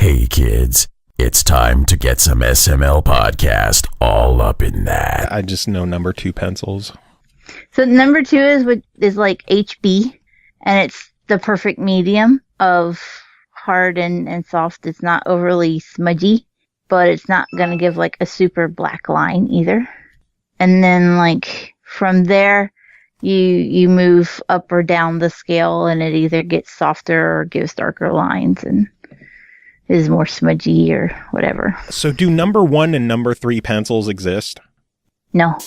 Hey kids, it's time to get some SML podcast all up in that. I just know number 2 pencils. So number 2 is like HB, and it's the perfect medium of hard and soft. It's not overly smudgy, but it's not going to give like a super black line either. And then like from there, you move up or down the scale, and it either gets softer or gives darker lines and is more smudgy or whatever. So do number 1 and number 3 pencils exist? No.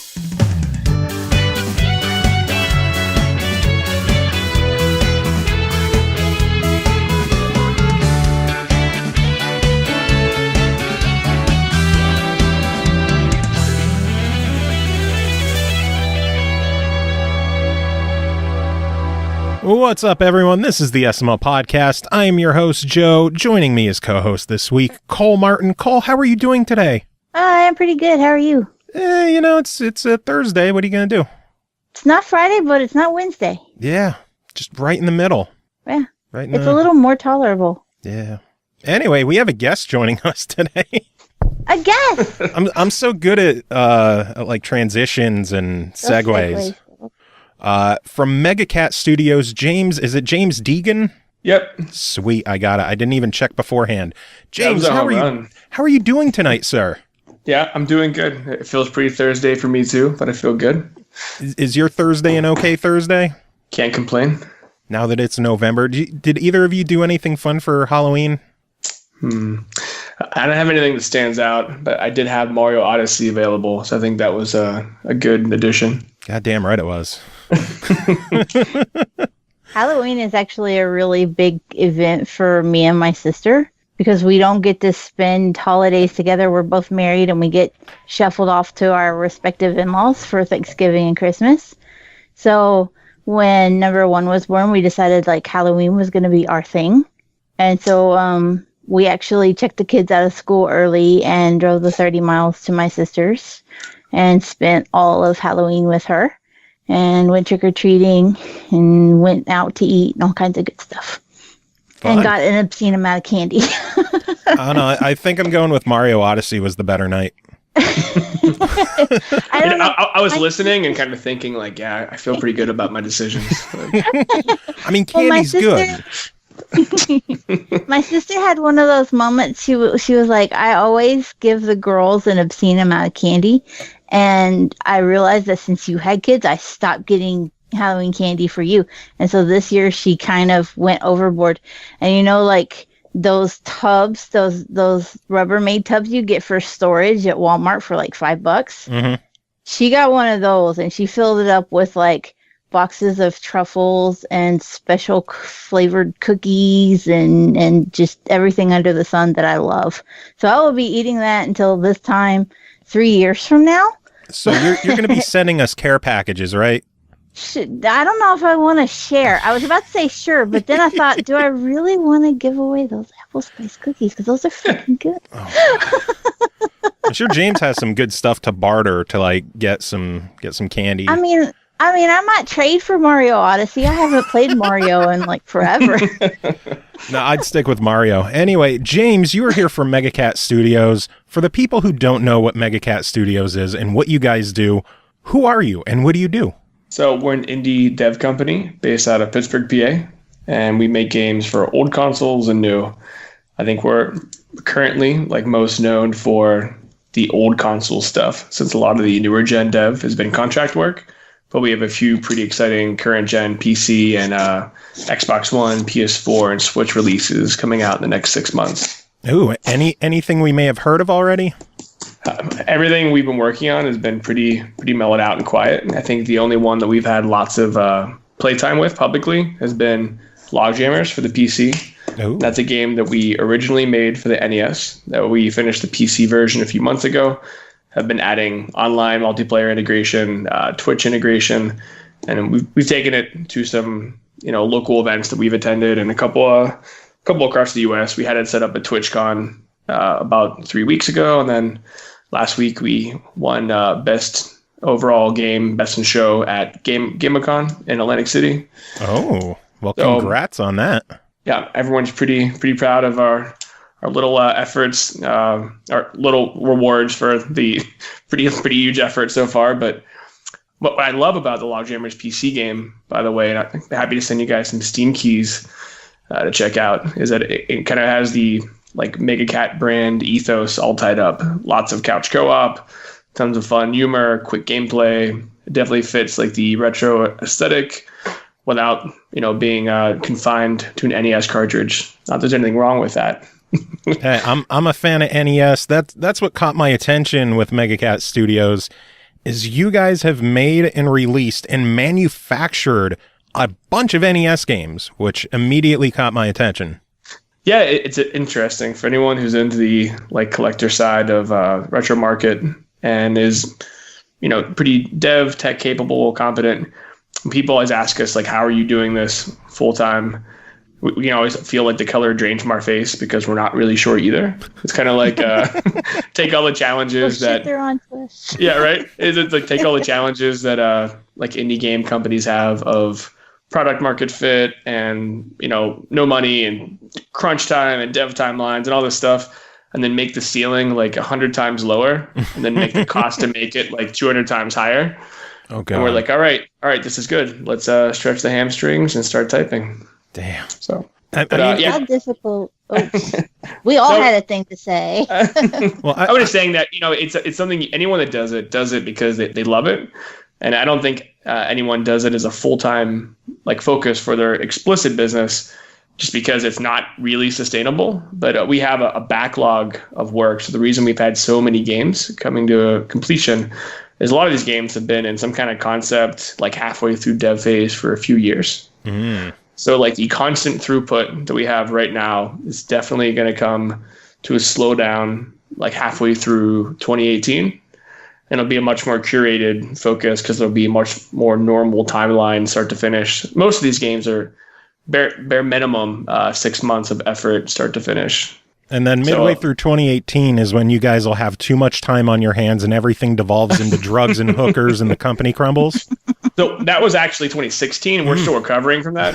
What's up, everyone? This is the SML Podcast. I am your host, Joe. Joining me as co-host this week, Cole Martin. Cole, how are you doing today? I'm pretty good. How are you? It's a Thursday. What are you going to do? It's not Friday, but it's not Wednesday. Yeah, just right in the middle. Yeah, right. It's a little more tolerable. Yeah. Anyway, we have a guest joining us today. A guest? I'm so good at like transitions and segues. From MegaCat Studios, James, is it James Deighan? Yep. Sweet, I got it. I didn't even check beforehand. James, how are you doing tonight, sir? Yeah, I'm doing good. It feels pretty Thursday for me too, but I feel good. Is your Thursday an okay Thursday? Can't complain. Now that it's November, did either of you do anything fun for Halloween? I don't have anything that stands out, but I did have Mario Odyssey available, so I think that was a good addition. Goddamn right it was. Halloween is actually a really big event for me and my sister because we don't get to spend holidays together. We're both married and we get shuffled off to our respective in-laws for Thanksgiving and Christmas. So when number 1 was born, we decided like Halloween was going to be our thing. And so we actually checked the kids out of school early and drove the 30 miles to my sister's and spent all of Halloween with her. And went trick-or-treating and went out to eat and all kinds of good stuff. Fun. And got an obscene amount of candy. I don't know. I think I'm going with Mario Odyssey was the better night. I was listening and kind of thinking like, yeah, I feel pretty good about my decisions. I mean, candy's good. My sister had one of those moments. She was like, I always give the girls an obscene amount of candy. And I realized that since you had kids, I stopped getting Halloween candy for you. And so this year she kind of went overboard. And like those tubs, those Rubbermaid tubs you get for storage at Walmart for like $5. Mm-hmm. She got one of those and she filled it up with like boxes of truffles and special flavored cookies and just everything under the sun that I love. So I will be eating that until this time 3 years from now. So you're going to be sending us care packages, right? I don't know if I want to share. I was about to say sure, but then I thought, do I really want to give away those apple spice cookies? Because those are freaking good. Oh. I'm sure James has some good stuff to barter to like get some candy. I mean, I might trade for Mario Odyssey. I haven't played Mario in like forever. No, I'd stick with Mario. Anyway, James, you are here from MegaCat Studios. For the people who don't know what MegaCat Studios is and what you guys do, who are you and what do you do? So we're an indie dev company based out of Pittsburgh, PA, and we make games for old consoles and new. I think we're currently like most known for the old console stuff, since a lot of the newer gen dev has been contract work. But we have a few pretty exciting current gen PC and Xbox One, PS4, and Switch releases coming out in the next 6 months. Ooh, anything we may have heard of already? Everything we've been working on has been pretty mellowed out and quiet. I think the only one that we've had lots of playtime with publicly has been Logjammers for the PC. Ooh. That's a game that we originally made for the NES. That we finished the PC version a few months ago. Have been adding online multiplayer integration, Twitch integration, and we've taken it to some local events that we've attended, and a couple across the U.S. We had it set up at TwitchCon about 3 weeks ago, and then last week we won best overall game, best in show at GameCon in Atlantic City. Oh, well, congrats on that. Yeah, everyone's pretty proud of our little efforts, our little rewards for the pretty huge effort so far. But what I love about the Logjammer's PC game, by the way, and I'm happy to send you guys some Steam keys to check out, is that it kind of has the like MegaCat brand ethos all tied up. Lots of couch co-op, tons of fun humor, quick gameplay. It definitely fits like the retro aesthetic without, being confined to an NES cartridge. Not that there's anything wrong with that. Hey, I'm a fan of NES. That's what caught my attention with MegaCat Studios, is you guys have made and released and manufactured a bunch of NES games, which immediately caught my attention. Yeah, it's interesting for anyone who's into the like collector side of retro market and is, pretty dev, tech capable, competent. People always ask us like, how are you doing this full time? We can always feel like the color drains from our face because we're not really sure either. It's kind of like take all the challenges that they're on to us. Yeah, right. It's like take all the challenges that like indie game companies have of product market fit and no money and crunch time and dev timelines and all this stuff, and then make the ceiling like 100 times lower, and then make the cost to make it like 200 times higher. Okay. And we're like, all right, this is good. Let's stretch the hamstrings and start typing. Damn. So, how difficult. We all had a thing to say. Well, I was just saying that it's something anyone that does it because they love it, and I don't think anyone does it as a full-time like focus for their explicit business, just because it's not really sustainable. But we have a backlog of work. So the reason we've had so many games coming to a completion is a lot of these games have been in some kind of concept like halfway through dev phase for a few years. Mm. So like the constant throughput that we have right now is definitely going to come to a slowdown like halfway through 2018. And it'll be a much more curated focus because there'll be much more normal timeline start to finish. Most of these games are bare minimum 6 months of effort start to finish. And then midway through 2018 is when you guys will have too much time on your hands and everything devolves into drugs and hookers and the company crumbles. So that was actually 2016. We're still recovering from that.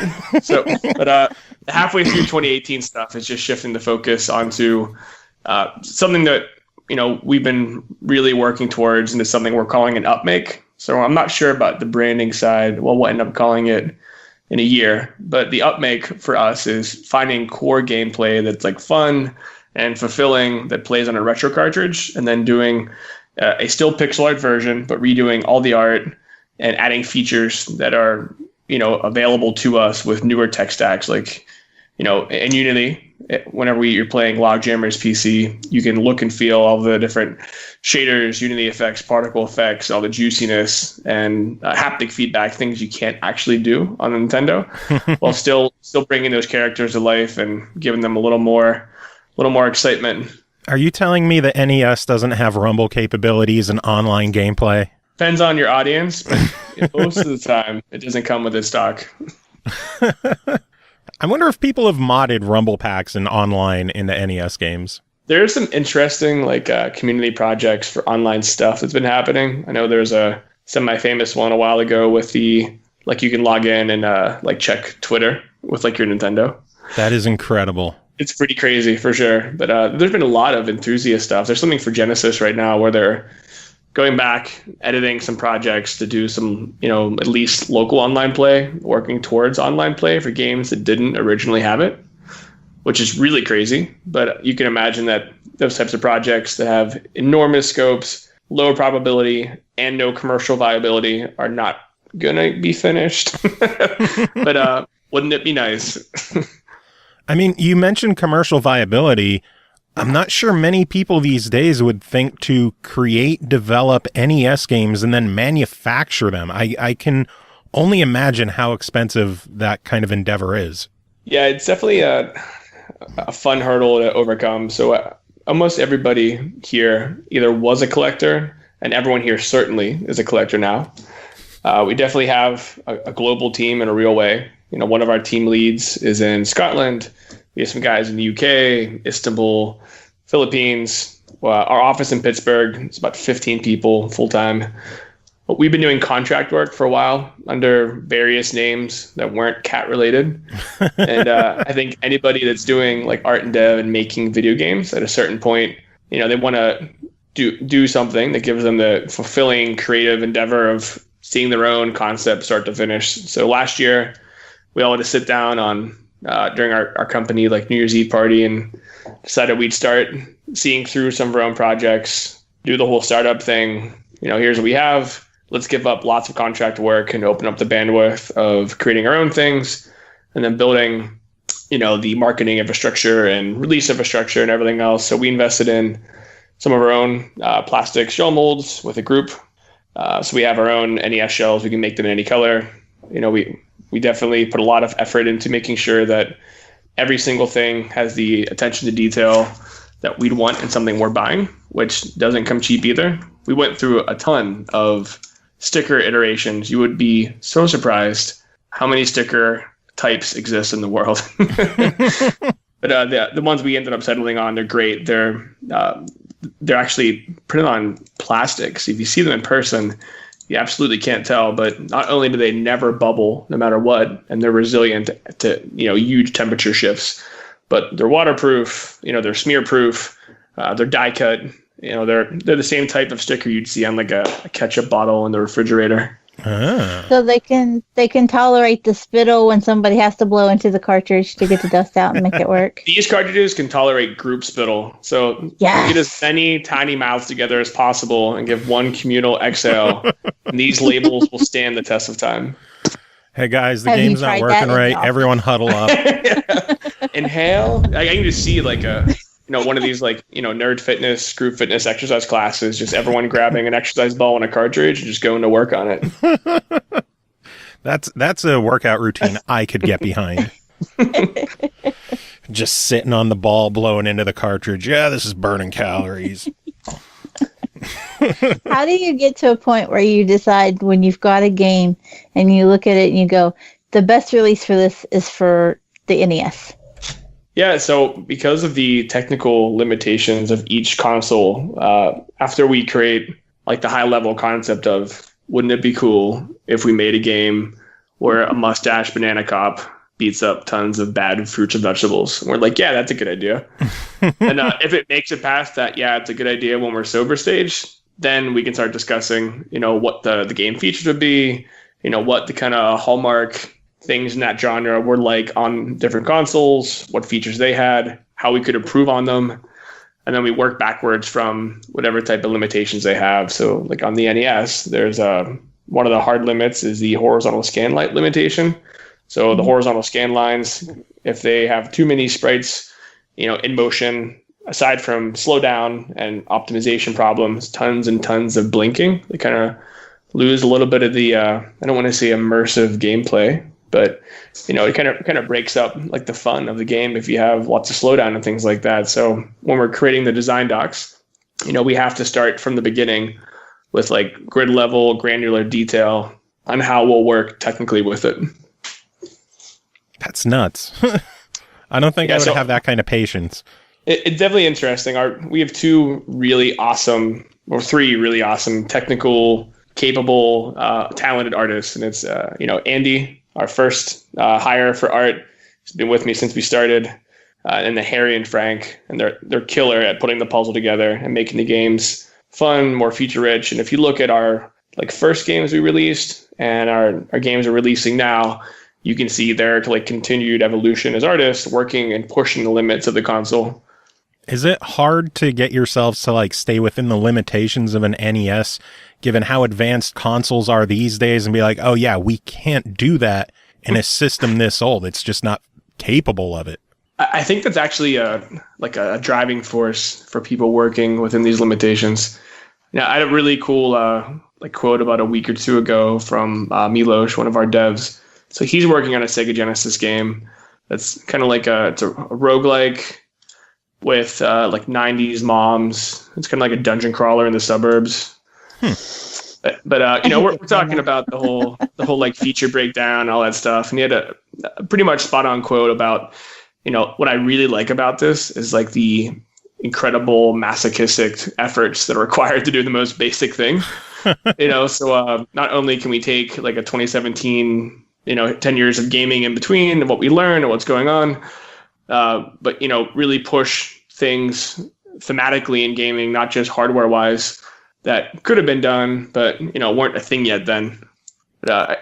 But halfway through 2018 stuff is just shifting the focus onto something that, we've been really working towards, and it's something we're calling an upmake. So I'm not sure about the branding side. Well, we'll end up calling it in a year, but the upmake for us is finding core gameplay that's like fun and fulfilling that plays on a retro cartridge, and then doing a still pixel art version, but redoing all the art and adding features that are, available to us with newer tech stacks. Like, in Unity, whenever you're playing Logjammer's PC, you can look and feel all the different shaders, Unity effects, particle effects, all the juiciness and haptic feedback, things you can't actually do on the Nintendo, while still bringing those characters to life and giving them a little more excitement. Are you telling me that NES doesn't have Rumble capabilities and online gameplay? Depends on your audience, but most of the time it doesn't come with its stock. I wonder if people have modded Rumble packs and online into NES games. There's some interesting community projects for online stuff that's been happening. I know there's a semi-famous one a while ago with the you can log in and check Twitter with your Nintendo. That is incredible. It's pretty crazy for sure. But there's been a lot of enthusiast stuff. There's something for Genesis right now where they're going back, editing some projects to do some, at least local online play, working towards online play for games that didn't originally have it, which is really crazy. But you can imagine that those types of projects that have enormous scopes, lower probability, and no commercial viability are not going to be finished. But wouldn't it be nice? I mean, you mentioned commercial viability. I'm not sure many people these days would think to create, develop NES games and then manufacture them. I can only imagine how expensive that kind of endeavor is. Yeah, it's definitely a fun hurdle to overcome. So almost everybody here either was a collector, and everyone here certainly is a collector now. We definitely have a global team in a real way. One of our team leads is in Scotland. We have some guys in the UK, Istanbul, Philippines. Our office in Pittsburgh is about 15 people full-time. we've been doing contract work for a while under various names that weren't cat related. And I think anybody that's doing like art and dev and making video games at a certain point, they want to do something that gives them the fulfilling creative endeavor of seeing their own concept start to finish. So last year, we all had to sit down on during our company like New Year's Eve party and decided we'd start seeing through some of our own projects, do the whole startup thing. Here's what we have. Let's give up lots of contract work and open up the bandwidth of creating our own things and then building, the marketing infrastructure and release infrastructure and everything else. So we invested in some of our own plastic shell molds with a group. So we have our own NES shells. We can make them in any color. We definitely put a lot of effort into making sure that every single thing has the attention to detail that we'd want in something we're buying, which doesn't come cheap either. We went through a ton of sticker iterations. You would be so surprised how many sticker types exist in the world. But the ones we ended up settling on, they're great. They're actually printed on plastic. So if you see them in person, you absolutely can't tell. But not only do they never bubble no matter what, and they're resilient to huge temperature shifts, but they're waterproof. They're smear proof. They're die cut. They're the same type of sticker you'd see on like a ketchup bottle in the refrigerator. So they can tolerate the spittle when somebody has to blow into the cartridge to get the dust out and make it work. These cartridges can tolerate group spittle. So get as many tiny mouths together as possible and give one communal exhale. And these labels will stand the test of time. Hey guys, the game's not working right. Everyone huddle up. Inhale. I can just see like one of these nerd fitness, group fitness exercise classes, just everyone grabbing an exercise ball and a cartridge and just going to work on it. That's a workout routine I could get behind. Just sitting on the ball, blowing into the cartridge. Yeah, this is burning calories. How do you get to a point where you decide when you've got a game and you look at it and you go, the best release for this is for the NES? Yeah, so because of the technical limitations of each console, after we create like the high level concept of wouldn't it be cool if we made a game where a mustache banana cop beats up tons of bad fruits and vegetables? And we're like, yeah, that's a good idea. And if it makes it past that, yeah, it's a good idea when we're sober stage, then we can start discussing, what the game features would be, what the kind of hallmark things in that genre were like on different consoles, what features they had, how we could improve on them. And then we work backwards from whatever type of limitations they have. So like on the NES, there's one of the hard limits is the horizontal scan light limitation. So the horizontal scan lines, if they have too many sprites, in motion, aside from slowdown and optimization problems, tons and tons of blinking, they kind of lose a little bit of the, I don't want to say immersive gameplay, but it kind of breaks up like the fun of the game if you have lots of slowdown and things like that. So when we're creating the design docs, we have to start from the beginning with like grid level granular detail on how we'll work technically with it. That's nuts. I don't think I would have that kind of patience. It's definitely interesting. We have three really awesome technical, capable, talented artists, and it's Andy, our first hire for art. He's been with me since we started, and then Harry and Frank, and they're killer at putting the puzzle together and making the games fun, more feature rich. And if you look at our first games we released and our games we're releasing now, you can see their continued evolution as artists, working and pushing the limits of the console. Is it hard to get yourselves to stay within the limitations of an NES, given how advanced consoles are these days, and be like, oh yeah, we can't do that in a system this old. It's just not capable of it. I think that's actually a driving force for people working within these limitations. I had a really cool quote about a week or two ago from Milos, one of our devs. So he's working on a Sega Genesis game that's kind of it's a roguelike with 90s moms. It's kind of like a dungeon crawler in the suburbs. But we're talking about the whole feature breakdown, all that stuff. And he had a pretty much spot on quote about, what I really like about this is the incredible masochistic efforts that are required to do the most basic thing. So not only can we take like a 2017, 10 years of gaming in between and what we learn and what's going on, but, really push things thematically in gaming, not just hardware wise, that could have been done, but, weren't a thing yet then.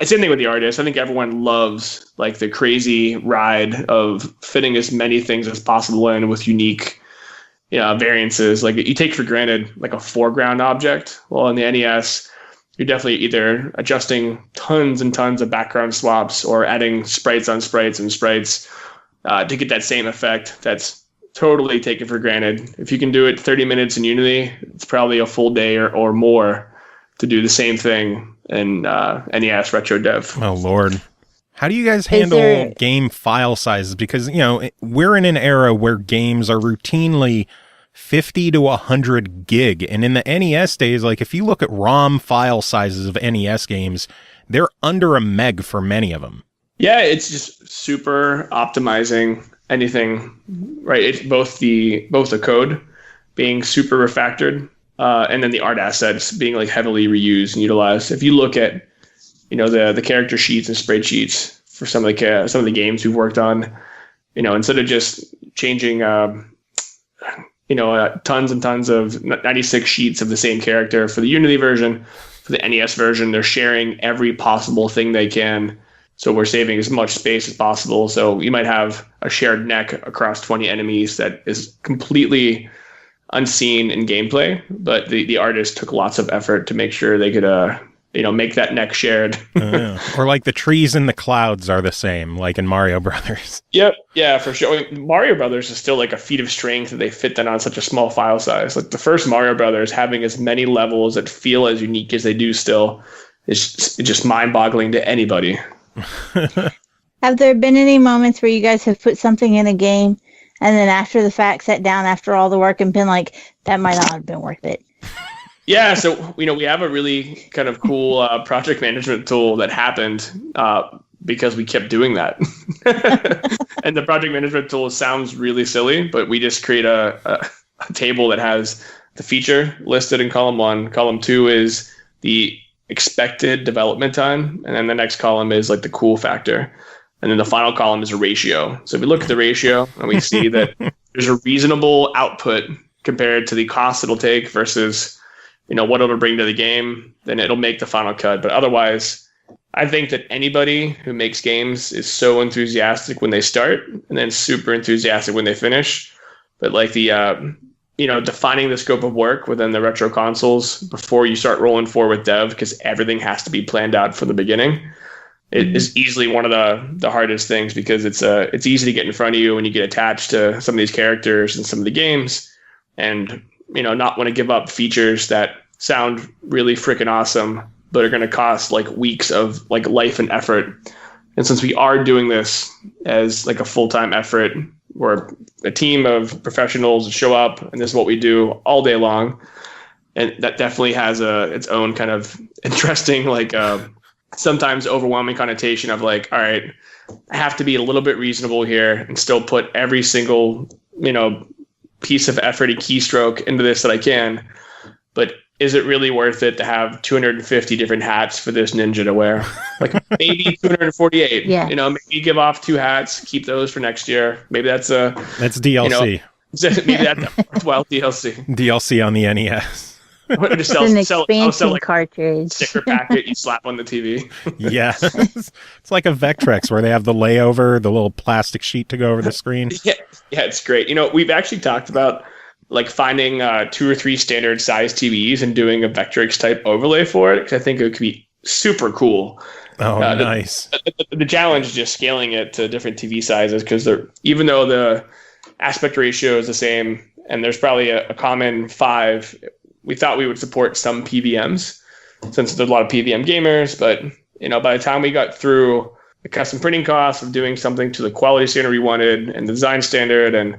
Same thing with the artists. I think everyone loves like the crazy ride of fitting as many things as possible in with unique variances. Like you take for granted like a foreground object. Well, in the NES, you're definitely either adjusting tons and tons of background swaps or adding sprites on sprites and sprites to get that same effect. That's totally taken for granted. If you can do it 30 minutes in Unity, it's probably a full day or more to do the same thing in NES retro dev. Oh, Lord. How do you guys handle game file sizes? Because, we're in an era where games are routinely 50 to 100 gig. And in the NES days, like if you look at ROM file sizes of NES games, they're under a meg for many of them. Yeah, it's just super optimizing anything, right? It's both the code being super refactored, and then the art assets being like heavily reused and utilized. If you look at, the character sheets and spreadsheets for some of the games we've worked on, instead of just changing, tons and tons of 96 sheets of the same character for the Unity version, for the NES version, they're sharing every possible thing they can. So we're saving as much space as possible. So you might have a shared neck across 20 enemies that is completely unseen in gameplay, but the artist took lots of effort to make sure they could, make that neck shared. Or like the trees in the clouds are the same, like in Mario Brothers. Yep. Yeah, for sure. I mean, Mario Brothers is still like a feat of strength that they fit that on such a small file size. Like the first Mario Brothers having as many levels that feel as unique as they do still is just mind-boggling to anybody. Have there been any moments where you guys have put something in a game and then after the fact sat down after all the work and been like, that might not have been worth it? Yeah, so we have a really kind of cool project management tool that happened because we kept doing that. And the project management tool sounds really silly, but we just create a table that has the feature listed in column 1. Column 2 is the expected development time, and then the next column is like the cool factor, and then the final column is a ratio. So if we look at the ratio and we see that there's a reasonable output compared to the cost it'll take versus what it'll bring to the game, then it'll make the final cut. But otherwise, I think that anybody who makes games is so enthusiastic when they start and then super enthusiastic when they finish. But like the defining the scope of work within the retro consoles before you start rolling forward with dev, because everything has to be planned out from the beginning. It is easily one of the hardest things, because it's easy to get in front of you when you get attached to some of these characters and some of the games, and not want to give up features that sound really freaking awesome, but are going to cost like weeks of like life and effort. And since we are doing this as like a full-time effort, we're a team of professionals that show up, and this is what we do all day long. And that definitely has its own kind of interesting, like sometimes overwhelming connotation of like, all right, I have to be a little bit reasonable here and still put every single, piece of effort and keystroke into this that I can. But is it really worth it to have 250 different hats for this ninja to wear? Like maybe 248. Yeah. Maybe give off 2 hats, keep those for next year. Maybe that's DLC. Maybe that's worthwhile DLC. DLC on the NES. Just sell like cartridge sticker packet you slap on the TV. Yeah, it's like a Vectrex where they have the layover, the little plastic sheet to go over the screen. Yeah, it's great. We've actually talked about like finding 2 or 3 standard size TVs and doing a Vectrex type overlay for it, because I think it could be super cool. Oh, nice. The challenge is just scaling it to different TV sizes, because even though the aspect ratio is the same and there's probably a common 5. We thought we would support some PVMs, since there's a lot of PVM gamers, but by the time we got through the custom printing costs of doing something to the quality standard we wanted and the design standard and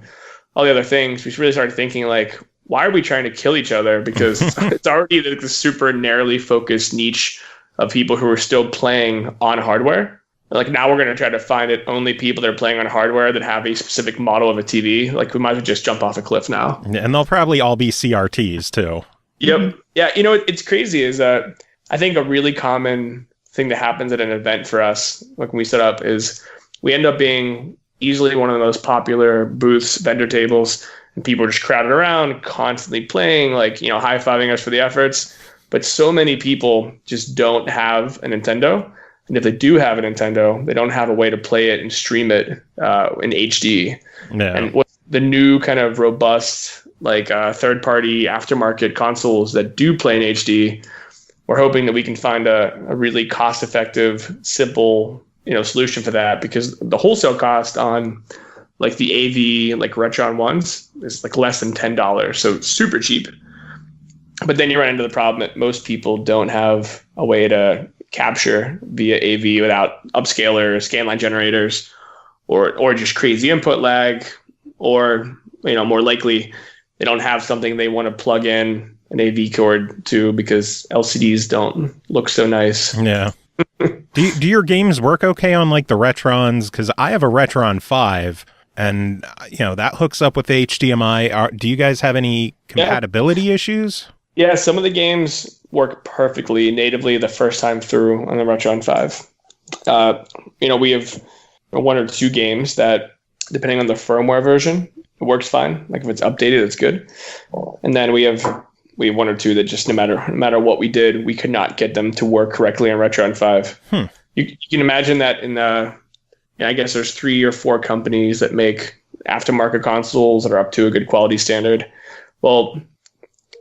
all the other things, we really started thinking like, why are we trying to kill each other? Because it's already the super narrowly focused niche of people who are still playing on hardware. Like now we're going to try to find it only people that are playing on hardware that have a specific model of a TV. Like we might as well just jump off a cliff now. And they'll probably all be CRTs too. Yep. Yeah. You know, it's crazy is that I think a really common thing that happens at an event for us, like when we set up, is we end up being easily one of the most popular booths, vendor tables, and people are just crowded around, constantly playing, like, you know, high-fiving us for the efforts. But so many people just don't have a Nintendo. And if they do have a Nintendo, they don't have a way to play it and stream it in HD. Yeah. And with the new kind of robust, like third-party aftermarket consoles that do play in HD, we're hoping that we can find a really cost-effective, simple, you know, solution for that, because the wholesale cost on like the AV, like Retron ones, is like less than $10, so it's super cheap. But then you run into the problem that most people don't have a way to capture via AV without upscalers, scanline generators, or just crazy input lag, or, you know, more likely they don't have something they want to plug in an AV cord to because LCDs don't look so nice. Yeah. Do your games work okay on like the Retrons? Because I have a Retron 5, and you know that hooks up with HDMI. Do you guys have any compatibility issues? Yeah, some of the games work perfectly natively the first time through on the Retron 5. You know, we have one or two games that, depending on the firmware version, it works fine. Like if it's updated, it's good. And then we have one or two that just no matter what we did, we could not get them to work correctly on Retron 5. You can imagine that in I guess there's 3 or 4 companies that make aftermarket consoles that are up to a good quality standard. Well,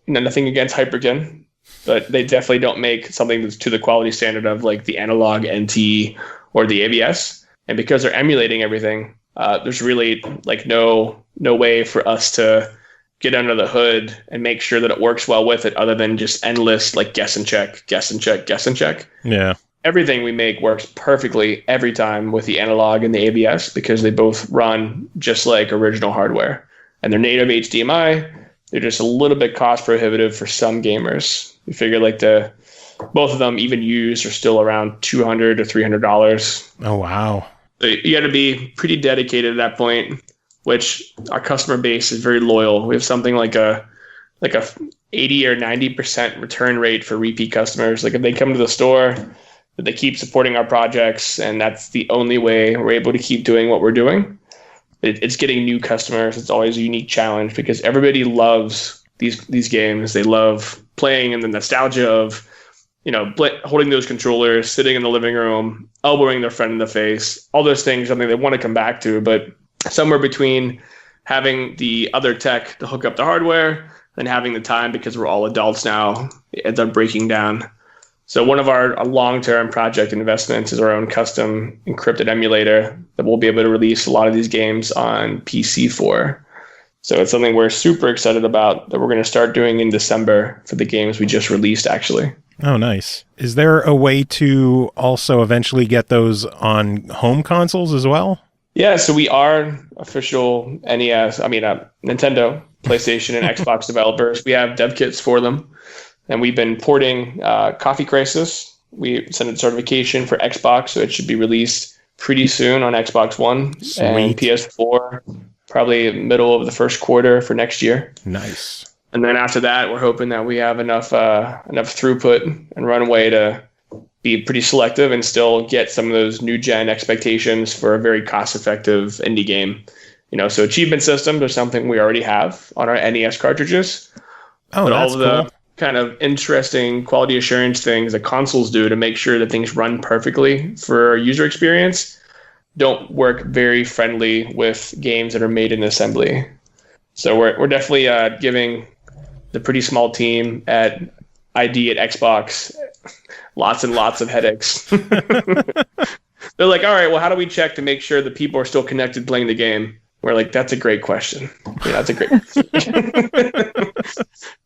nothing against Hyperkin, but they definitely don't make something that's to the quality standard of like the analog NT or the ABS. And because they're emulating everything, there's really like no way for us to get under the hood and make sure that it works well with it, other than just endless like guess and check. Yeah. Everything we make works perfectly every time with the analog and the ABS, because they both run just like original hardware, and they're native HDMI. They're just a little bit cost prohibitive for some gamers. You figure like both of them even used are still around $200 to $300. Oh, wow. So you got to be pretty dedicated at that point, which our customer base is very loyal. We have something like a 80 or 90% return rate for repeat customers. Like if they come to the store, they keep supporting our projects, and that's the only way we're able to keep doing what we're doing. It's getting new customers. It's always a unique challenge because everybody loves these games. They love playing in the nostalgia of, you know, holding those controllers, sitting in the living room, elbowing their friend in the face. All those things, something they want to come back to, but somewhere between having the other tech to hook up the hardware and having the time, because we're all adults now, it ends up breaking down. So one of our long-term project investments is our own custom encrypted emulator that we'll be able to release a lot of these games on PC for. So it's something we're super excited about that we're going to start doing in December for the games we just released, actually. Oh, nice. Is there a way to also eventually get those on home consoles as well? Yeah, so we are official Nintendo, PlayStation, and Xbox developers. We have dev kits for them. And we've been porting Coffee Crisis. We sent it certification for Xbox, so it should be released pretty soon on Xbox One. Sweet. And PS4, probably middle of the first quarter for next year. Nice. And then after that, we're hoping that we have enough throughput and runway to be pretty selective and still get some of those new gen expectations for a very cost-effective indie game. You know, so achievement systems are something we already have on our NES cartridges. Oh, but that's all of the cool. Kind of interesting quality assurance things that consoles do to make sure that things run perfectly for user experience don't work very friendly with games that are made in assembly. So we're definitely giving the pretty small team at ID at Xbox lots and lots of headaches. They're like, all right, well, how do we check to make sure that people are still connected playing the game? We're like, that's a great question. Yeah, that's a great question.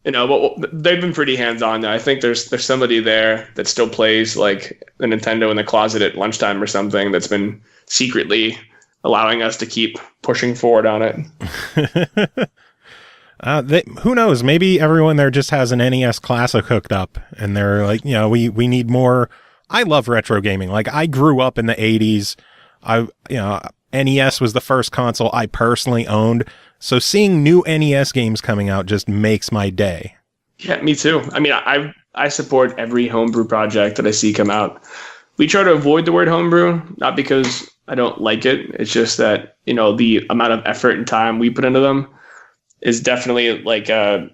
You know, but they've been pretty hands-on. I think there's somebody there that still plays like the Nintendo in the closet at lunchtime or something that's been secretly allowing us to keep pushing forward on it. Who knows? Maybe everyone there just has an NES Classic hooked up, and they're like, you know, we need more. I love retro gaming. Like, I grew up in the 80s. NES was the first console I personally owned, so seeing new NES games coming out just makes my day. Yeah, me too. I mean, I support every homebrew project that I see come out. We try to avoid the word homebrew, not because I don't like it. It's just that, the amount of effort and time we put into them is definitely like a,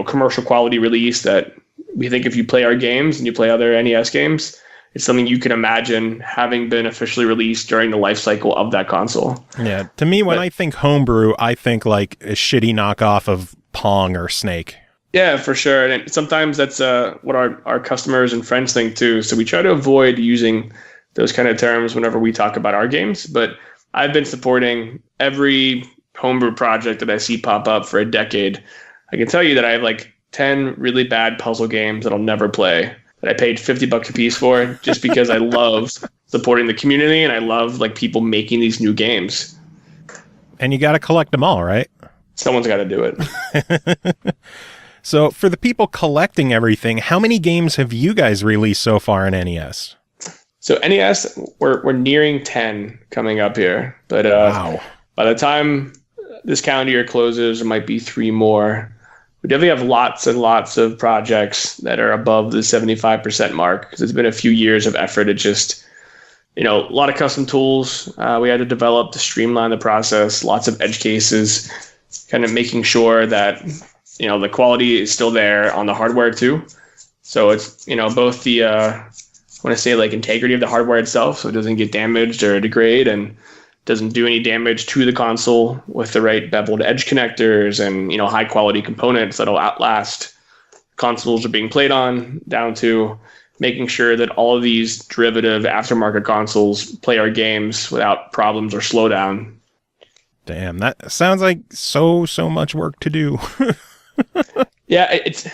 commercial quality release that we think if you play our games and you play other NES games, it's something you can imagine having been officially released during the life cycle of that console. Yeah. To me, when I think homebrew, I think like a shitty knockoff of Pong or Snake. Yeah, for sure. And sometimes that's what our customers and friends think too. So we try to avoid using those kind of terms whenever we talk about our games. But I've been supporting every homebrew project that I see pop up for a decade. I can tell you that I have like 10 really bad puzzle games that I'll never play that I paid $50 a piece for just because I love supporting the community and I love like people making these new games. And you got to collect them all, right? Someone's got to do it. So for the people collecting everything, how many games have you guys released so far in NES? So NES, we're nearing 10 coming up here. But wow. By the time this calendar year closes, there might be 3 more. We definitely have lots and lots of projects that are above the 75% mark because it's been a few years of effort. It just, a lot of custom tools we had to develop to streamline the process, lots of edge cases, kind of making sure that the quality is still there on the hardware too. So it's, both the, I want to say like integrity of the hardware itself, so it doesn't get damaged or degrade and doesn't do any damage to the console with the right beveled edge connectors and, high quality components that'll outlast consoles are being played on, down to making sure that all of these derivative aftermarket consoles play our games without problems or slowdown. Damn, that sounds like so much work to do. Yeah, it's,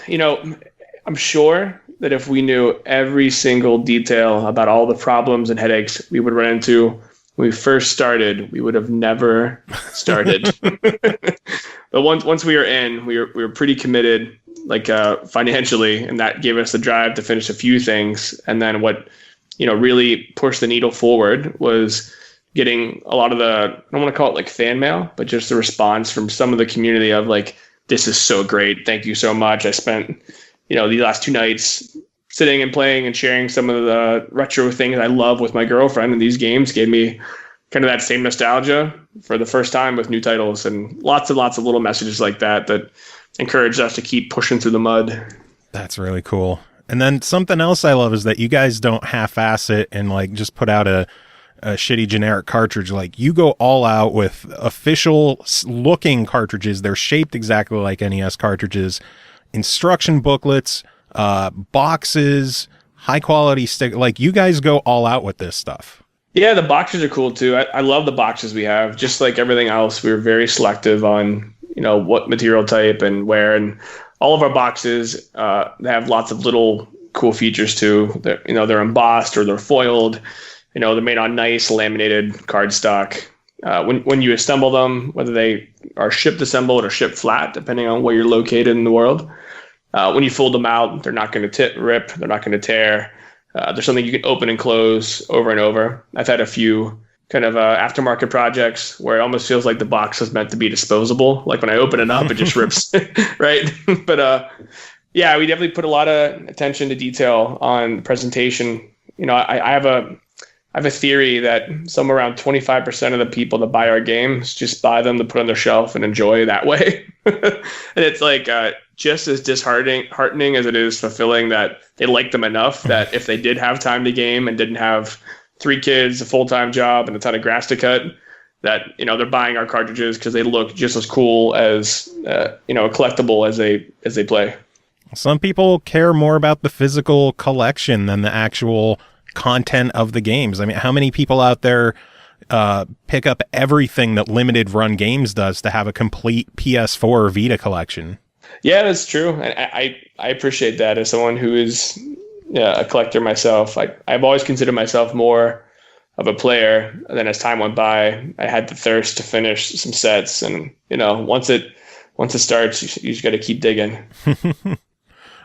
I'm sure that if we knew every single detail about all the problems and headaches we would run into when we first started, we would have never started. But once we were in, we were pretty committed, like financially, and that gave us the drive to finish a few things. And then what, really pushed the needle forward was getting a lot of the, I don't want to call it like fan mail, but just the response from some of the community of like, this is so great. Thank you so much. I spent, these last 2 nights sitting and playing and sharing some of the retro things I love with my girlfriend. And these games gave me kind of that same nostalgia for the first time with new titles and lots of little messages like that encouraged us to keep pushing through the mud. That's really cool. And then something else I love is that you guys don't half-ass it and like just put out a shitty generic cartridge. Like you go all out with official looking cartridges. They're shaped exactly like NES cartridges, instruction booklets, boxes, high quality stick. Like you guys go all out with this stuff. Yeah, the boxes are cool too. I love the boxes we have. Just like everything else, we were very selective on, what material type and where, and all of our boxes they have lots of little cool features too. They're embossed or they're foiled. They're made on nice laminated cardstock. When you assemble them, whether they are shipped assembled or shipped flat, depending on where you're located in the world, when you fold them out, they're not going to rip. They're not going to tear. There's something you can open and close over and over. I've had a few kind of aftermarket projects where it almost feels like the box is meant to be disposable. Like when I open it up, it just rips, right? But yeah, we definitely put a lot of attention to detail on the presentation. I have a theory that somewhere around 25% of the people that buy our games just buy them to put on their shelf and enjoy that way. And it's like just as disheartening as it is fulfilling that they like them enough that if they did have time to game and didn't have 3 kids, a full-time job, and a ton of grass to cut, that they're buying our cartridges because they look just as cool as a collectible as they play. Some people care more about the physical collection than the actual content of the games. I mean, how many people out there pick up everything that Limited Run Games does to have a complete PS4 or Vita collection? Yeah, that's true. And I appreciate that as someone who is a collector myself. I've always considered myself more of a player. And then as time went by, I had the thirst to finish some sets. And, once it starts, you just got to keep digging.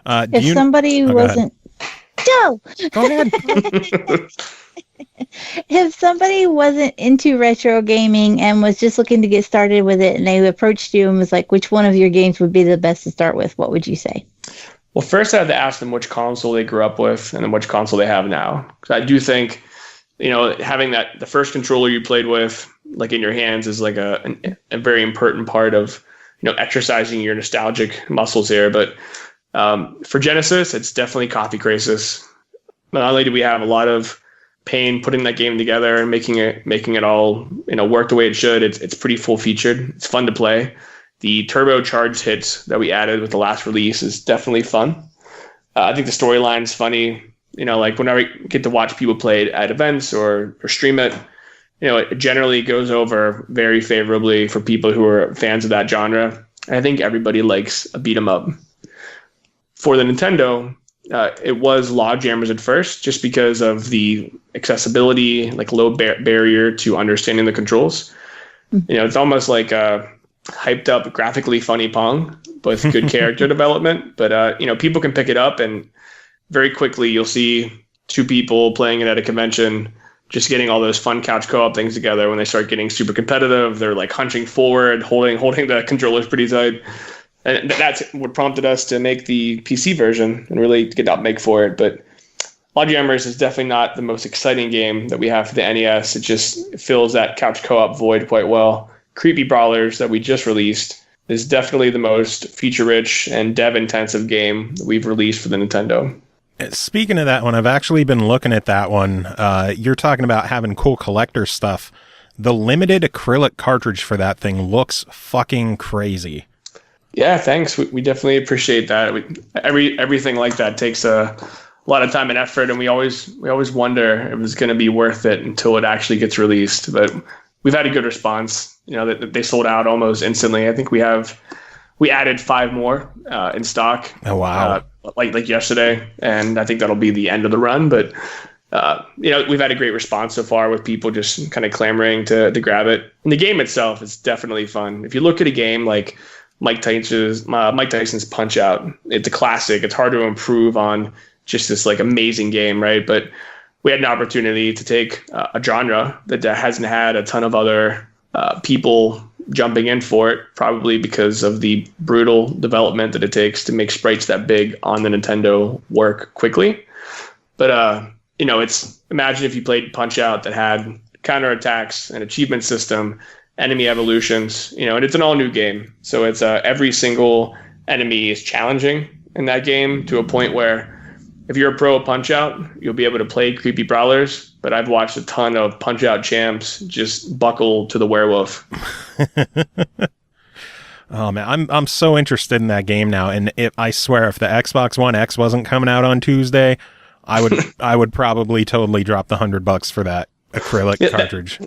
If somebody wasn't... Go ahead. If somebody wasn't into retro gaming and was just looking to get started with it, and they approached you and was like, which one of your games would be the best to start with, what would you say? Well, first I have to ask them which console they grew up with and then which console they have now. Because I do think, having the first controller you played with, like in your hands, is like a very important part of, exercising your nostalgic muscles here. But for Genesis, it's definitely Coffee Crisis. Not only do we have a lot of pain putting that game together and making it all work the way it should, it's pretty full featured. It's fun to play. The turbocharged hits that we added with the last release is definitely fun. I think the storyline is funny. Like whenever I get to watch people play it at events or stream it, it generally goes over very favorably for people who are fans of that genre. And I think everybody likes a beat 'em up. For the Nintendo, it was log jammers at first, just because of the accessibility, like low barrier to understanding the controls. It's almost like a hyped up, graphically funny Pong with good character development. But people can pick it up, and very quickly you'll see two people playing it at a convention, just getting all those fun couch co-op things together. When they start getting super competitive, they're like hunching forward, holding the controllers pretty tight. And that's what prompted us to make the PC version and really get out make for it. But Log Jammers is definitely not the most exciting game that we have for the NES. It just fills that couch co-op void quite well. Creepy Brawlers that we just released is definitely the most feature-rich and dev-intensive game that we've released for the Nintendo. Speaking of that one, I've actually been looking at that one. You're talking about having cool collector stuff. The limited acrylic cartridge for that thing looks fucking crazy. Yeah, thanks. We definitely appreciate that. Everything like that takes a lot of time and effort, and we always wonder if it's going to be worth it until it actually gets released. But we've had a good response. That they sold out almost instantly. I think we added 5 more in stock. Oh wow! Like yesterday, and I think that'll be the end of the run. But we've had a great response so far with people just kind of clamoring to grab it. And the game itself is definitely fun. If you look at a game like Mike Tyson's Punch Out, it's a classic. It's hard to improve on just this like amazing game, right? But we had an opportunity to take a genre that hasn't had a ton of other people jumping in for it, probably because of the brutal development that it takes to make sprites that big on the Nintendo work quickly. But it's, imagine if you played Punch Out that had counterattacks, an achievement system, enemy evolutions, and it's an all new game. So it's every single enemy is challenging in that game to a point where if you're a pro at Punch Out, you'll be able to play Creepy Brawlers. But I've watched a ton of Punch Out champs just buckle to the werewolf. Oh man, I'm so interested in that game now. And I swear, if the Xbox One X wasn't coming out on Tuesday, I would probably totally drop the $100 for that acrylic cartridge.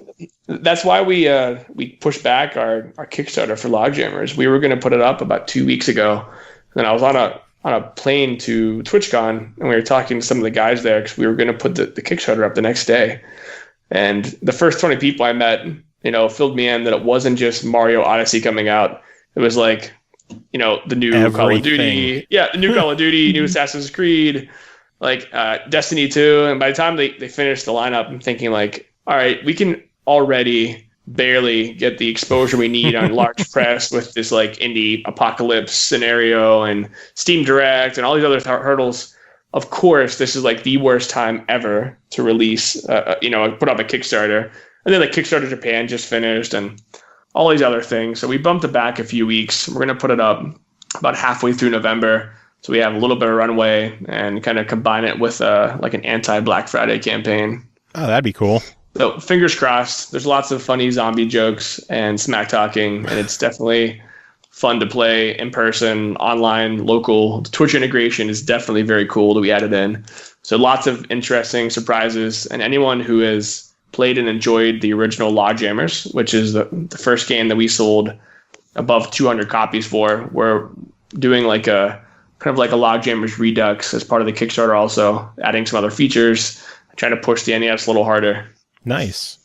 That's why we pushed back our Kickstarter for Log Jammers. We were going to put it up about 2 weeks ago, and I was on a plane to TwitchCon, and we were talking to some of the guys there because we were going to put the Kickstarter up the next day. And the first 20 people I met, filled me in that it wasn't just Mario Odyssey coming out. It was like, the new Everything. Call of Duty. Yeah, the new Call of Duty, new Assassin's Creed, like Destiny 2. And by the time they finished the lineup, I'm thinking like, all right, we can already barely get the exposure we need on large press with this like indie apocalypse scenario and Steam Direct and all these other hurdles. Of course, this is like the worst time ever to release, put up a Kickstarter. And then like Kickstarter Japan just finished and all these other things. So we bumped it back a few weeks. We're going to put it up about halfway through November. So we have a little bit of runway and kind of combine it with like an anti-Black Friday campaign. Oh, that'd be cool. So fingers crossed. There's lots of funny zombie jokes and smack talking, and it's definitely fun to play in person, online, local. The Twitch integration is definitely very cool that we added in. So lots of interesting surprises, and anyone who has played and enjoyed the original Log Jammers, which is the first game that we sold above 200 copies for, we're doing like a kind of like a Log Jammers Redux as part of the Kickstarter, also adding some other features, trying to push the NES a little harder. Nice.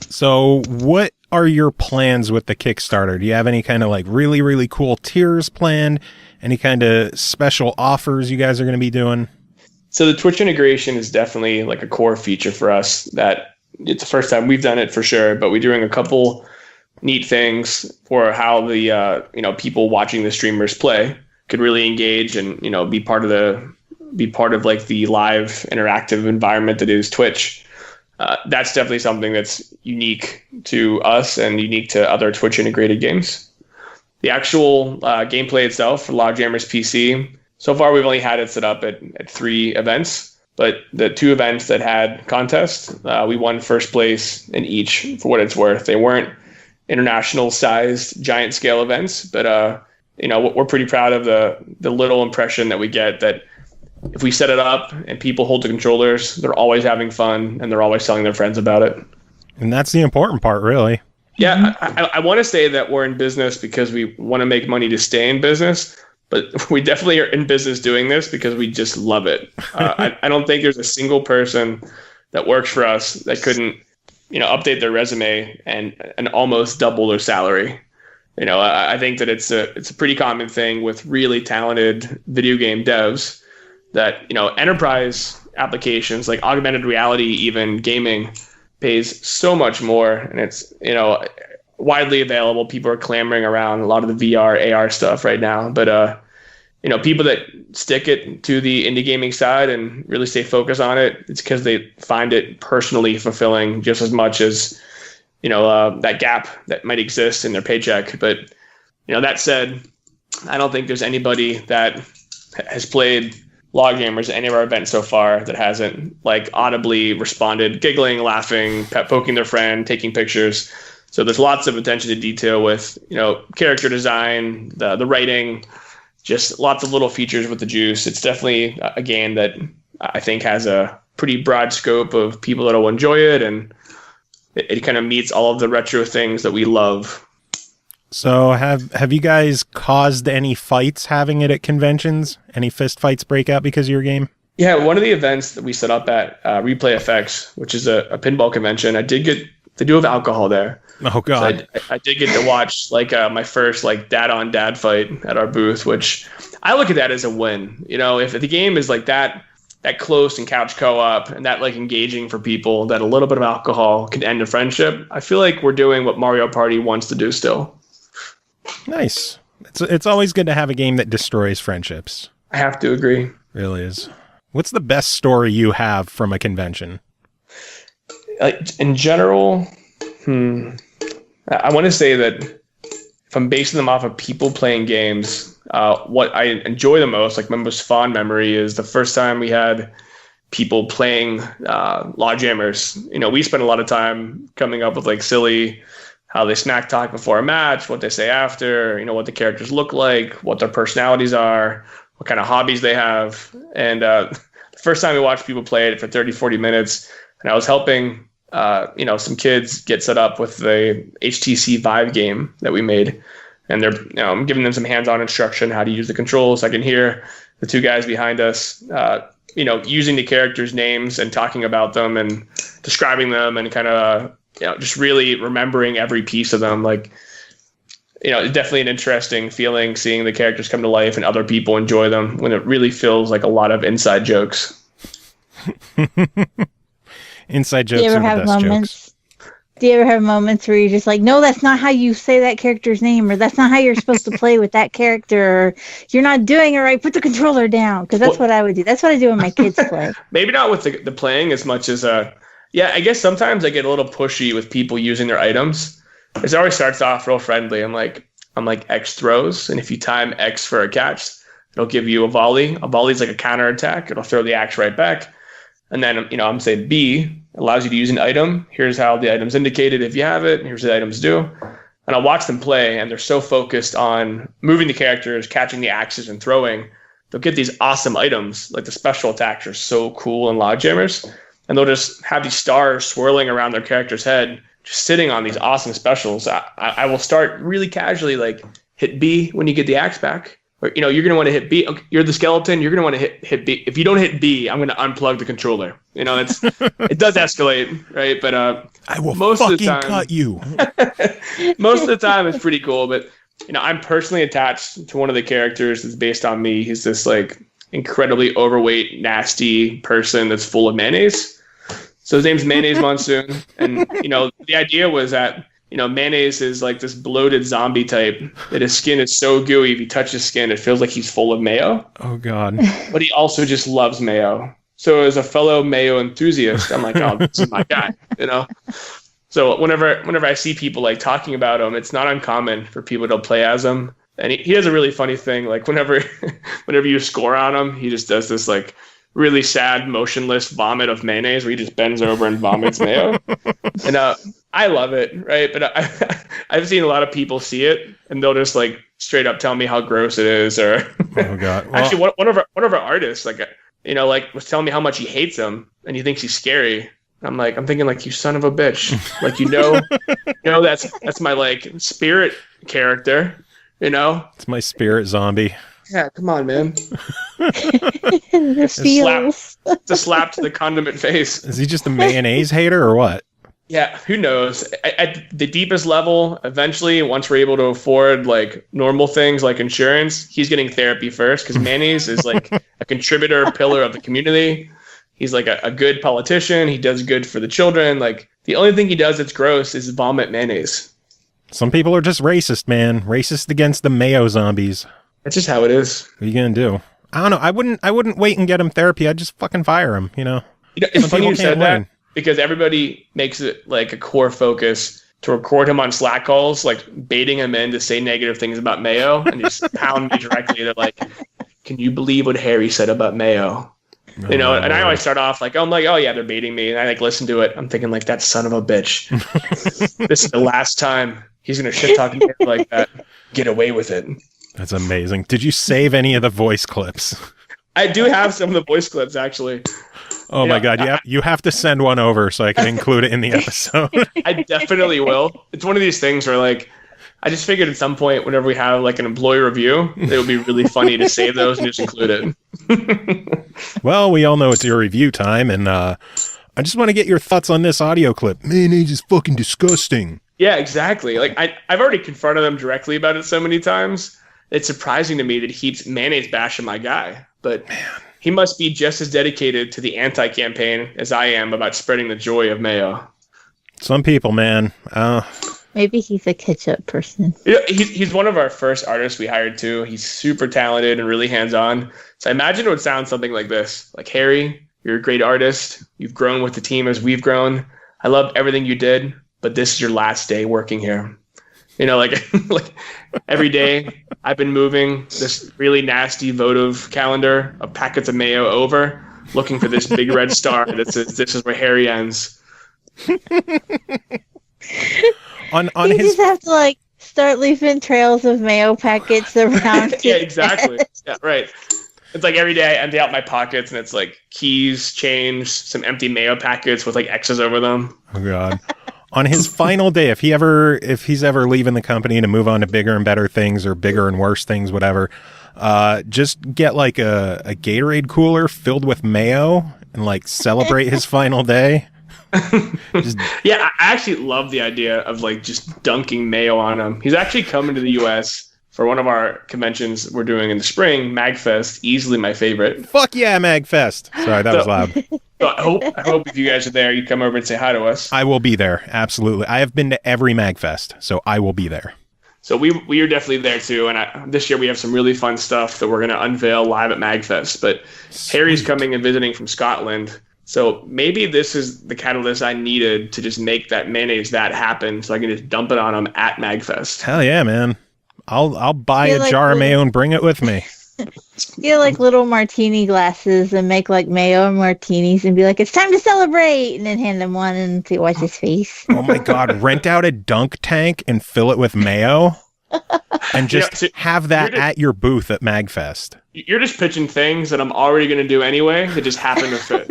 So what are your plans with the Kickstarter? Do you have any kind of like really, really cool tiers planned? Any kind of special offers you guys are going to be doing? So the Twitch integration is definitely like a core feature for us. That it's the first time we've done it for sure, but we're doing a couple neat things for how the people watching the streamers play could really engage and be part of like the live interactive environment that is Twitch. That's definitely something that's unique to us and unique to other Twitch integrated games. The actual gameplay itself for Logjammer's PC, so far we've only had it set up at 3 events, but the 2 events that had contests, we won first place in each for what it's worth. They weren't international sized giant scale events, but we're pretty proud of the little impression that we get that if we set it up and people hold the controllers, they're always having fun and they're always telling their friends about it. And that's the important part, really. Yeah, I want to say that we're in business because we want to make money to stay in business, but we definitely are in business doing this because we just love it. I don't think there's a single person that works for us that couldn't update their resume and almost double their salary. I think that it's a pretty common thing with really talented video game devs that, enterprise applications like augmented reality, even gaming, pays so much more, and it's, widely available. People are clamoring around a lot of the VR, AR stuff right now, but people that stick it to the indie gaming side and really stay focused on it, it's because they find it personally fulfilling just as much as, that gap that might exist in their paycheck. But, that said, I don't think there's anybody that has played Logjammer's at any of our events so far that hasn't like audibly responded, giggling, laughing, poking their friend, taking pictures. So there's lots of attention to detail with, character design, the writing, just lots of little features with the juice. It's definitely a game that I think has a pretty broad scope of people that will enjoy it, and it kind of meets all of the retro things that we love. So have you guys caused any fights having it at conventions? Any fist fights break out because of your game? Yeah, one of the events that we set up at Replay FX, which is a pinball convention, they do have alcohol there. Oh God! So I did get to watch my first dad on dad fight at our booth, which I look at that as a win. If the game is like that close and couch co-op and that engaging for people, that a little bit of alcohol can end a friendship, I feel like we're doing what Mario Party wants to do still. Nice. It's always good to have a game that destroys friendships. I have to agree. Really is. What's the best story you have from a convention? In general, I want to say that if I'm basing them off of people playing games, what I enjoy the most, my most fond memory, is the first time we had people playing Logjammers. We spent a lot of time coming up with silly how they smack talk before a match, what they say after, what the characters look like, what their personalities are, what kind of hobbies they have. And the first time we watched people play it for 30, 40 minutes, and I was helping some kids get set up with the HTC Vive game that we made. And they're, I'm giving them some hands-on instruction how to use the controls. I can hear the 2 guys behind us, using the characters' names and talking about them and describing them and kind of, just really remembering every piece of them. Definitely an interesting feeling seeing the characters come to life and other people enjoy them when it really feels like a lot of inside jokes. Inside jokes are the best jokes. Do you ever have moments where you're just no, that's not how you say that character's name, or that's not how you're supposed to play with that character, or you're not doing it right, put the controller down? Because that's what I would do. That's what I do when my kids play. Maybe not with the playing as much as, I guess sometimes I get a little pushy with people using their items. It always starts off real friendly. I'm like X throws, and if you time X for a catch, it'll give you a volley. A volley is like a counter attack. It'll throw the axe right back. And then, I'm saying B allows you to use an item. Here's how the item's indicated if you have it. Here's what the items do. And I'll watch them play, and they're so focused on moving the characters, catching the axes, and throwing. They'll get these awesome items. The special attacks are so cool in Logjammers. And they'll just have these stars swirling around their character's head, just sitting on these awesome specials. I will start really casually, hit B when you get the axe back. Or, you're going to want to hit B. Okay, you're the skeleton. You're going to want to hit B. If you don't hit B, I'm going to unplug the controller. It does escalate, right? But I will most fucking of the time, cut you. Most of the time, it's pretty cool. But I'm personally attached to one of the characters that's based on me. He's this incredibly overweight, nasty person that's full of mayonnaise. So his name's Mayonnaise Monsoon. And, the idea was that, mayonnaise is like this bloated zombie type that his skin is so gooey. If you touch his skin, it feels like he's full of mayo. Oh, God. But he also just loves mayo. So as a fellow mayo enthusiast, I'm like, oh, this is my guy, So whenever I see people like talking about him, it's not uncommon for people to play as him. And he has a really funny thing. Like whenever you score on him, he just does this like really sad, motionless vomit of mayonnaise where he just bends over and vomits mayo. And I love it, right? But I've seen a lot of people see it and they'll just like straight up tell me how gross it is. Or oh God! Well, actually, one of our artists, like was telling me how much he hates him and he thinks he's scary. I'm thinking like, you son of a bitch, like that's my like spirit character, It's my spirit zombie. Yeah, come on, man. It's a slap to the condiment face. Is he just a mayonnaise hater or what? Yeah, who knows? At the deepest level, eventually, once we're able to afford like normal things like insurance, he's getting therapy first because mayonnaise is like a contributor pillar of the community. He's like a good politician. He does good for the children. Like the only thing he does that's gross is vomit mayonnaise. Some people are just racist, man. Racist against the mayo zombies. That's just how it is. What are you gonna do? I don't know. I wouldn't wait and get him therapy. I'd just fucking fire him. It's funny you said that because everybody makes it like a core focus to record him on Slack calls, like baiting him in to say negative things about Mayo, and just pound me directly. They're like, "Can you believe what Harry said about Mayo?" And I always start off like, I'm like, oh yeah, they're baiting me. And I like listen to it. I'm thinking like, that son of a bitch. This is the last time he's going to shit talk me like that. Get away with it. That's amazing. Did you save any of the voice clips? I do have some of the voice clips actually. Oh my God. You have to send one over so I can include it in the episode. I definitely will. It's one of these things where like, I just figured at some point, whenever we have like an employee review, it would be really funny to save those and just include it. Well, we all know it's your review time, and I just want to get your thoughts on this audio clip. Mayonnaise is fucking disgusting. Yeah, exactly. Like I've already confronted them directly about it so many times. It's surprising to me that he keeps mayonnaise bashing my guy, but man, he must be just as dedicated to the anti-campaign as I am about spreading the joy of mayo. Some people, man. Maybe he's a ketchup person. He's one of our first artists we hired too. He's super talented and really hands-on. So I imagine it would sound something like this. Like, Harry, you're a great artist. You've grown with the team as we've grown. I loved everything you did, but this is your last day working here. Like every day I've been moving this really nasty votive calendar of packets of mayo over, looking for this big red star that says this is where Harry ends. You just have to like start leaving trails of mayo packets around. Yeah, exactly. Yeah, right. It's like every day I empty out my pockets and it's like keys, change, some empty mayo packets with like X's over them. Oh God. On his final day, if he's ever leaving the company to move on to bigger and better things or bigger and worse things, whatever, just get like a Gatorade cooler filled with mayo and like celebrate his final day. Yeah, I actually love the idea of like just dunking mayo on him. He's actually coming to the US for one of our conventions we're doing in the spring, MagFest, easily my favorite. Fuck yeah, MagFest. Sorry, that was loud. So I hope if you guys are there, you come over and say hi to us. I will be there, absolutely. I have been to every MagFest, so I will be there. So we are definitely there too, and this year we have some really fun stuff that we're going to unveil live at MagFest. But Sweet. Harry's coming and visiting from Scotland. So maybe this is the catalyst I needed to just make that mayonnaise vat happen so I can just dump it on him at MagFest. Hell yeah, man. I'll buy a jar of mayo and bring it with me. Get like little martini glasses and make like mayo martinis and be like, it's time to celebrate, and then hand him one and see watch his face. Oh my God, rent out a dunk tank and fill it with mayo and just have that at your booth at MagFest. You're just pitching things that I'm already going to do anyway that just happen to fit.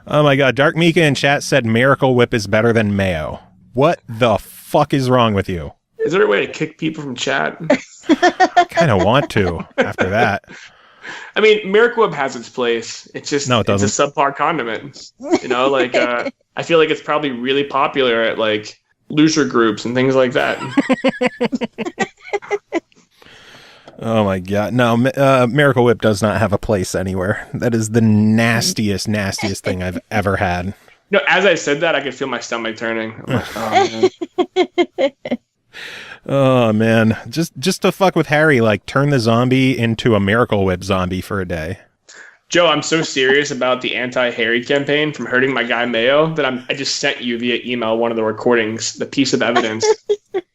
Oh my God, Dark Mika in chat said Miracle Whip is better than mayo. What the fuck is wrong with you? Is there a way to kick people from chat? I kind of want to after that. I mean, Miracle Whip has its place. It's just no, it doesn't. It's a subpar condiment. Like I feel like it's probably really popular at like loser groups and things like that. Oh my God. No, Miracle Whip does not have a place anywhere. That is the nastiest thing I've ever had. No, as I said that, I could feel my stomach turning. I'm like, oh, man. Oh man. Just to fuck with Harry, like turn the zombie into a Miracle Whip zombie for a day. Joe, I'm so serious about the anti-Harry campaign from hurting my guy Mayo that I just sent you via email one of the recordings, the piece of evidence.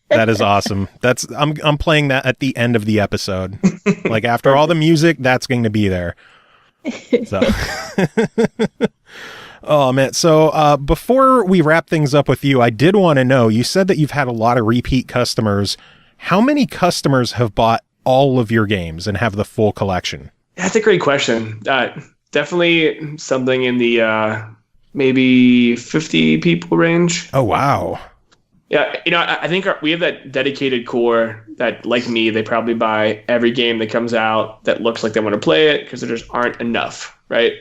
That is awesome. I'm playing that at the end of the episode. Like after all the music, that's going to be there. So oh man. So before we wrap things up with you, I did want to know, you said that you've had a lot of repeat customers. How many customers have bought all of your games and have the full collection? That's a great question. Definitely something in the maybe 50 people range. Oh, wow. Yeah, I think we have that dedicated core that, like me, they probably buy every game that comes out that looks like they want to play it because there just aren't enough, right?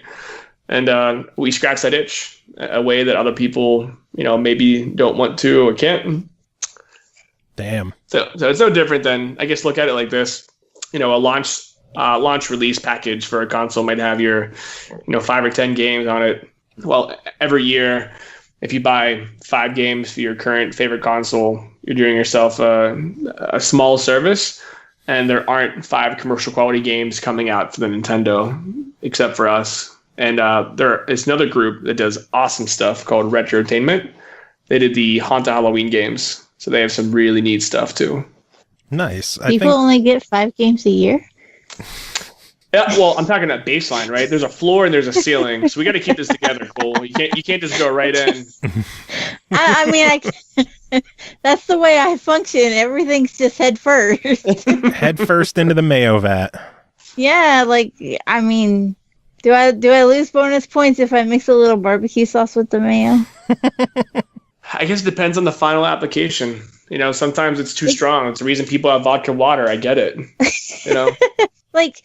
And we scratch that itch a way that other people, maybe don't want to or can't. Damn. So it's no different than, I guess, look at it like this. A launch release package for a console might have your 5 or 10 games on it. Well, every year, if you buy 5 games for your current favorite console, you're doing yourself a small service, and there aren't 5 commercial quality games coming out for the Nintendo except for us. And there is another group that does awesome stuff called Retrotainment. They did the Haunted Halloween games, so they have some really neat stuff too. Nice. People only get 5 games a year? Yeah, well, I'm talking about baseline, right? There's a floor and there's a ceiling, so we got to keep this together, Cole. You can't just go right in. I mean, that's the way I function. Everything's just head first. Head first into the Mayo vat. Yeah, I mean, do I lose bonus points if I mix a little barbecue sauce with the mayo? I guess it depends on the final application. Sometimes it's too strong. It's the reason people have vodka water. I get it. Like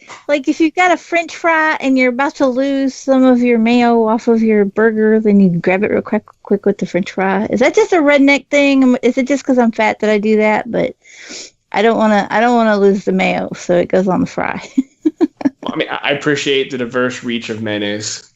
if you've got a French fry and you're about to lose some of your mayo off of your burger, then you grab it real quick with the French fry. Is that just a redneck thing? Is it just because I'm fat that I do that? But I don't want to lose the mayo, so it goes on the fry. Well, I mean, I appreciate the diverse reach of mayonnaise.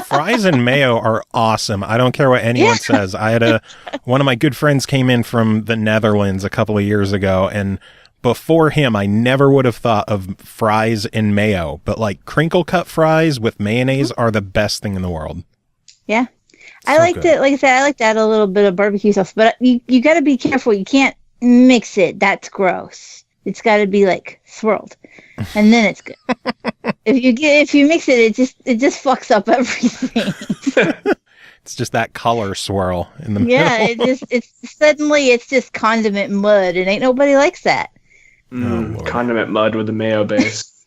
Fries and mayo are awesome. I don't care what anyone says. I had one of my good friends came in from the Netherlands a couple of years ago, and before him, I never would have thought of fries and mayo, but like crinkle cut fries with mayonnaise are the best thing in the world. Yeah. I liked it. Like I said, I like to add a little bit of barbecue sauce, but you got to be careful. You can't mix it. That's gross. It's got to be like swirled, and then it's good. If you mix it, it just fucks up everything. It's just that color swirl in the middle. Yeah, it's just condiment mud, and ain't nobody likes that. Condiment mud with the mayo base.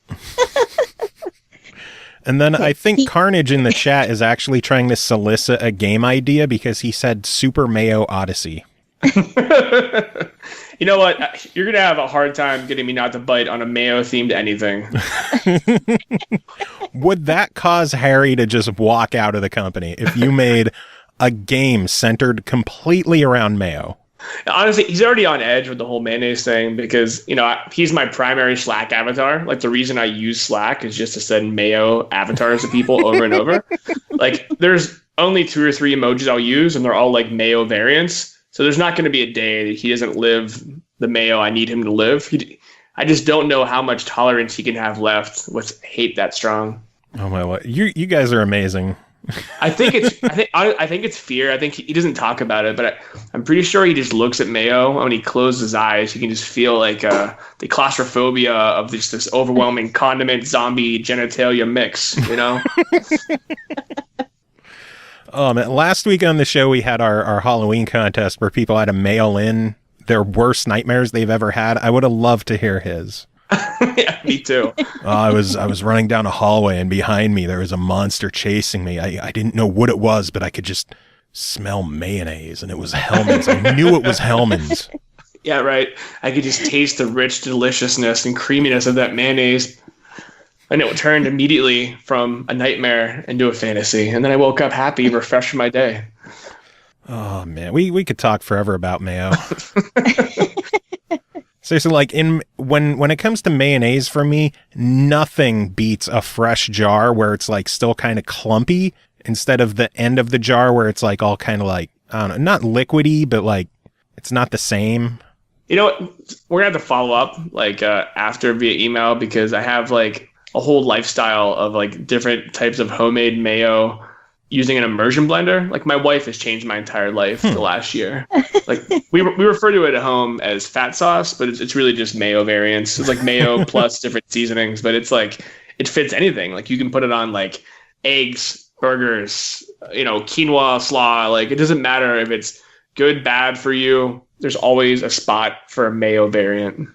And then I think Carnage in the chat is actually trying to solicit a game idea because he said Super Mayo Odyssey. You know what? You're going to have a hard time getting me not to bite on a mayo-themed anything. Would that cause Harry to just walk out of the company if you made a game centered completely around mayo? Honestly, he's already on edge with the whole mayonnaise thing because, he's my primary Slack avatar. Like, the reason I use Slack is just to send mayo avatars to people over and over. Like, there's only 2 or 3 emojis I'll use, and they're all, like, mayo variants. So there's not going to be a day that he doesn't live the mayo I need him to live. I just don't know how much tolerance he can have left with hate that strong. Oh, my Lord. You guys are amazing. I think it's fear. I think he doesn't talk about it, but I'm pretty sure he just looks at mayo. When he closes his eyes, you can just feel like the claustrophobia of this overwhelming condiment zombie genitalia mix. Oh man! Last week on the show we had our Halloween contest where people had to mail in their worst nightmares they've ever had. I would have loved to hear his. Yeah, me too. I was running down a hallway and behind me there was a monster chasing me. I didn't know what it was, but I could just smell mayonnaise, and it was Hellman's. I knew it was Hellman's. Yeah, right. I could just taste the rich deliciousness and creaminess of that mayonnaise. And it turned immediately from a nightmare into a fantasy. And then I woke up happy and refreshed for my day. Oh, man. We could talk forever about mayo. Seriously, like when it comes to mayonnaise for me, nothing beats a fresh jar where it's like still kind of clumpy instead of the end of the jar where it's like all kind of like, I don't know, not liquidy, but like it's not the same. You know what? We're gonna have to follow up like after via email, because I have like a whole lifestyle of like different types of homemade mayo using an immersion blender. Like my wife has changed my entire life the last year. Like we refer to it at home as fat sauce, but it's really just mayo variants. It's like mayo plus different seasonings, but it's like it fits anything. Like you can put it on like eggs, burgers, quinoa, slaw. Like it doesn't matter if it's good, bad for you. There's always a spot for a mayo variant.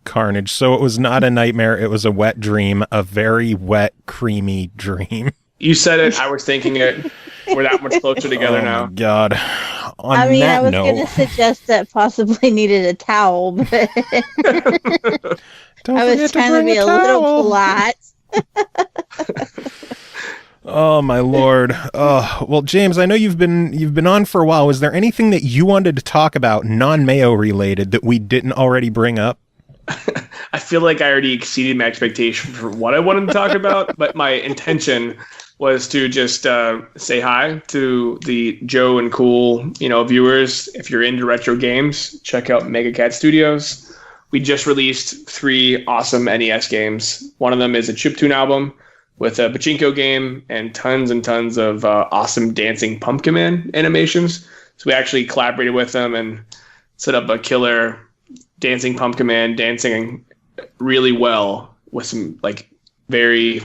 Carnage. So it was not a nightmare. It was a wet dream, a very wet, creamy dream. You said it. I was thinking it. We're that much closer together now. Oh, my God. I was going to suggest that possibly needed a towel, but I was trying to be a little polite. Oh, my Lord. Oh, well, James, I know you've been on for a while. Was there anything that you wanted to talk about, non-Mayo related, that we didn't already bring up? I feel like I already exceeded my expectation for what I wanted to talk about, but my intention was to just say hi to the Joe and Cool, viewers. If you're into retro games, check out Mega Cat Studios. We just released 3 awesome NES games. One of them is a chiptune album with a pachinko game and tons of awesome dancing Pumpkin Man animations. So we actually collaborated with them and set up a killer dancing Pumpkin Man dancing really well with some like very, I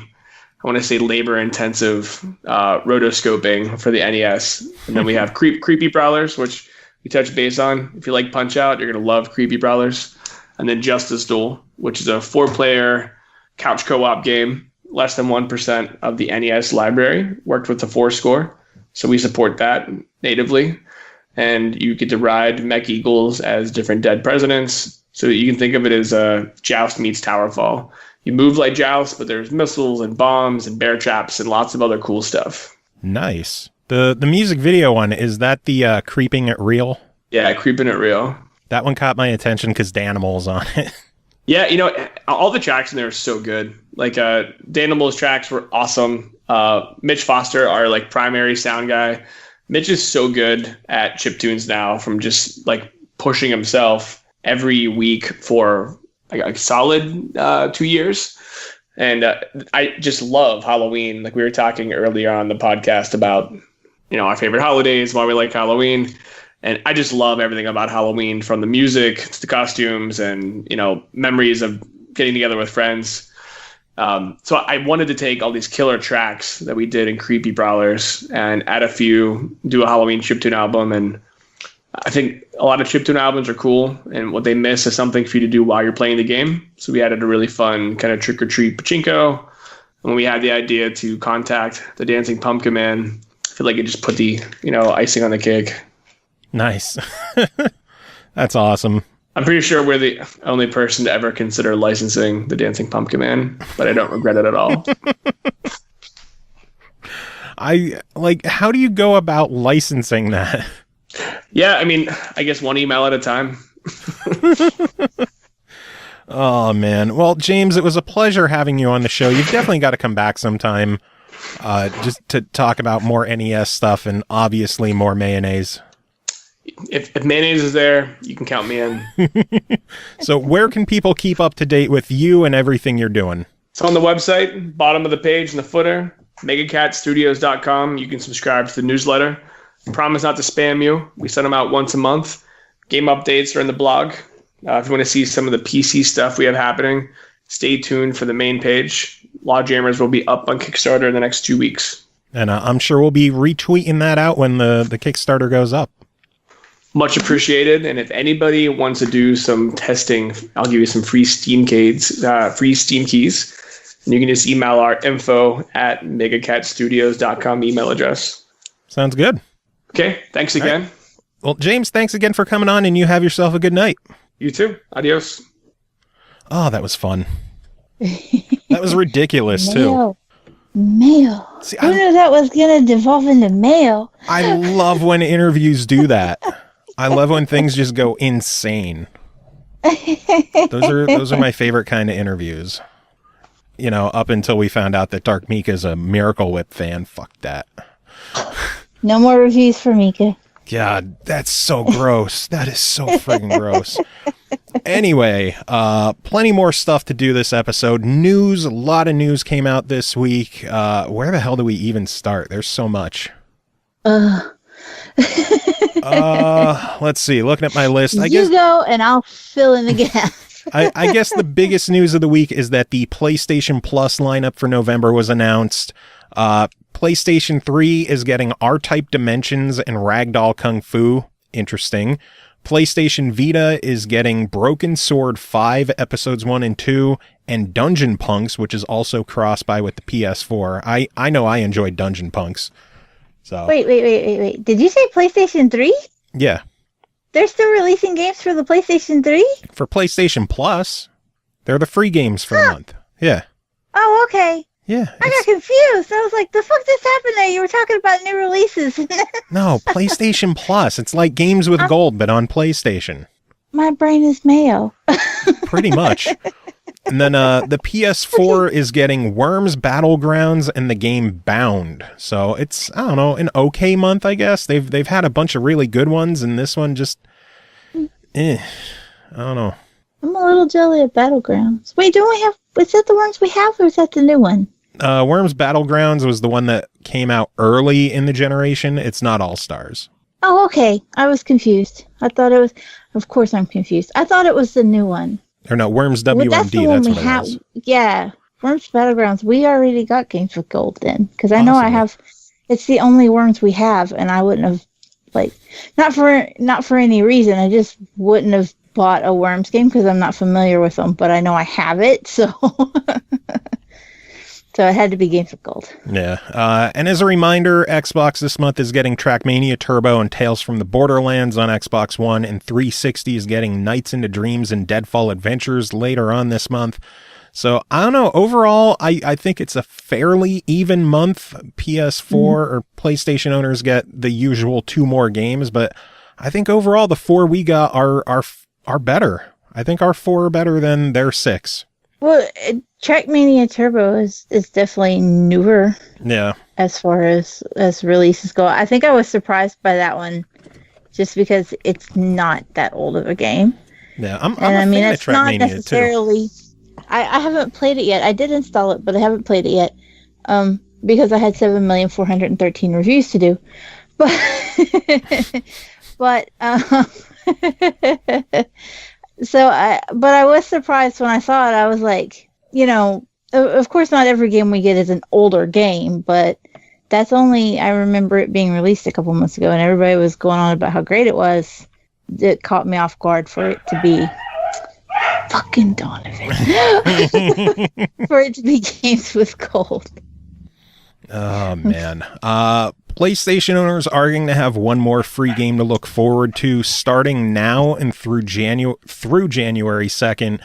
want to say, labor intensive rotoscoping for the NES. And then we have Creepy Brawlers, which we touch base on. If you like Punch Out, you're going to love Creepy Brawlers. And then Justice Duel, which is a 4-player couch co-op game. Less than 1% of the NES library worked with the 4 score. So we support that natively. And you get to ride mech eagles as different dead presidents. So you can think of it as Joust meets Towerfall. You move like Joust, but there's missiles and bombs and bear traps and lots of other cool stuff. Nice. The music video one, is that the Creeping It Real? Yeah, Creeping It Real. That one caught my attention because Danimal's on it. Yeah, all the tracks in there are so good. Like Danimal's tracks were awesome. Mitch Foster, our like primary sound guy. Mitch is so good at chiptunes now, from just like pushing himself every week for like a solid 2 years. And I just love Halloween. Like we were talking earlier on the podcast about, our favorite holidays, why we like Halloween. And I just love everything about Halloween, from the music to the costumes and, memories of getting together with friends. So I wanted to take all these killer tracks that we did in Creepy Brawlers and add a few, do a Halloween chiptune album. And I think a lot of chiptune albums are cool, and what they miss is something for you to do while you're playing the game. So we added a really fun kind of trick-or-treat pachinko. And when we had the idea to contact the Dancing Pumpkin Man, I feel like it just put the, icing on the cake. Nice. That's awesome. I'm pretty sure we're the only person to ever consider licensing the Dancing Pumpkin Man, but I don't regret it at all. How do you go about licensing that? Yeah, I guess one email at a time. Oh, man. Well, James, it was a pleasure having you on the show. You've definitely got to come back sometime just to talk about more NES stuff and obviously more mayonnaise. If mayonnaise is there, you can count me in. So where can people keep up to date with you and everything you're doing? It's on the website, bottom of the page in the footer, megacatstudios.com. You can subscribe to the newsletter. I promise not to spam you. We send them out once a month. Game updates are in the blog. If you want to see some of the PC stuff we have happening, stay tuned for the main page. Lawjammers will be up on Kickstarter in the next 2 weeks. And I'm sure we'll be retweeting that out when the Kickstarter goes up. Much appreciated. And if anybody wants to do some testing, I'll give you some free Steam keys. And you can just email our info@megacatstudios.com email address. Sounds good. Okay. Thanks again. Right. Well, James, thanks again for coming on, and you have yourself a good night. You too. Adios. Oh, that was fun. That was ridiculous, too. Mayo. See, who knew that was going to devolve into mayo? I love when interviews do that. I love when things just go insane. Those are my favorite kind of interviews. You know, up until we found out that Dark Mika is a Miracle Whip fan. Fuck that. No more reviews for Mika. God, that's so gross. That is so friggin' gross. Anyway, plenty more stuff to do this episode. News, a lot of news came out this week. Where the hell do we even start? There's so much. Let's see. Looking at my list. I guess go and I'll fill in the gaps. I guess the biggest news of the week is that the PlayStation Plus lineup for November was announced. PlayStation 3 is getting R-Type Dimensions and Ragdoll Kung Fu. Interesting. PlayStation Vita is getting Broken Sword 5 Episodes 1 and 2 and Dungeon Punks, which is also cross-buy with the PS4. I know I enjoyed Dungeon Punks. So Wait. Did you say PlayStation 3? Yeah. They're still releasing games for the PlayStation 3? For PlayStation Plus. They're the free games for a month. Yeah. Oh, okay. Yeah. I got confused. I was like, the fuck just happened there? You were talking about new releases. No, PlayStation Plus. It's like games with gold, but on PlayStation. My brain is Mayo. Pretty much. And then the PS4 is getting Worms Battlegrounds and the game Bound. So it's, I don't know, an okay month, I guess. They've had a bunch of really good ones, and this one just, I don't know. I'm a little jelly of Battlegrounds. Wait, don't we have, is that the Worms we have, or is that the new one? Worms Battlegrounds was the one that came out early in the generation. It's not All-Stars. Oh, okay. I was confused. I thought it was, of course I'm confused. I thought it was the new one. Or no, Worms WMD, that's the one that's we what have. it was. Yeah, Worms Battlegrounds. We already got games with gold then, because I know I have. It's the only Worms we have, and I wouldn't have, like, not for any reason. I just wouldn't have bought a Worms game because I'm not familiar with them. But I know I have it, so so it had to be games with gold. Yeah, and as a reminder, Xbox this month is getting Trackmania Turbo and Tales from the Borderlands on Xbox One, and 360 is getting Nights into Dreams and Deadfall Adventures later on this month. So, I don't know, overall, I think it's a fairly even month. PS4 or PlayStation owners get the usual 2 more games, but I think overall the 4 we got are better. I think our 4 are better than their 6. Well, Trackmania Turbo is definitely newer. Yeah. As far as releases go, I think I was surprised by that one, just because it's not that old of a game. Yeah, I'm a fan of Trackmania not necessarily. I haven't played it yet. I did install it, but I haven't played it yet, because I had 7,413 reviews to do. But but I was surprised when I saw it. I was like, you know, of course not every game we get is an older game, but that's only, I remember it being released a couple months ago and everybody was going on about how great it was. It caught me off guard for it to be fucking Donovan. For it to be games with gold. Oh, man. PlayStation owners are going to have one more free game to look forward to starting now and through January 2nd.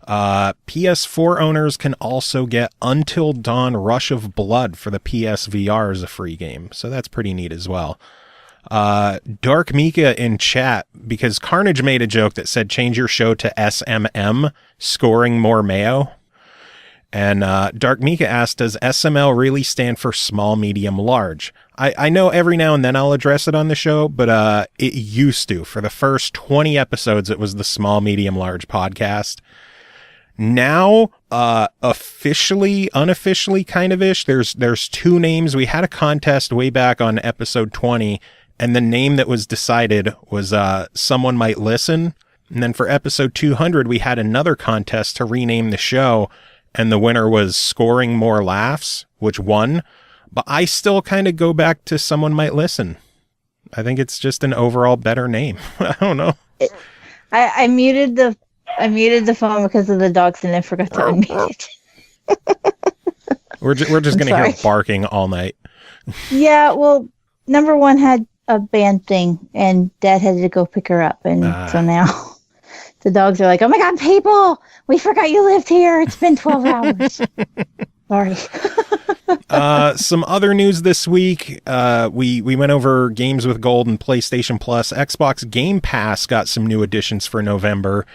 PS4 owners can also get Until Dawn Rush of Blood for the PSVR as a free game. So that's pretty neat as well. Dark Mika in chat, because Carnage made a joke that said change your show to SMM, scoring more Mayo. And Dark Mika asked, does SML really stand for small, medium, large? I know every now and then I'll address it on the show, but it used to. For the first 20 episodes, it was the small, medium, large podcast. Now, officially, unofficially kind of ish, there's 2 names. We had a contest way back on episode 20, and the name that was decided was Someone Might Listen. And then for episode 200, we had another contest to rename the show, and the winner was Scoring More Laughs, which won. But I still kind of go back to Someone Might Listen. I think it's just an overall better name. I don't know. I muted the phone because of the dogs and I forgot to unmute it. We're just going to hear barking all night. Yeah, well, number 1 had a band thing and Dad had to go pick her up. And so now the dogs are like, oh my God, people, we forgot you lived here. It's been 12 hours. Sorry. Some other news this week. We went over games with gold and PlayStation Plus. Xbox Game Pass got some new additions for November.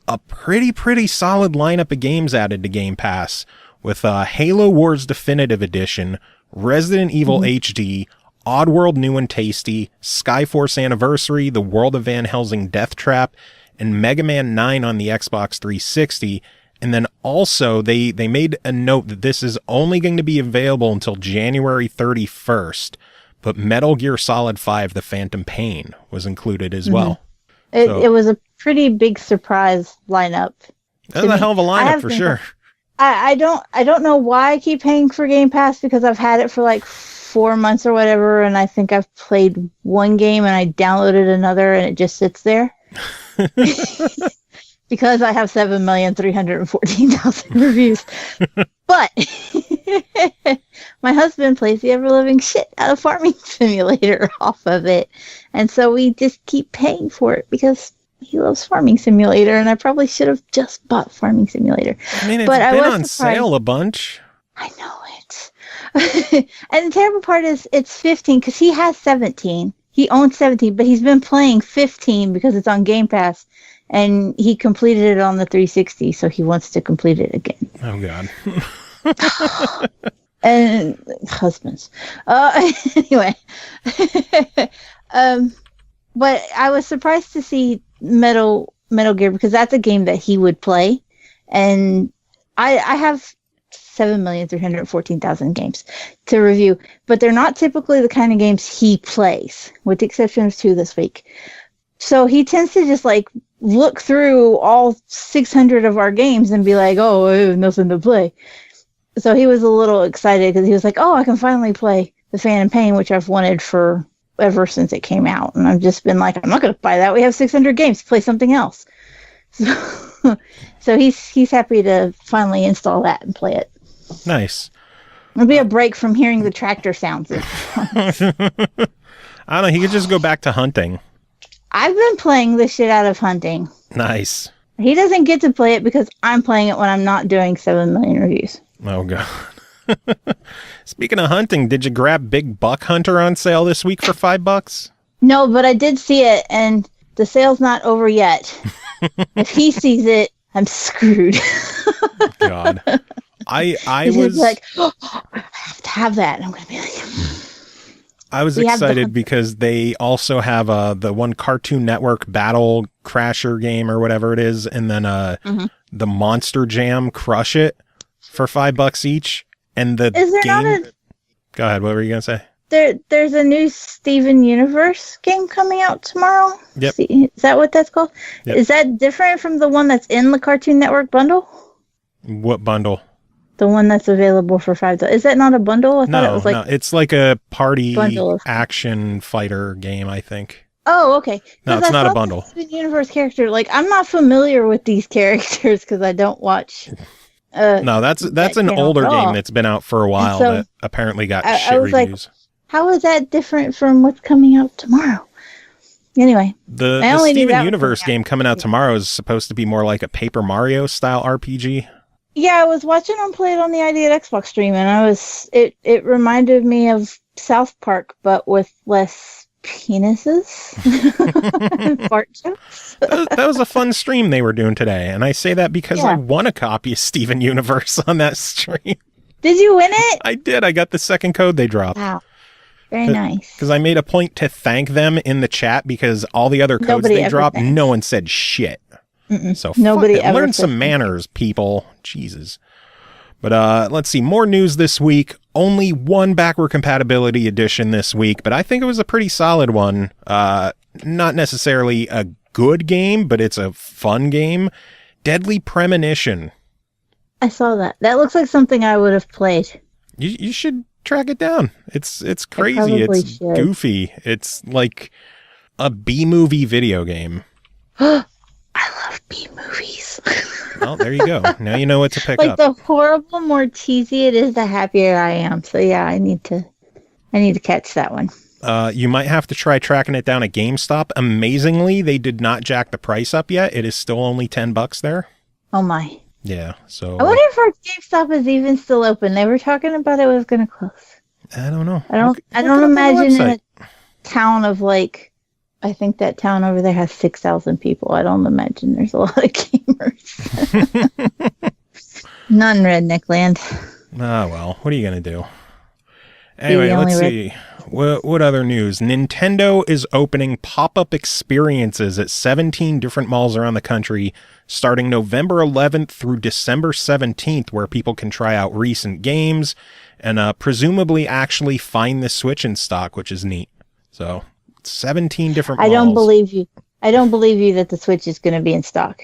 a pretty solid lineup of games added to Game Pass with Halo Wars Definitive Edition, Resident Evil HD, Oddworld New and Tasty, Skyforce Anniversary, The World of Van Helsing Death Trap, and Mega Man 9 on the Xbox 360. And then also they made a note that this is only going to be available until January 31st, but Metal Gear Solid 5 The Phantom Pain was included as well. It was a pretty big surprise lineup. That's a hell of a lineup for sure. I don't know why I keep paying for Game Pass, because I've had it for like 4 months or whatever, and I think I've played one game and I downloaded another and it just sits there. Because I have 7,314,000 reviews. But my husband plays the ever-living shit out of Farming Simulator off of it. And so we just keep paying for it because he loves Farming Simulator, and I probably should have just bought Farming Simulator. I mean, it's been on sale a bunch. I know it. And the terrible part is it's 15 because he has 17. He owns 17, but he's been playing 15 because it's on Game Pass. And he completed it on the 360, so he wants to complete it again. Oh, God. And husbands. Anyway. But I was surprised to see Metal Gear, because that's a game that he would play. And I have 7,314,000 games to review, but they're not typically the kind of games he plays, with the exception of 2 this week. So he tends to just like look through all 600 of our games and be like, oh, I have nothing to play. So he was a little excited because he was like, oh, I can finally play The Phantom Pain, which I've wanted for ever since it came out. And I've just been like, I'm not going to buy that. We have 600 games. Play something else. So he's happy to finally install that and play it. Nice. It'll be a break from hearing the tractor sounds. I don't know. He could just go back to hunting. I've been playing the shit out of hunting. Nice. He doesn't get to play it because I'm playing it when I'm not doing 7 million reviews. Oh, God. Speaking of hunting, did you grab Big Buck Hunter on sale this week for $5? No, but I did see it, and the sale's not over yet. If he sees it, I'm screwed. God. I was like, oh, I have to have that. And I'm going to be like... I was excited because they also have the one Cartoon Network Battle Crasher game or whatever it is, and then the Monster Jam Crush It for $5 each. And the game. Go ahead. What were you gonna say? There's a new Steven Universe game coming out tomorrow. Yep. Is that what that's called? Yep. Is that different from the one that's in the Cartoon Network bundle? What bundle? The one that's available for $5. Is that not a bundle? I thought it was like... No, it's like a party action fighter game, I think. Oh, okay. No, it's not a bundle. The Universe character, like, I'm not familiar with these characters because I don't watch... no, that's an older game that's been out for a while that apparently got shit reviews. Like, how is that different from what's coming out tomorrow? Anyway. The Steven Universe game coming out tomorrow is supposed to be more like a Paper Mario style RPG. Yeah, I was watching them play it on the ID at Xbox stream, and it reminded me of South Park, but with less penises and fart jokes. That was a fun stream they were doing today, and I say that because I won a copy of Steven Universe on that stream. Did you win it? I did. I got the second code they dropped. Wow. Very nice. Because I made a point to thank them in the chat because all the other codes they dropped, no one said shit. So nobody ever learn some manners, people. Jesus. But let's see, more news this week. Only one backward compatibility edition this week, but I think it was a pretty solid one. Not necessarily a good game, but it's a fun game. Deadly Premonition. I saw that. That looks like something I would have played. You should track it down. It's crazy. It's goofy. It's like a B-movie video game. I love B-movies. Well, there you go. Now you know what to pick up. Like, the horrible more cheesy it is, the happier I am. So yeah, I need to catch that one. You might have to try tracking it down at GameStop. Amazingly, they did not jack the price up yet. It is still only $10 there. Oh my. Yeah, so... I wonder if our GameStop is even still open. They were talking about it was going to close. I don't know. I don't imagine in a town of like I think that town over there has 6,000 people. I don't imagine there's a lot of gamers. Not in redneck land. Ah, well, what are you going to do? Anyway, let's see. What other news? Nintendo is opening pop-up experiences at 17 different malls around the country starting November 11th through December 17th, where people can try out recent games and presumably actually find the Switch in stock, which is neat. So, 17 different malls. I don't believe you. I don't believe you that the Switch is going to be in stock.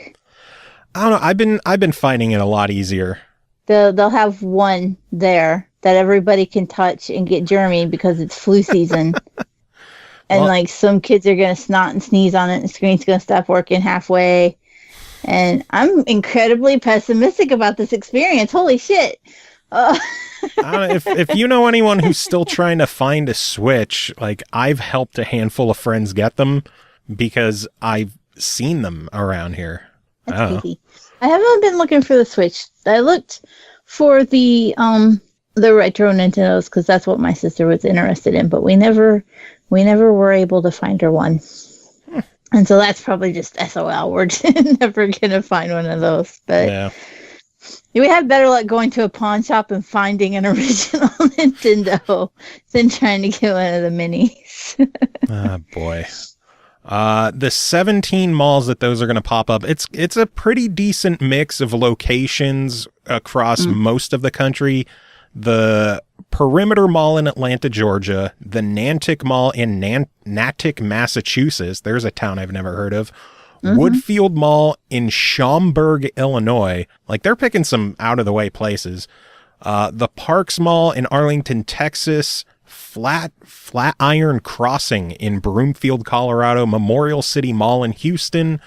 I don't know. I've been finding it a lot easier. They'll have one there that everybody can touch and get germy because it's flu season. And like some kids are going to snot and sneeze on it and the screen's going to stop working halfway. And I'm incredibly pessimistic about this experience. Holy shit. If you know anyone who's still trying to find a Switch, like I've helped a handful of friends get them because I've seen them around here. That's easy. I haven't been looking for the Switch. I looked for the retro Nintendos because that's what my sister was interested in, but we never were able to find her one. And so that's probably just SOL. We're never gonna find one of those. But yeah. We had better luck going to a pawn shop and finding an original Nintendo than trying to get one of the minis. Ah, boy. The 17 malls that those are going to pop up, it's a pretty decent mix of locations across most of the country. The Perimeter Mall in Atlanta, Georgia, the Nantic Mall in Natick, Massachusetts. There's a town I've never heard of. Woodfield Mall in Schaumburg, Illinois. Like, they're picking some out-of-the-way places. The Parks Mall in Arlington, Texas. Flatiron Crossing in Broomfield, Colorado. Memorial City Mall in Houston.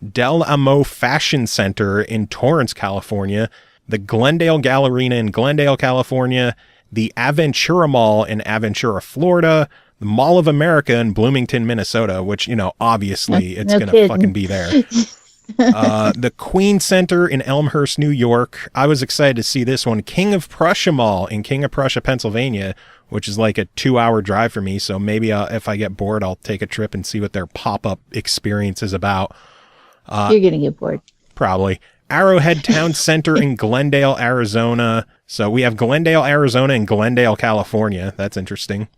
Del Amo Fashion Center in Torrance, California. The Glendale Galleria in Glendale, California. The Aventura Mall in Aventura, Florida. The Mall of America in Bloomington, Minnesota, which, you know, obviously it's going to fucking be there. The Queen Center in Elmhurst, New York. I was excited to see this one. King of Prussia Mall in King of Prussia, Pennsylvania, which is like a 2-hour drive for me. So maybe if I get bored, I'll take a trip and see what their pop-up experience is about. You're going to get bored. Probably. Arrowhead Town Center in Glendale, Arizona. So we have Glendale, Arizona and Glendale, California. That's interesting.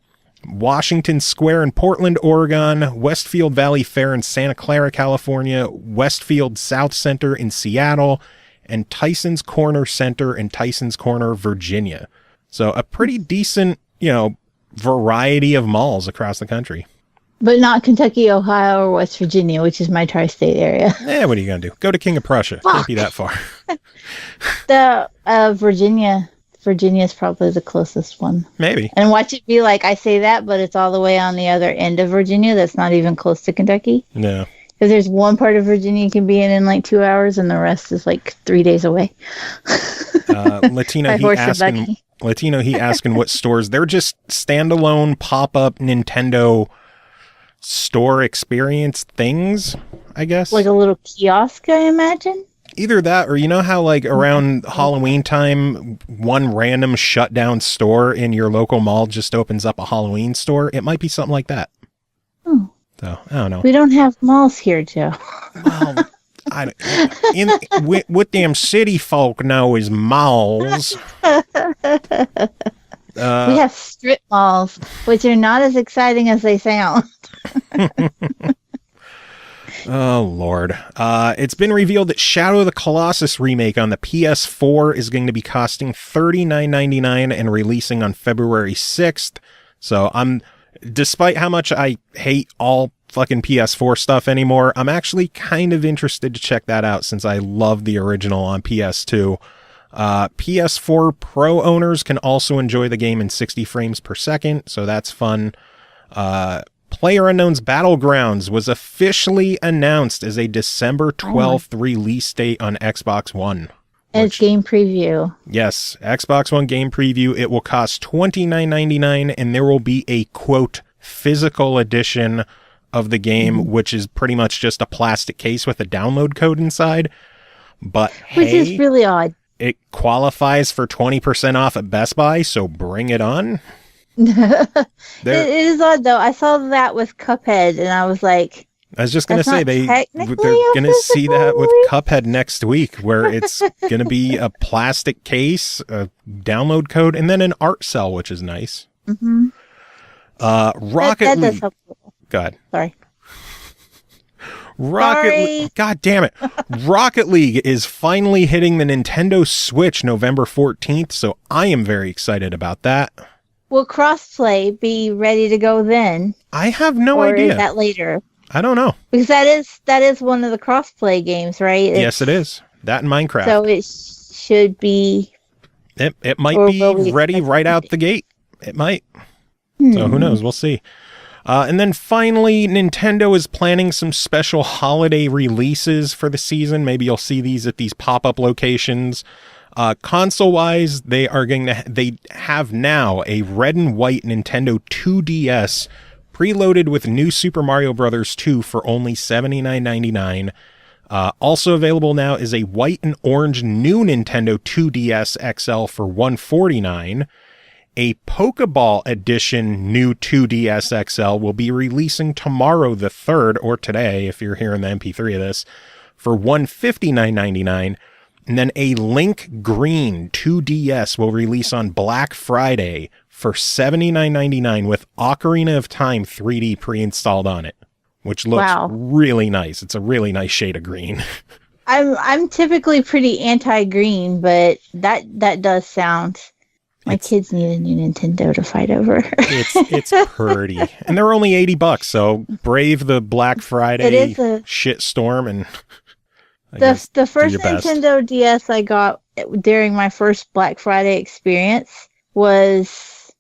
Washington Square in Portland, Oregon, Westfield Valley Fair in Santa Clara, California, Westfield South Center in Seattle, and Tyson's Corner Center in Tyson's Corner, Virginia. So a pretty decent, you know, variety of malls across the country. But not Kentucky, Ohio, or West Virginia, which is my tri-state area. What are you going to do? Go to King of Prussia. Fuck. Can't be that far. The Virginia is probably the closest one. Maybe. And watch it be like I say that, but it's all the way on the other end of Virginia. That's not even close to Kentucky. No. Because there's one part of Virginia you can be in like 2 hours, and the rest is like 3 days away. Latino, he asking what stores. They're just standalone pop-up Nintendo store experience things, I guess. Like a little kiosk, I imagine. Either that, or you know how like around Halloween time, one random shut down store in your local mall just opens up a Halloween store? It might be something like that. Oh. So, I don't know. We don't have malls here, Joe. Well, what them city folk know is malls. We have strip malls, which are not as exciting as they sound. Oh, Lord. It's been revealed that Shadow of the Colossus remake on the PS4 is going to be costing $39.99 and releasing on February 6th. So despite how much I hate all fucking PS4 stuff anymore, I'm actually kind of interested to check that out since I love the original on PS2. PS4 Pro owners can also enjoy the game in 60 frames per second, so that's fun. PlayerUnknown's Battlegrounds was officially announced as a December 12th release date on Xbox One. And it's game preview. Yes, Xbox One game preview. It will cost $29.99, and there will be a, quote, physical edition of the game, which is pretty much just a plastic case with a download code inside. But which is really odd. It qualifies for 20% off at Best Buy, so bring it on. It is odd though. I saw that with Cuphead, and I was like, I was just going to say they're going to see that with Cuphead next week, where it's going to be a plastic case, a download code, and then an art cell, which is nice. Mm-hmm. Rocket League. God. Sorry. God damn it. Rocket League is finally hitting the Nintendo Switch November 14th, so I am very excited about that. Will crossplay be ready to go then? I have no idea. Or is that later? I don't know. Because that is one of the crossplay games, right? Yes, it is. That and Minecraft. So it should be... It might be ready right out the gate. It might. So who knows? We'll see. And then finally, Nintendo is planning some special holiday releases for the season. Maybe you'll see these at these pop-up locations. Console-wise, they have now a red and white Nintendo 2DS preloaded with new Super Mario Bros. 2 for only $79.99. Also available now is a white and orange new Nintendo 2DS XL for $149. A Pokeball Edition new 2DS XL will be releasing tomorrow the 3rd, or today, if you're hearing the MP3 of this, for $159.99. And then a Link Green 2DS will release on Black Friday for $79.99 with Ocarina of Time 3D pre-installed on it, which looks really nice. It's a really nice shade of green. I'm typically pretty anti-green, but that does sound... My kids need a new Nintendo to fight over. it's pretty. And they're only $80, so brave the Black Friday shitstorm and the first Nintendo DS I got during my first Black Friday experience was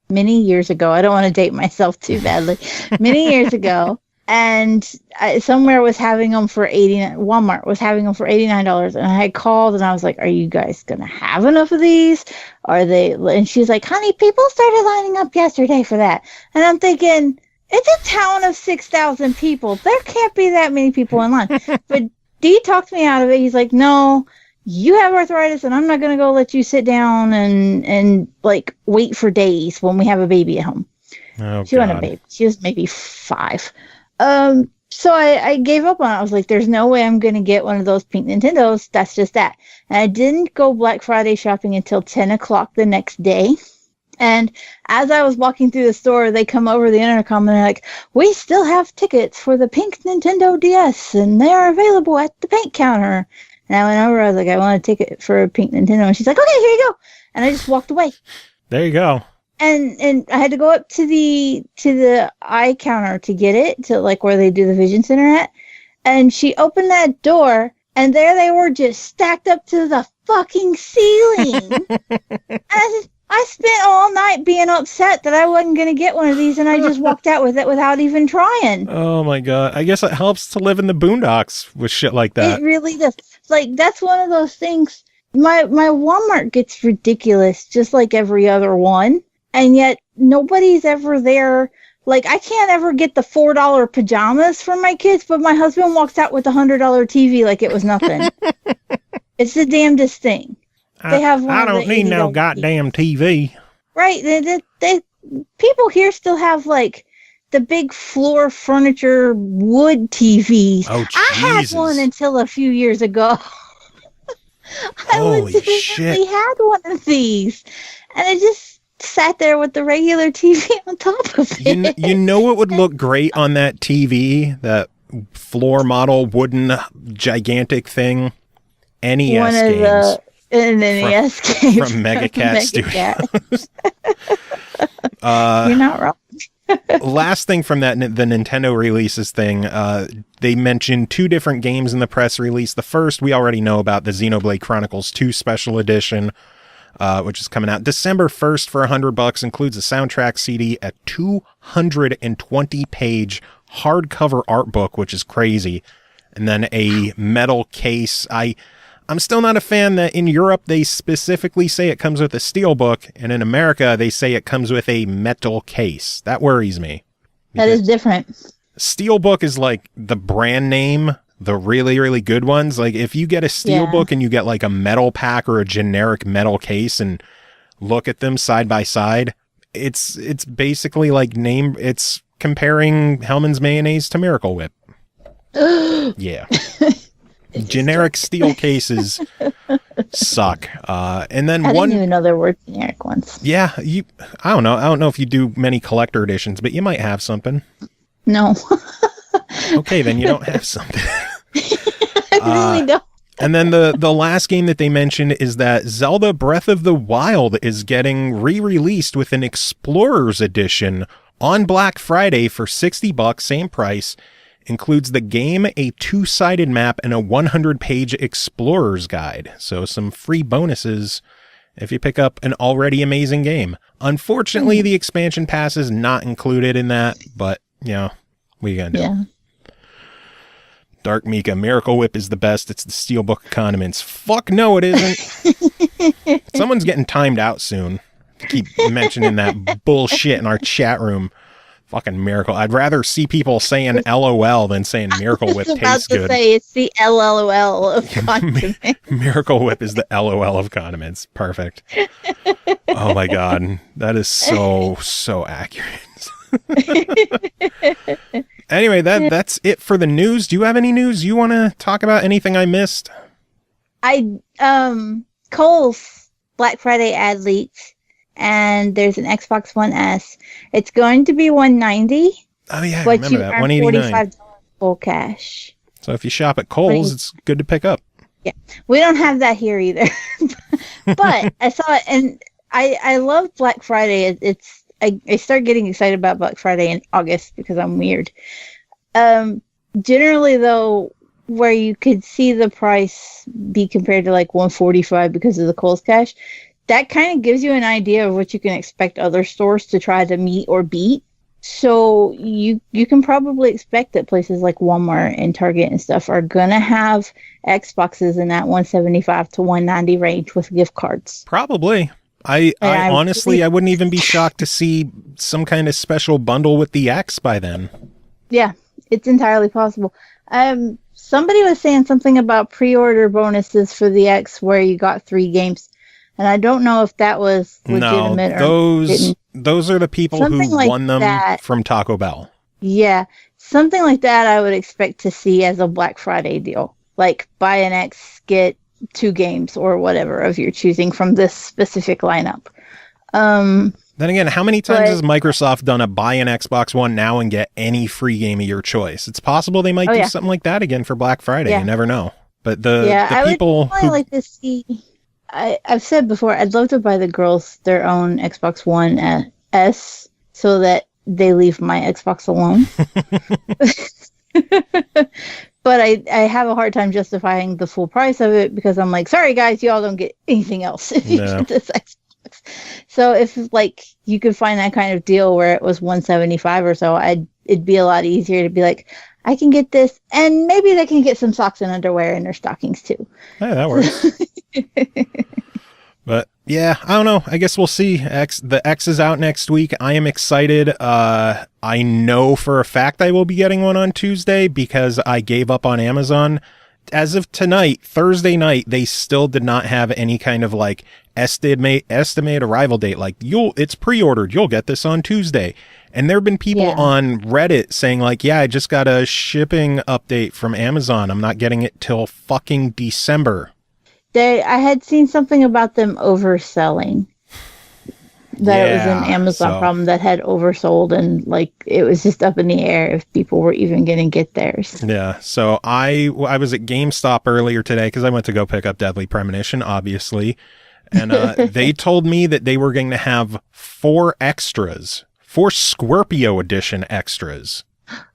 many years ago. I don't want to date myself too badly. Many years ago. And Walmart was having them for $89, and I had called and I was like, "Are you guys gonna have enough of these? Are they?" And she's like, "Honey, people started lining up yesterday for that." And I'm thinking, it's a town of 6,000 people. There can't be that many people in line. But Dee talked me out of it. He's like, "No, you have arthritis, and I'm not gonna go let you sit down and like wait for days when we have a baby at home." Oh, she wasn't a baby. She was maybe 5. So I gave up on it. I was like, there's no way I'm going to get one of those pink Nintendos. That's just that. And I didn't go Black Friday shopping until 10 o'clock the next day. And as I was walking through the store, they come over the intercom and they're like, "We still have tickets for the pink Nintendo DS, and they are available at the paint counter." And I went over, I was like, "I want a ticket for a pink Nintendo." And she's like, "Okay, here you go." And I just walked away. There you go. And I had to go up to the eye counter to get it, to like where they do the Vision Center at. And she opened that door, and there they were, just stacked up to the fucking ceiling. And I spent all night being upset that I wasn't going to get one of these, and I just walked out with it without even trying. Oh my God. I guess it helps to live in the boondocks with shit like that. It really does. Like, that's one of those things. My Walmart gets ridiculous, just like every other one. And yet nobody's ever there. Like, I can't ever get the $4 pajamas for my kids, but my husband walks out with a $100 TV like it was nothing. It's the damnedest thing. They have one. I don't need no goddamn TV. Right. They people here still have like the big floor furniture wood TVs. Oh, Jesus. I had one until a few years ago. I legitimately had one of these, and it just sat there with the regular TV on top of it. You know what would look great on that TV? That floor model wooden gigantic thing? NES games. An NES game. From Mega Cat Studios. You're not wrong. Last thing from the Nintendo releases thing, they mentioned 2 different games in the press release. The first we already know about, the Xenoblade Chronicles 2 Special Edition, which is coming out December 1st for $100. Includes a soundtrack CD, a 220-page hardcover art book, which is crazy, and then a metal case. I'm still not a fan that in Europe they specifically say it comes with a steel book, and in America they say it comes with a metal case. That worries me. That is different. Steelbook is like the brand name, the really, really good ones. Like if you get a Steelbook and you get like a metal pack or a generic metal case and look at them side by side, It's basically like it's comparing Hellman's mayonnaise to Miracle Whip. Yeah. Generic steel cases suck. And then I didn't even know there were generic ones. Yeah, I don't know. I don't know if you do many collector editions, but you might have something. No. Okay, then you don't have something. I really don't. And then the last game that they mentioned is that Zelda Breath of the Wild is getting re-released with an Explorers Edition on Black Friday for $60, same price. Includes the game, a 2-sided map, and a 100-page Explorer's Guide. So some free bonuses if you pick up an already amazing game. Unfortunately, the expansion pass is not included in that, but, you know, what are you going to do? Yeah. Dark Mika, Miracle Whip is the best. It's the Steelbook of condiments. Fuck no, it isn't. Someone's getting timed out soon. Keep mentioning that bullshit in our chat room. Fucking Miracle. I'd rather see people saying LOL than saying Miracle Whip tastes good. I was about to say it's the LOL of condiments. Miracle Whip is the LOL of condiments. Perfect. Oh my God. That is so accurate. Anyway, that's it for the news. Do you have any news you want to talk about? Anything I missed? Kohl's Black Friday ad leaked, and there's an Xbox One S. It's going to be $190. Oh yeah, I remember that. $189. $45 full cash. So if you shop at Kohl's, it's good to pick up. Yeah, we don't have that here either. But I saw it, and I love Black Friday. I start getting excited about Black Friday in August because I'm weird. Generally, though, where you could see the price be compared to like $145 because of the Kohl's cash, that kind of gives you an idea of what you can expect other stores to try to meet or beat. So you can probably expect that places like Walmart and Target and stuff are gonna have Xboxes in that $175 to $190 range with gift cards. Probably. I honestly, I wouldn't even be shocked to see some kind of special bundle with the X by then. Yeah, it's entirely possible. Somebody was saying something about pre-order bonuses for the X where you got 3 games, and I don't know if that was legitimate or didn't. Those are the people something who like won them from Taco Bell. Yeah, something like that I would expect to see as a Black Friday deal. Like buy an X, get 2 games or whatever of your choosing from this specific lineup. Then again, how many times has Microsoft done a buy an Xbox One now and get any free game of your choice? It's possible they might do something like that again for Black Friday. You never know. But the people who like to see, I've said before, I'd love to buy the girls their own Xbox One S so that they leave my Xbox alone. But I have a hard time justifying the full price of it because I'm like, sorry guys, y'all don't get anything else if you get this Xbox. So if like you could find that kind of deal where it was $175 or so, it'd be a lot easier to be like, I can get this, and maybe they can get some socks and underwear in their stockings too. Yeah, that works. But yeah, I don't know. I guess we'll see. The X is out next week. I am excited. I know for a fact I will be getting one on Tuesday because I gave up on Amazon. As of tonight, Thursday night, they still did not have any kind of like estimate arrival date. Like it's pre-ordered. You'll get this on Tuesday. And there have been people on Reddit saying like, yeah, I just got a shipping update from Amazon. I'm not getting it till fucking December. I had seen something about them overselling. That it was an Amazon problem that had oversold, and like it was just up in the air if people were even going to get theirs. Yeah. So I was at GameStop earlier today because I went to go pick up Deadly Premonition, obviously, and they told me that they were going to have 4 Scorpio Edition extras.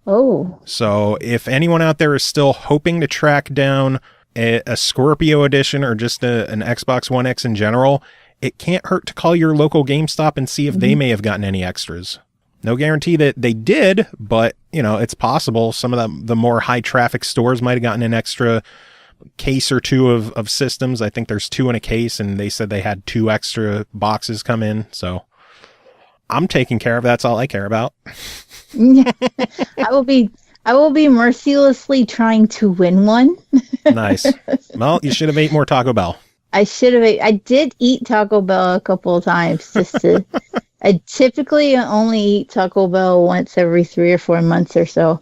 Oh. So if anyone out there is still hoping to track down a Scorpio Edition or just an Xbox One X in general, it can't hurt to call your local GameStop and see if they may have gotten any extras. No guarantee that they did, but you know, it's possible. Some of the more high traffic stores might have gotten an extra case or 2 of systems. I think there's 2 in a case, and they said they had 2 extra boxes come in. So I'm taking care of that. That's all I care about. I will be mercilessly trying to win one. Nice. Well, you should have ate more Taco Bell. I did eat Taco Bell a couple of times just to I typically only eat Taco Bell once every 3 or 4 months or so.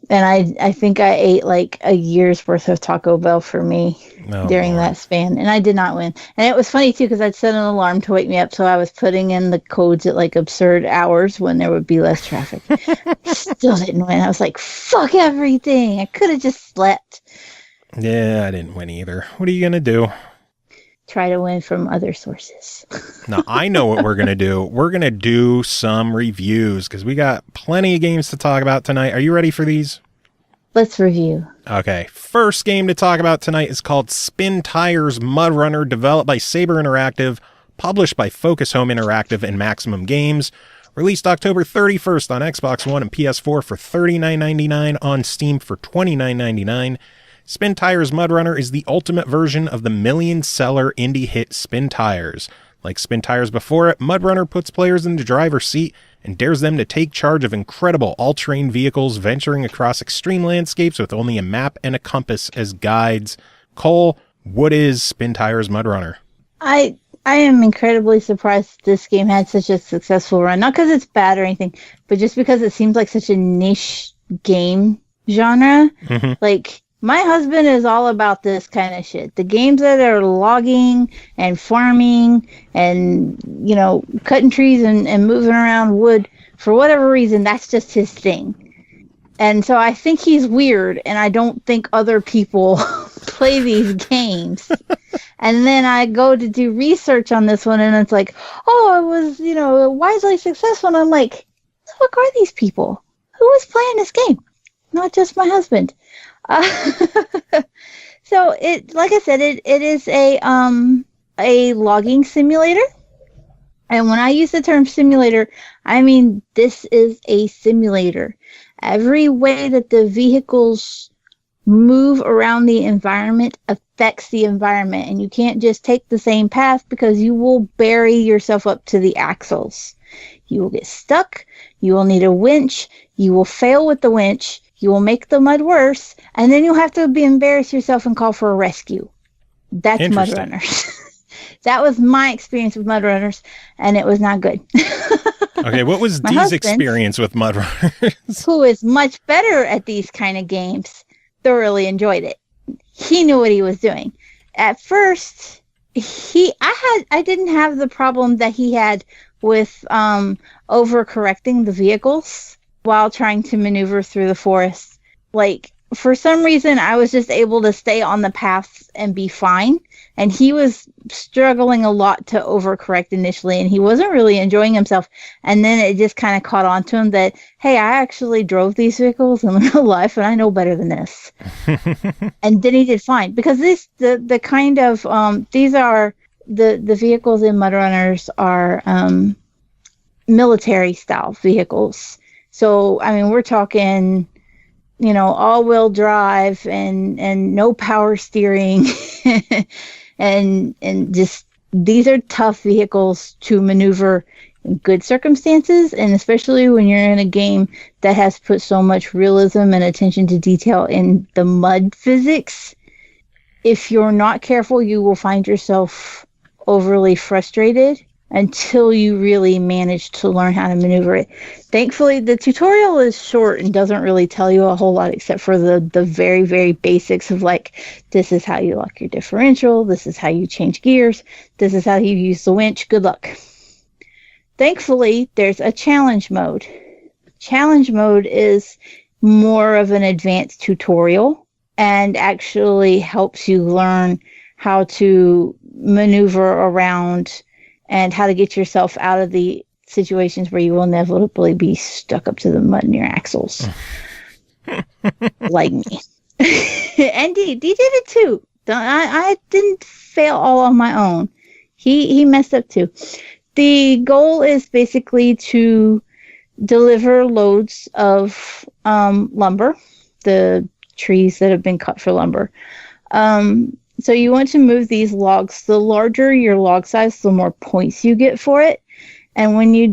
And I think I ate like a year's worth of Taco Bell for me during that span. And I did not win. And it was funny, too, because I'd set an alarm to wake me up. So I was putting in the codes at like absurd hours when there would be less traffic. Still didn't win. I was like, fuck everything. I could have just slept. Yeah, I didn't win either. What are you going to do? Try to win from other sources. Now, I know what we're going to do. We're going to do some reviews because we got plenty of games to talk about tonight. Are you ready for these? Let's review. Okay. First game to talk about tonight is called Spintires MudRunner, developed by Saber Interactive, published by Focus Home Interactive and Maximum Games, released October 31st on Xbox One and PS4 for $39.99, on Steam for $29.99. Spintires MudRunner is the ultimate version of the million-seller indie hit Spintires. Like Spintires before it, MudRunner puts players in the driver's seat and dares them to take charge of incredible all-terrain vehicles venturing across extreme landscapes with only a map and a compass as guides. Cole, what is Spintires MudRunner? I am incredibly surprised this game had such a successful run. Not because it's bad or anything, but just because it seems like such a niche game genre. Mm-hmm. Like, my husband is all about this kind of shit. The games that are logging and farming and, you know, cutting trees and moving around wood, for whatever reason, that's just his thing. And so I think he's weird, and I don't think other people play these games. And then I go to do research on this one, and it's like, oh, it was, you know, wisely successful. And I'm like, what are these people? Who is playing this game? Not just my husband. So it, like I said, it is a logging simulator. And when I use the term simulator, I mean, this is a simulator. Every way that the vehicles move around the environment affects the environment. And you can't just take the same path because you will bury yourself up to the axles. You will get stuck. You will need a winch. You will fail with the winch. You will make the mud worse, and then you'll have to embarrass yourself and call for a rescue. That's MudRunners. That was my experience with MudRunners, and it was not good. Okay, what was Dee's experience with MudRunners? Who is much better at these kind of games, thoroughly enjoyed it. He knew what he was doing. At first, I didn't have the problem that he had with overcorrecting the vehicles while trying to maneuver through the forest. Like, for some reason, I was just able to stay on the paths and be fine. And he was struggling a lot to overcorrect initially, and he wasn't really enjoying himself. And then it just kind of caught on to him that, hey, I actually drove these vehicles in real life, and I know better than this. And then he did fine. Because the kind of, these are, the vehicles in MudRunners are military-style vehicles. So, I mean, we're talking, you know, all-wheel drive and no power steering and just these are tough vehicles to maneuver in good circumstances, and especially when you're in a game that has put so much realism and attention to detail in the mud physics. If you're not careful, you will find yourself overly frustrated until you really manage to learn how to maneuver it. Thankfully, the tutorial is short and doesn't really tell you a whole lot except for the very, very basics of, like, this is how you lock your differential, this is how you change gears, this is how you use the winch, good luck. Thankfully, there's a challenge mode. Challenge mode is more of an advanced tutorial and actually helps you learn how to maneuver around and how to get yourself out of the situations where you will inevitably be stuck up to the mud in your axles. Like me. And D did it too. I didn't fail all on my own. He messed up too. The goal is basically to deliver loads of lumber, the trees that have been cut for lumber. So you want to move these logs. The larger your log size, the more points you get for it. And when you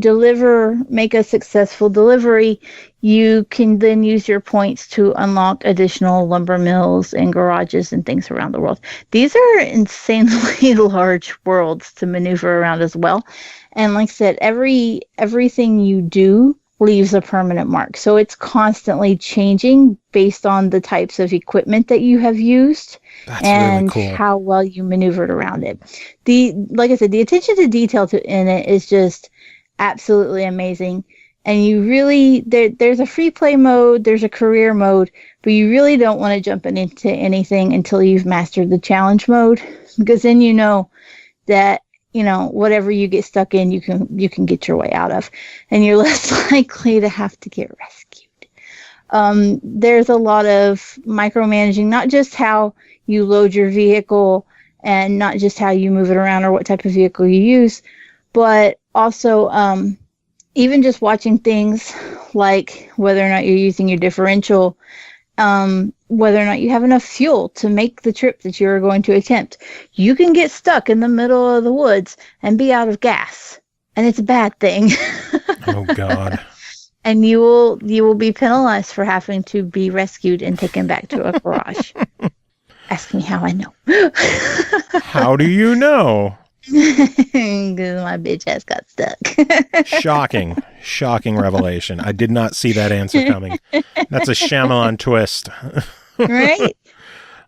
make a successful delivery, you can then use your points to unlock additional lumber mills and garages and things around the world. These are insanely large worlds to maneuver around as well. And like I said, everything you do leaves a permanent mark. So it's constantly changing based on the types of equipment that you have used. That's and really cool. How well you maneuvered around it. Like I said, the attention to detail in it is just absolutely amazing. And you really, there's a free play mode, there's a career mode, but you really don't want to jump into anything until you've mastered the challenge mode, because then you know that, whatever you get stuck in, you can get your way out of, and you're less likely to have to get rescued. There's a lot of micromanaging, not just how you load your vehicle and not just how you move it around or what type of vehicle you use, but also even just watching things like whether or not you're using your differential, whether or not you have enough fuel to make the trip that you're going to attempt. You can get stuck in the middle of the woods and be out of gas, and it's a bad thing. Oh, God. And you will be penalized for having to be rescued and taken back to a garage. Ask me how I know. How do you know? Because my bitch ass got stuck. Shocking revelation. I did not see that answer coming. That's a Shyamalan twist. Right?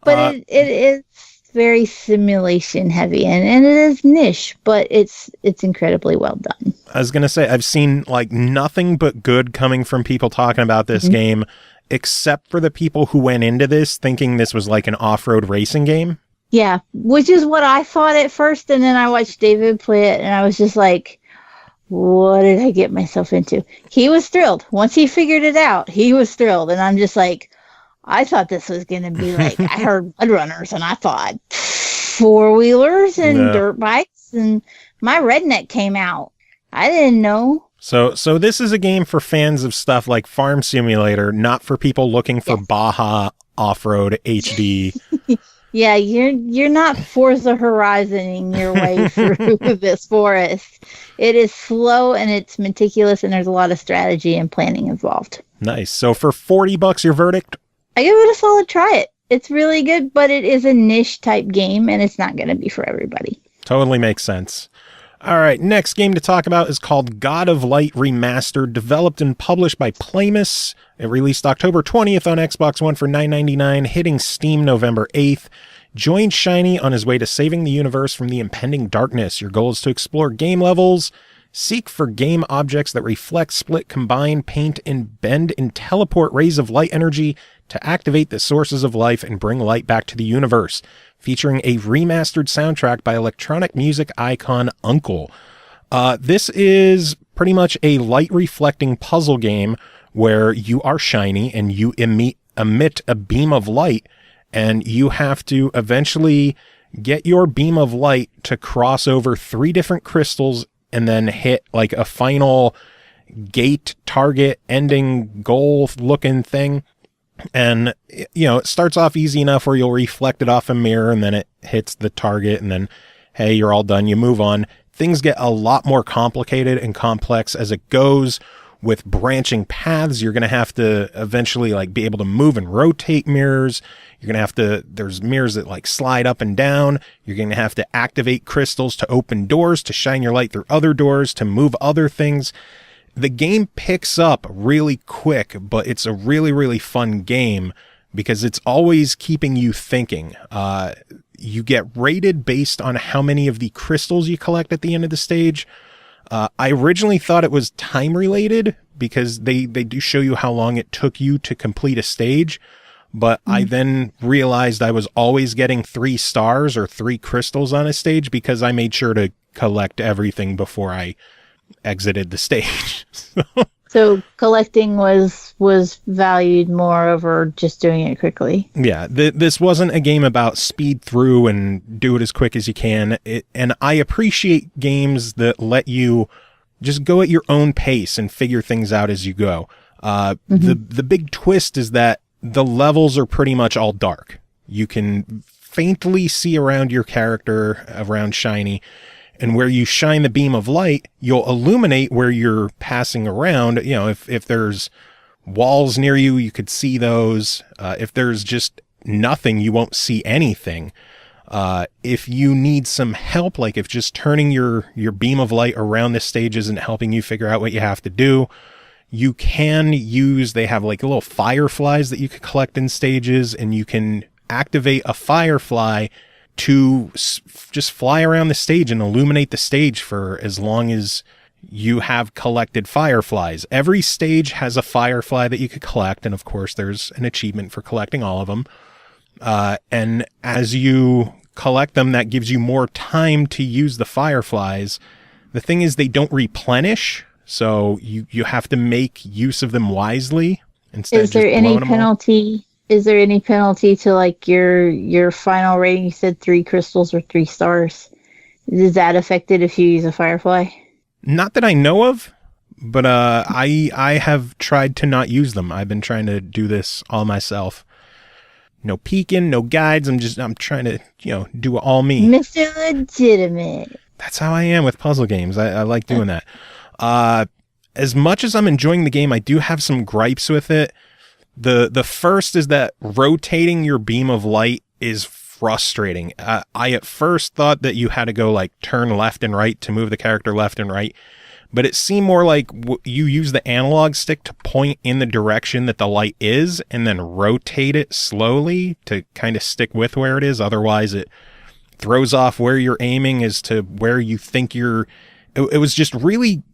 But it is very simulation heavy, and it is niche, but it's incredibly well done. I was gonna say, I've seen like nothing but good coming from people talking about this game, except for the people who went into this thinking this was like an off-road racing game. Yeah, which is what I thought at first, and then I watched David play it, and I was just like, what did I get myself into? He was thrilled. Once he figured it out, he was thrilled, and I'm just like, I thought this was going to be like, I heard MudRunners, and I thought four-wheelers and dirt bikes, and my redneck came out. I didn't know. So this is a game for fans of stuff like Farm Simulator, not for people looking for Baja Off-Road HD. Yeah, you're not Forza Horizoning your way through this forest. It is slow and it's meticulous, and there's a lot of strategy and planning involved. Nice. So for $40, your verdict? I give it a solid try it. It's really good, but it is a niche type game, and it's not going to be for everybody. Totally makes sense. All right, next game to talk about is called God of Light Remastered, developed and published by Playmous. It released October 20th on Xbox One for $9.99, hitting Steam November 8th. Join Shiny on his way to saving the universe from the impending darkness. Your goal is to explore game levels, seek for game objects that reflect, split, combine, paint, and bend and teleport rays of light energy to activate the sources of life and bring light back to the universe. Featuring a remastered soundtrack by electronic music icon Uncle. This is pretty much a light-reflecting puzzle game where you are Shiny and you emit a beam of light, and you have to eventually get your beam of light to cross over 3 different crystals and then hit like a final gate, target, ending, goal-looking thing. And, it starts off easy enough where you'll reflect it off a mirror and then it hits the target and then, hey, you're all done. You move on. Things get a lot more complicated and complex as it goes with branching paths. You're going to have to eventually be able to move and rotate mirrors. You're going to have to, there's mirrors that slide up and down. You're going to have to activate crystals to open doors, to shine your light through other doors, to move other things. The game picks up really quick, but it's a really, really fun game because it's always keeping you thinking. You get rated based on how many of the crystals you collect at the end of the stage. I originally thought it was time related because they do show you how long it took you to complete a stage. But I then realized I was always getting 3 stars or 3 crystals on a stage because I made sure to collect everything before I exited the stage. So collecting was valued more over just doing it quickly. Yeah, this wasn't a game about speed through and do it as quick as you can. And I appreciate games that let you just go at your own pace and figure things out as you go. The big twist is that the levels are pretty much all dark. You can faintly see around your character, around Shiny, And where you shine the beam of light, you'll illuminate where you're passing around. You know, if there's walls near you, you could see those. If there's just nothing, you won't see anything. If you need some help, like if just turning your beam of light around the stage isn't helping you figure out what you have to do, you can use, they have like little fireflies that you can collect in stages, and you can activate a firefly to just fly around the stage and illuminate the stage for as long as you have collected fireflies. Every stage has a firefly that you could collect, and of course there's an achievement for collecting all of them. And as you collect them, that gives you more time to use the fireflies. The thing is, they don't replenish, so you have to make use of them wisely instead of just blowing them all. Is there any penalty to like your final rating? You said 3 crystals or 3 stars. Is that affected if you use a firefly? Not that I know of, but I have tried to not use them. I've been trying to do this all myself. No peeking, no guides. I'm trying to, do it all me. Mr. Legitimate. That's how I am with puzzle games. I like doing that. As much as I'm enjoying the game, I do have some gripes with it. The first is that rotating your beam of light is frustrating. I at first thought that you had to go like turn left and right to move the character left and right, but it seemed more like you use the analog stick to point in the direction that the light is and then rotate it slowly to kind of stick with where it is. Otherwise it throws off where you're aiming as to where you think it was just really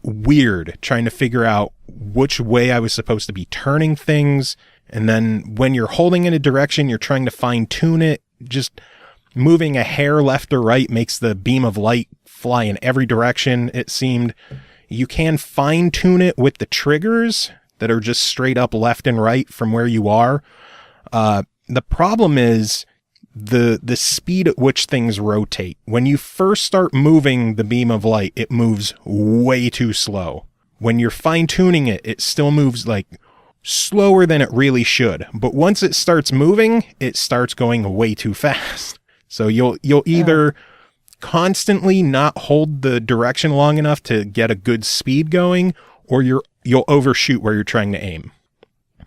weird trying to figure out which way I was supposed to be turning things. And then when you're holding in a direction, you're trying to fine tune it. Just moving a hair left or right makes the beam of light fly in every direction. It seemed you can fine tune it with the triggers that are just straight up left and right from where you are. The problem is the speed at which things rotate. When you first start moving the beam of light, it moves way too slow. When you're fine-tuning it, it still moves like slower than it really should. But once it starts moving, it starts going way too fast. So you'll either constantly not hold the direction long enough to get a good speed going, or you'll overshoot where you're trying to aim.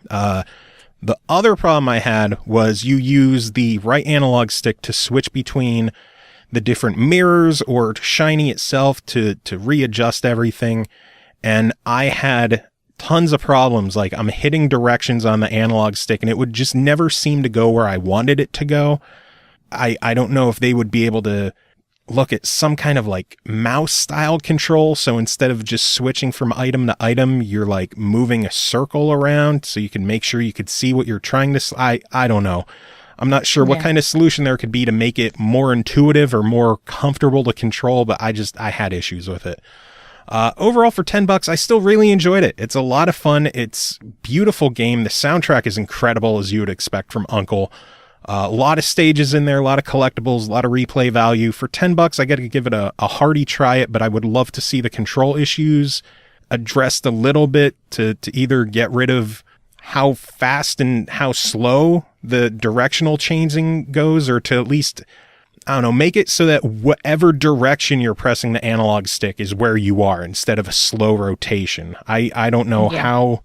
The other problem I had was you use the right analog stick to switch between the different mirrors or shiny itself to readjust everything. And I had tons of problems. Like I'm hitting directions on the analog stick and it would just never seem to go where I wanted it to go. I don't know if they would be able to look at some kind of like mouse style control. So instead of just switching from item to item, you're like moving a circle around so you can make sure you could see what you're trying to, I don't know. I'm not sure what kind of solution there could be to make it more intuitive or more comfortable to control, but I had issues with it. Overall for $10, I still really enjoyed it. It's a lot of fun. It's a beautiful game. The soundtrack is incredible, as you would expect from Uncle. A lot of stages in there, a lot of collectibles, a lot of replay value. For $10, I got to give it a hearty try it, but I would love to see the control issues addressed a little bit to either get rid of how fast and how slow the directional changing goes, or to at least, I don't know, make it so that whatever direction you're pressing the analog stick is where you are instead of a slow rotation. I don't know how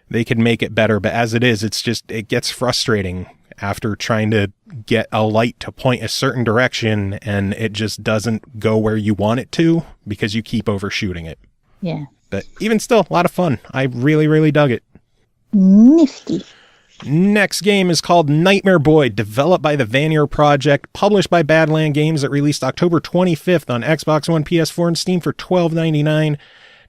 they could make it better, but as it is, it gets frustrating after trying to get a light to point a certain direction and it just doesn't go where you want it to because you keep overshooting it. Yeah. But even still, a lot of fun. I really, really dug it. Nifty. Next game is called Nightmare Boy, developed by the Vanir Project, published by BadLand Games. It released October 25th on Xbox One, PS4, and Steam for $12.99.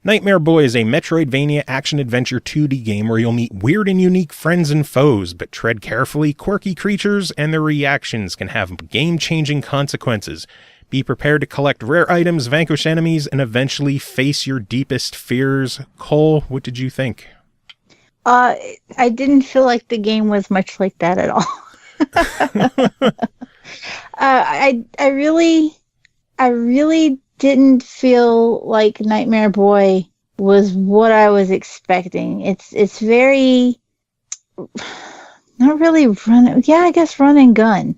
Nightmare Boy is a Metroidvania action-adventure 2D game where you'll meet weird and unique friends and foes, but tread carefully. Quirky creatures and their reactions can have game-changing consequences. Be prepared to collect rare items, vanquish enemies, and eventually face your deepest fears. Cole, what did you think? I didn't feel like the game was much like that at all. I really didn't feel like Nightmare Boy was what I was expecting. It's very not really run. Yeah, I guess run and gun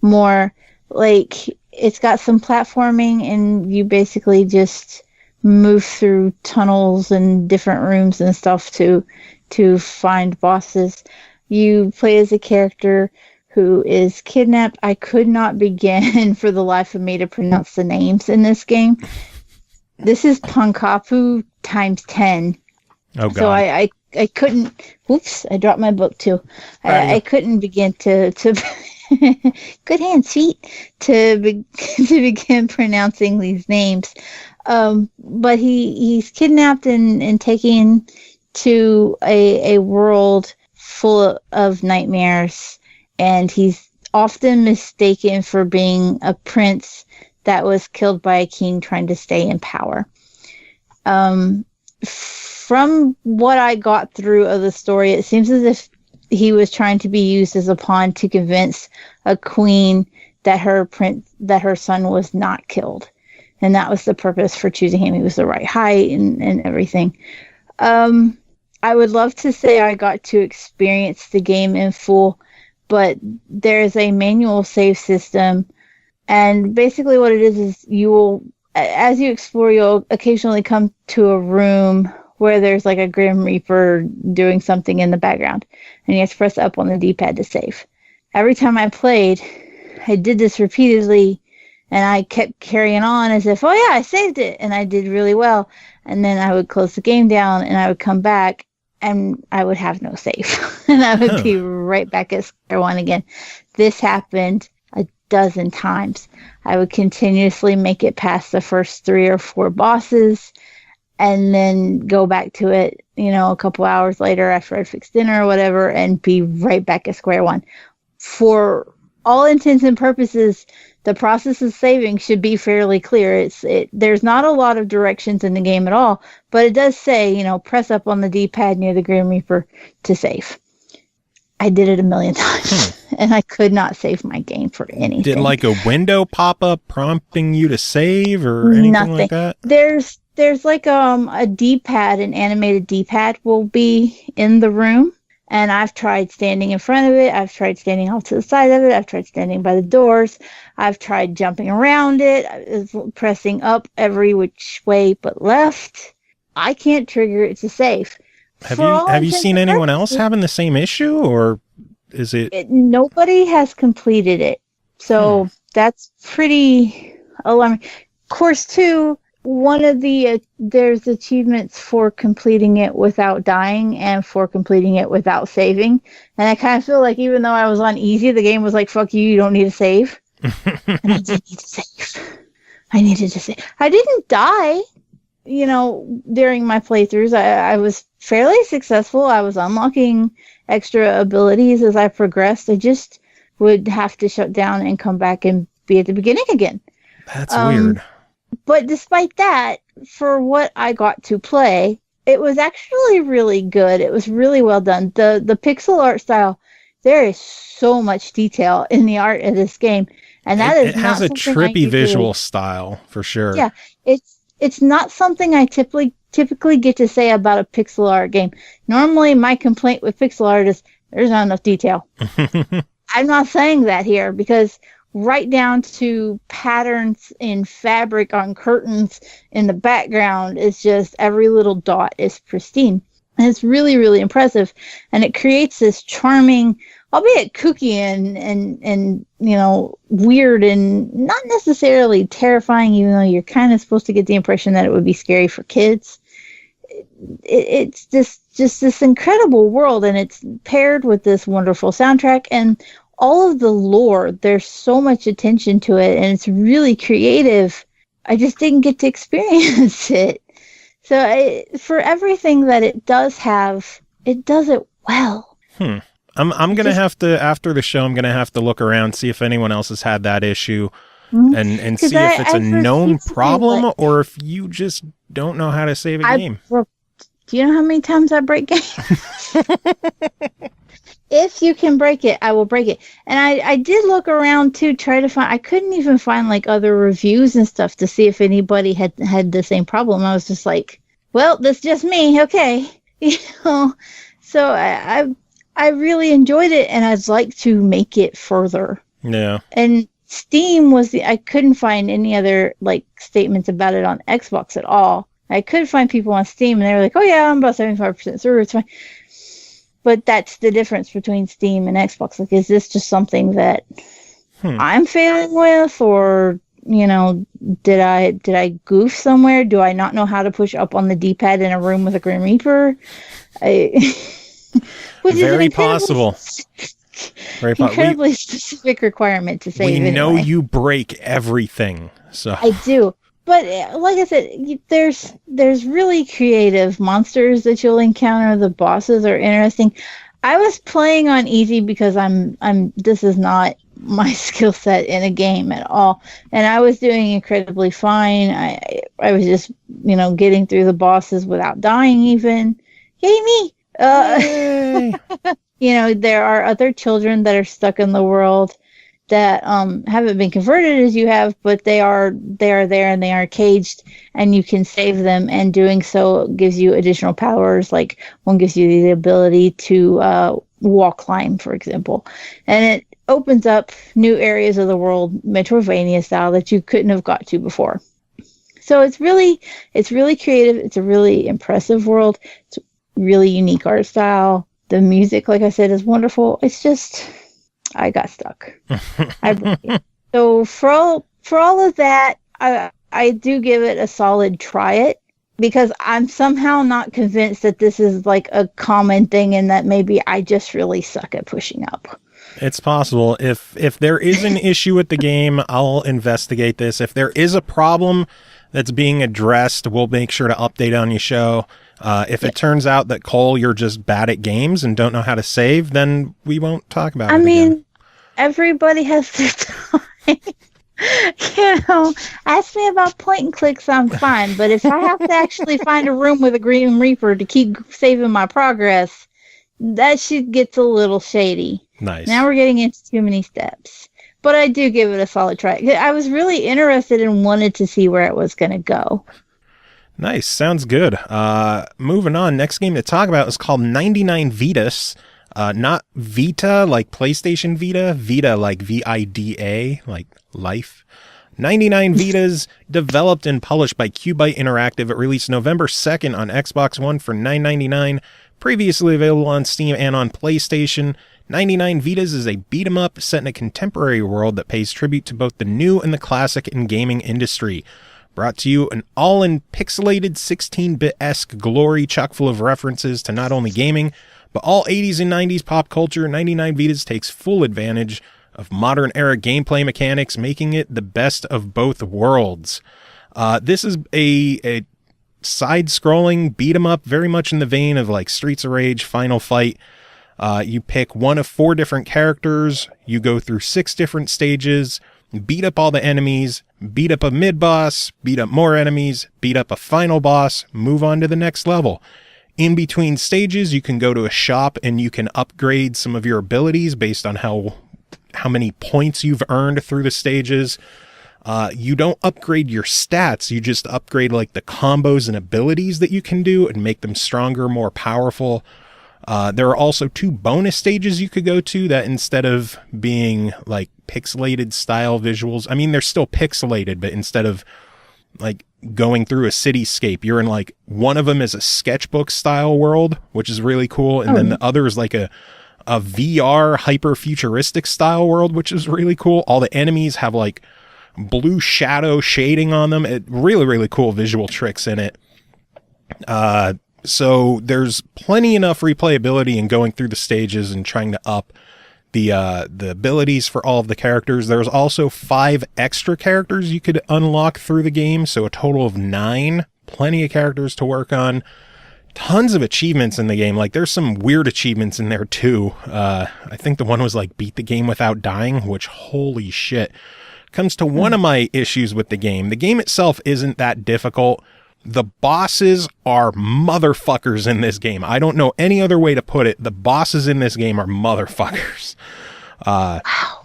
more. Like it's got some platforming, and you basically just move through tunnels and different rooms and stuff to find bosses. You play as a character who is kidnapped. I could not begin for the life of me to pronounce the names in this game. This is Pankapu times 10. Oh, God. So I couldn't... Whoops, I dropped my book, too. I couldn't begin to good hands, feet, to begin pronouncing these names. But he's kidnapped and taken to a world full of nightmares, and he's often mistaken for being a prince that was killed by a king trying to stay in power. From what I got through of the story, it seems as if he was trying to be used as a pawn to convince a queen that her son was not killed, and that was the purpose for choosing him. He was the right height and everything. I would love to say I got to experience the game in full, but there's a manual save system, and basically what it is you will, as you explore, you'll occasionally come to a room where there's like a Grim Reaper doing something in the background, and you have to press up on the D-pad to save. Every time I played, I did this repeatedly, and I kept carrying on as if, oh yeah, I saved it, and I did really well. And then I would close the game down, and I would come back, and I would have no save. And I would be right back at square one again. This happened a dozen times. I would continuously make it past the first 3 or 4 bosses, and then go back to it, a couple hours later after I'd fixed dinner or whatever, and be right back at square one. For all intents and purposes, the process of saving should be fairly clear. There's not a lot of directions in the game at all, but it does say, press up on the D-pad near the Grim Reaper to save. I did it a million times, and I could not save my game for anything. Did like a window pop up prompting you to save or anything Nothing. Like that? There's like a D-pad, an animated D-pad will be in the room. And I've tried standing in front of it. I've tried standing off to the side of it. I've tried standing by the doors. I've tried jumping around it, pressing up every which way but left. I can't trigger it to save. Have you seen anyone else having the same issue, or is it? Nobody has completed it. So that's pretty alarming. Of course, too, one of there's achievements for completing it without dying and for completing it without saving. And I kind of feel like even though I was on easy, the game was like, fuck you don't need to save. And I did need to save. I needed to save. I didn't die, during my playthroughs. I was fairly successful. I was unlocking extra abilities as I progressed. I just would have to shut down and come back and be at the beginning again. That's weird. But despite that, for what I got to play, it was actually really good. It was really well done. The pixel art style, there is so much detail in the art of this game. And it has a trippy visual style, for sure. Yeah, it's not something I typically get to say about a pixel art game. Normally, my complaint with pixel art is there's not enough detail. I'm not saying that here, because right down to patterns in fabric on curtains in the background is just every little dot is pristine. And it's really, really impressive. And it creates this charming, albeit kooky and weird and not necessarily terrifying, even though you're kind of supposed to get the impression that it would be scary for kids. It's just this incredible world, and it's paired with this wonderful soundtrack and all of the lore. There's so much attention to it, and it's really creative. I just didn't get to experience it. So for everything that it does have, it does it well. I'm going to have to, after the show, I'm going to have to look around, see if anyone else has had that issue, and see if it's a known problem or if you just don't know how to save a game. Do you know how many times I break games? If you can break it, I will break it. And I did look around too, try to find, I couldn't even find like other reviews and stuff to see if anybody had the same problem. I was just like, well, that's just me. Okay. So I really enjoyed it, and I'd like to make it further. Yeah. And Steam was I couldn't find any other like statements about it on Xbox at all. I could find people on Steam and they were like, oh yeah, I'm about 75% sure it's fine. But that's the difference between Steam and Xbox. Like, is this just something that I'm failing with, or, you know, did I goof somewhere? Do I not know how to push up on the D-pad in a room with a Grim Reaper? Very possible. Incredibly specific requirement to save. We know you break everything, so I do. But like I said, there's really creative monsters that you'll encounter. The bosses are interesting. I was playing on easy because this is not my skill set in a game at all, and I was doing incredibly fine. I was just, you know, getting through the bosses without dying even. Yay me! You know, there are other children that are stuck in the world that haven't been converted as you have, but they are there and they are caged, and you can save them, and doing so gives you additional powers. Like, one gives you the ability to wall climb, for example, and it opens up new areas of the world, Metroidvania style, that you couldn't have got to before. So it's really creative. It's a really impressive world. It's really unique art style. The music, like I said, is wonderful. It's just, I got stuck. So for all of that, I do give it a solid try it, because I'm somehow not convinced that this is like a common thing, and that maybe I just really suck at pushing up. It's possible. If there is an issue with the game, I'll investigate this. If there is a problem that's being addressed, we'll make sure to update on your show. If it turns out that, Cole, you're just bad at games and don't know how to save, then we won't talk about it again. Everybody has their time. You know, ask me about point and clicks, I'm fine. But if I have to actually find a room with a Green Reaper to keep saving my progress, that shit gets a little shady. Nice. Now we're getting into too many steps. But I do give it a solid try. I was really interested and wanted to see where it was going to go. Nice. Sounds good. Moving on. Next game to talk about is called 99 Vidas. Not Vita like PlayStation Vita. Vita like VIDA, like life. 99 Vidas, developed and published by Cubite Interactive. It released November 2nd on Xbox One for $9.99. Previously available on Steam and on PlayStation. 99 Vidas is a beat-em-up set in a contemporary world that pays tribute to both the new and the classic in gaming industry. Brought to you an all-in pixelated 16-bit-esque glory chock full of references to not only gaming, but all 80s and 90s pop culture. 99 Vidas takes full advantage of modern-era gameplay mechanics, making it the best of both worlds. This is a side-scrolling beat-em-up, very much in the vein of like Streets of Rage, Final Fight. You pick one of 4 different characters, you go through 6 different stages, beat up all the enemies, beat up a mid-boss, beat up more enemies, beat up a final boss, move on to the next level. In between stages, you can go to a shop and you can upgrade some of your abilities based on how many points you've earned through the stages. You don't upgrade your stats, you just upgrade like the combos and abilities that you can do and make them stronger, more powerful. There are also 2 bonus stages you could go to that, instead of being like pixelated style visuals, I mean, they're still pixelated, but instead of like going through a cityscape, you're in like, one of them is a sketchbook style world, which is really cool. And then the other is like a VR hyper futuristic style world, which is really cool. All the enemies have like blue shadow shading on them. It really, really cool visual tricks in it. So there's plenty enough replayability in going through the stages and trying to up the abilities for all of the characters. There's also 5 extra characters you could unlock through the game, so a total of 9. Plenty of characters to work on. Tons of achievements in the game. Like, there's some weird achievements in there too. I think the one was like beat the game without dying, which, holy shit. Comes to one of my issues with the game. The game itself isn't that difficult. The bosses are motherfuckers in this game. I don't know any other way to put it. The bosses in this game are motherfuckers. Wow.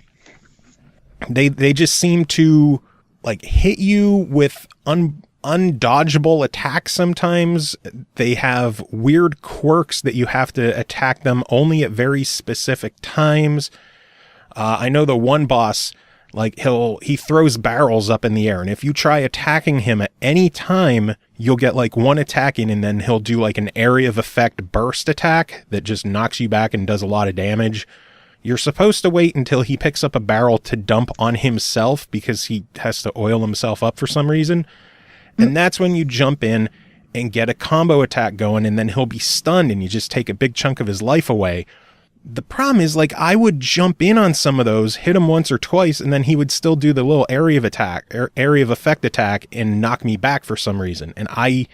They just seem to like hit you with undodgeable attacks sometimes. They have weird quirks that you have to attack them only at very specific times. I know the one boss, Like he throws barrels up in the air, and if you try attacking him at any time, you'll get like one attack in, and then he'll do like an area of effect burst attack that just knocks you back and does a lot of damage. You're supposed to wait until he picks up a barrel to dump on himself because he has to oil himself up for some reason. And that's when you jump in and get a combo attack going, and then he'll be stunned and you just take a big chunk of his life away. The problem is, like, I would jump in on some of those, hit him once or twice, and then he would still do the little area of effect attack and knock me back for some reason. And I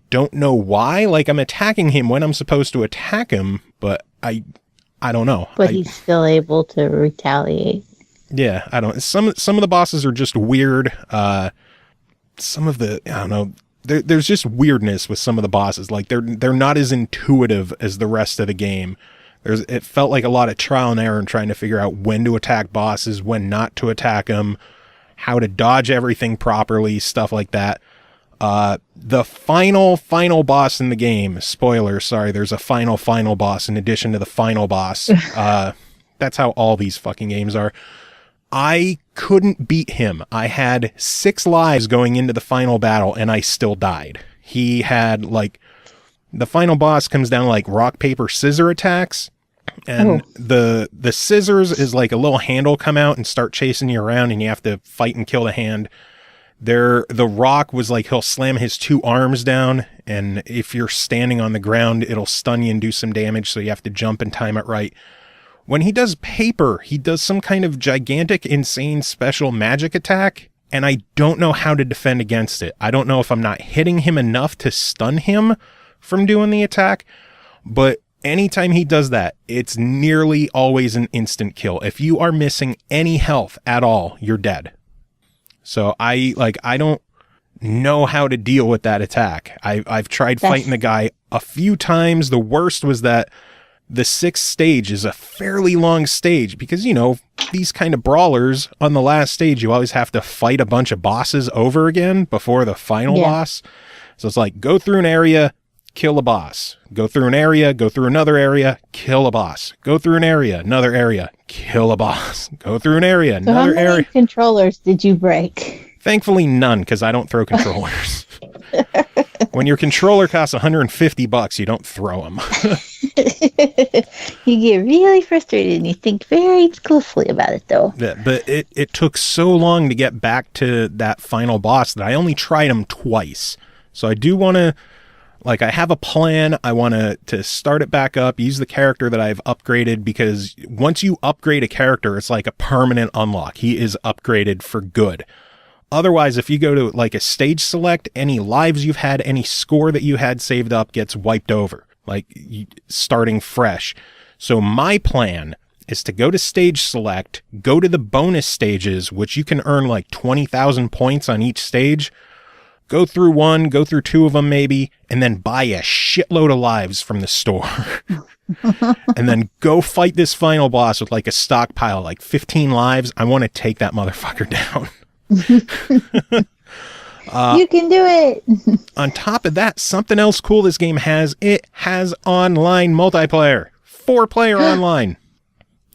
don't know why. Like, I'm attacking him when I'm supposed to attack him, but I don't know. But he's still able to retaliate. Yeah, I don't. Some of the bosses are just weird. Some of the, I don't know. There's just weirdness with some of the bosses. Like, they're not as intuitive as the rest of the game. It felt like a lot of trial and error in trying to figure out when to attack bosses, when not to attack them, how to dodge everything properly, stuff like that. The final boss in the game, spoiler, sorry, there's a final boss in addition to the final boss. That's how all these fucking games are. I couldn't beat him. I had 6 lives going into the final battle, and I still died. He had, like, the final boss comes down to, like, rock, paper, scissor attacks. And the scissors is like a little handle come out and start chasing you around, and you have to fight and kill the hand. The rock was like he'll slam his 2 arms down, and if you're standing on the ground, it'll stun you and do some damage, so you have to jump and time it right. When he does paper, he does some kind of gigantic, insane special magic attack, and I don't know how to defend against it. I don't know if I'm not hitting him enough to stun him from doing the attack, but anytime he does that, it's nearly always an instant kill. If you are missing any health at all, you're dead. So I don't know how to deal with that attack. I've tried fighting the guy a few times. The worst was that the 6th stage is a fairly long stage because, you know, these kind of brawlers on the last stage, you always have to fight a bunch of bosses over again before the final boss. So it's like, go through an area, kill a boss. Go through an area, go through another area, kill a boss. Go through an area, another area, kill a boss. Go through an area, another area. How many controllers did you break? Thankfully, none, because I don't throw controllers. When your controller costs $150, you don't throw them. You get really frustrated and you think very closely about it, though. Yeah, but it took so long to get back to that final boss that I only tried him twice. So I do want to, like, I have a plan. I want to start it back up, use the character that I've upgraded, because once you upgrade a character, it's like a permanent unlock. He is upgraded for good. Otherwise, if you go to like a stage select, any lives you've had, any score that you had saved up gets wiped over, like starting fresh. So my plan is to go to stage select, go to the bonus stages, which you can earn like 20,000 points on each stage. Go through 1, go through 2 of them maybe, and then buy a shitload of lives from the store. And then go fight this final boss with like a stockpile, like 15 lives. I want to take that motherfucker down. You can do it. On top of that, something else cool this game has, it has online multiplayer. 4-player online.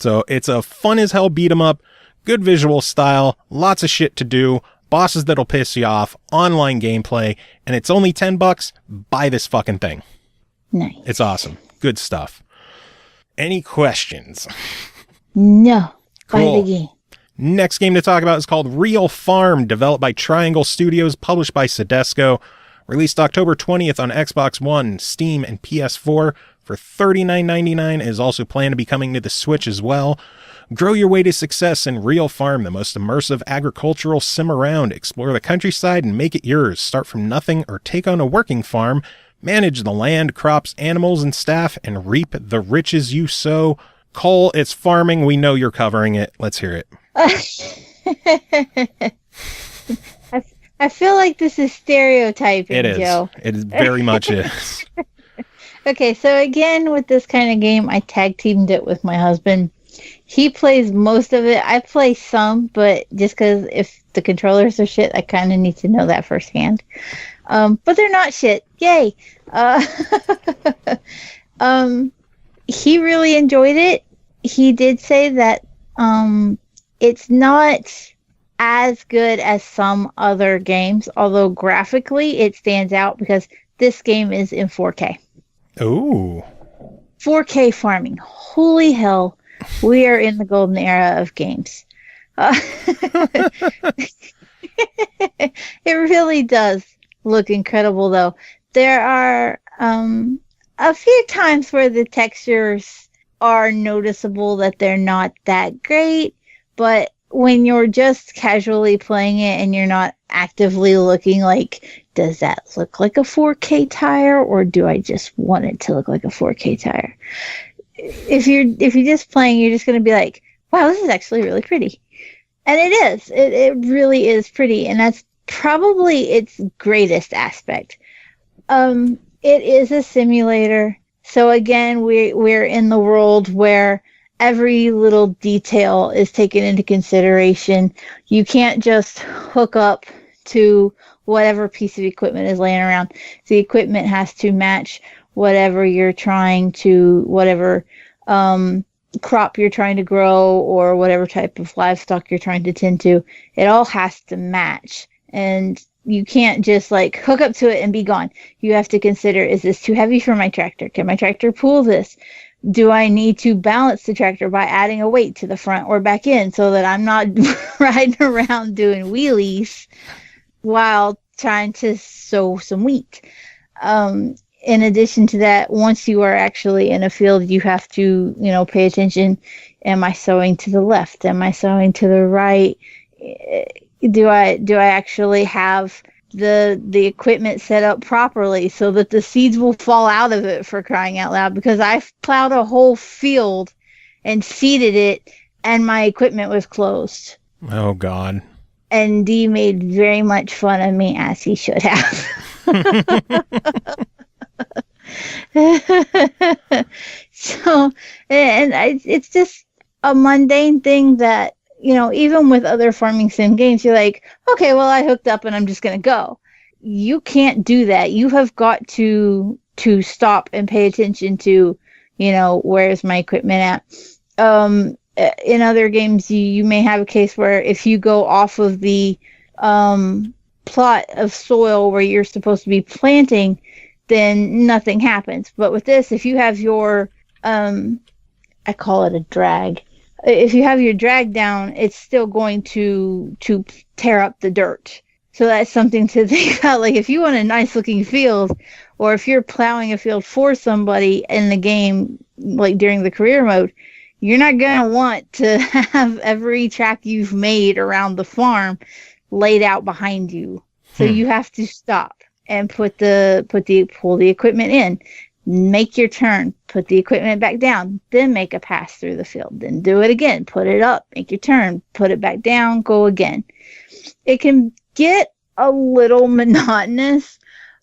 So it's a fun as hell beat 'em up, good visual style, lots of shit to do, bosses that'll piss you off, online gameplay, and it's only $10. Buy this fucking thing. Nice. It's awesome. Good stuff. Any questions? No. Cool. Buy the game. Next game to talk about is called Real Farm, developed by Triangle Studios, published by Sedesco, released October 20th on Xbox One, Steam, and PS4 for $39.99, is also planned to be coming to the Switch as well. Grow your way to success in Real Farm, the most immersive agricultural sim around. Explore the countryside and make it yours. Start from nothing or take on a working farm. Manage the land, crops, animals, and staff, and reap the riches you sow. Cole, it's farming. We know you're covering it. Let's hear it. I feel like this is stereotyping, it is. Joe. It very much is. Okay, so again, with this kind of game, I tag teamed it with my husband. He plays most of it. I play some, but just because if the controllers are shit, I kind of need to know that firsthand. But they're not shit. Yay! He really enjoyed it. He did say that It's not as good as some other games, although graphically it stands out because this game is in 4K. Ooh. 4K farming. Holy hell. We are in the golden era of games. It really does look incredible, though. There are a few times where the textures are noticeable that they're not that great, but when you're just casually playing it and you're not actively looking like, does that look like a 4K tire, or do I just want it to look like a 4K tire? If you're just playing, you're just going to be like, wow, this is actually really pretty. And it is. It really is pretty, and that's probably its greatest aspect. It is a simulator, so again, we're in the world where every little detail is taken into consideration. You can't just hook up to whatever piece of equipment is laying around. The equipment has to match whatever you're trying to, whatever crop you're trying to grow, or whatever type of livestock you're trying to tend to. It all has to match. And you can't just like hook up to it and be gone. You have to consider, is this too heavy for my tractor? Can my tractor pull this? Do I need to balance the tractor by adding a weight to the front or back end so that I'm not riding around doing wheelies while trying to sow some wheat? In addition to that, once you are actually in a field, you have to, pay attention. Am I sowing to the left? Am I sowing to the right? Do I actually have the equipment set up properly so that the seeds will fall out of it, for crying out loud? Because I've plowed a whole field and seeded it and my equipment was closed. Oh, God. And Dee made very much fun of me, as he should have. So, and it's just a mundane thing that, even with other farming sim games, you're like, okay, well, I hooked up and I'm just going to go. You can't do that. You have got to stop and pay attention to, where's my equipment at? In other games, you may have a case where if you go off of the plot of soil where you're supposed to be planting, then nothing happens. But with this, if you have your, I call it a drag. If you have your drag down, it's still going to tear up the dirt. So that's something to think about. Like, if you want a nice looking field, or if you're plowing a field for somebody in the game, like during the career mode, you're not going to want to have every track you've made around the farm laid out behind you. So you have to stop and pull the equipment in, make your turn, put the equipment back down, then make a pass through the field, then do it again, put it up, make your turn, put it back down, go again. It can get a little monotonous,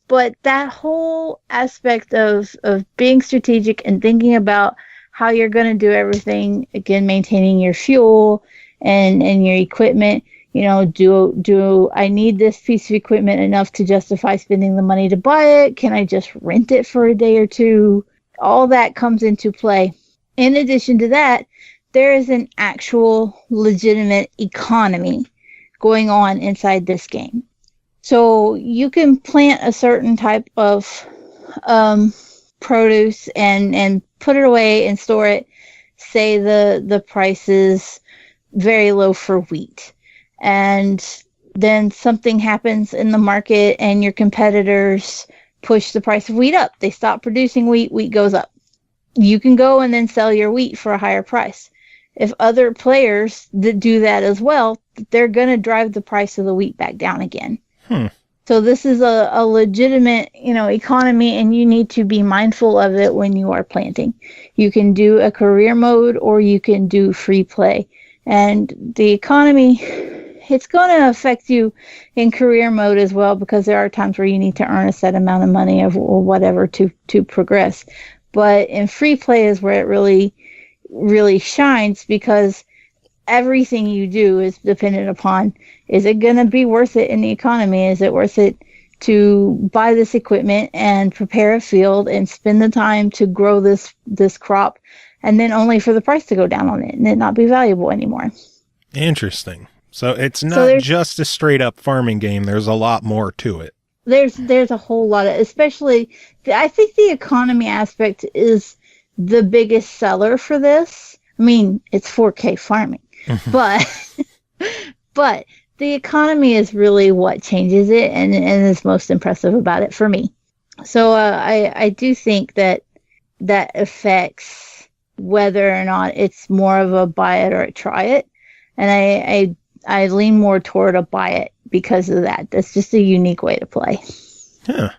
but that whole aspect of being strategic and thinking about how you're going to do everything, again, maintaining your fuel and your equipment, do I need this piece of equipment enough to justify spending the money to buy it? Can I just rent it for a day or two? All that comes into play. In addition to that, there is an actual legitimate economy going on inside this game. So you can plant a certain type of produce and put it away and store it. Say the price is very low for wheat. And then something happens in the market and your competitors push the price of wheat up. They stop producing wheat goes up. You can go and then sell your wheat for a higher price. If other players that do that as well, they're going to drive the price of the wheat back down again. So this is a legitimate, economy, and you need to be mindful of it when you are planting. You can do a career mode or you can do free play. And the economy, it's going to affect you in career mode as well, because there are times where you need to earn a set amount of money or whatever to progress. But in free play is where it really, really shines, because everything you do is dependent upon, is it going to be worth it in the economy? Is it worth it to buy this equipment and prepare a field and spend the time to grow this crop, and then only for the price to go down on it and it not be valuable anymore? Interesting. So it's not just a straight up farming game. There's a lot more to it. There's a whole lot of, especially, I think the economy aspect is the biggest seller for this. I mean, it's 4K farming, but the economy is really what changes it and is most impressive about it for me. So I do think that affects whether or not it's more of a buy it or a try it. And I lean more toward a buy it because of that. That's just a unique way to play. Huh.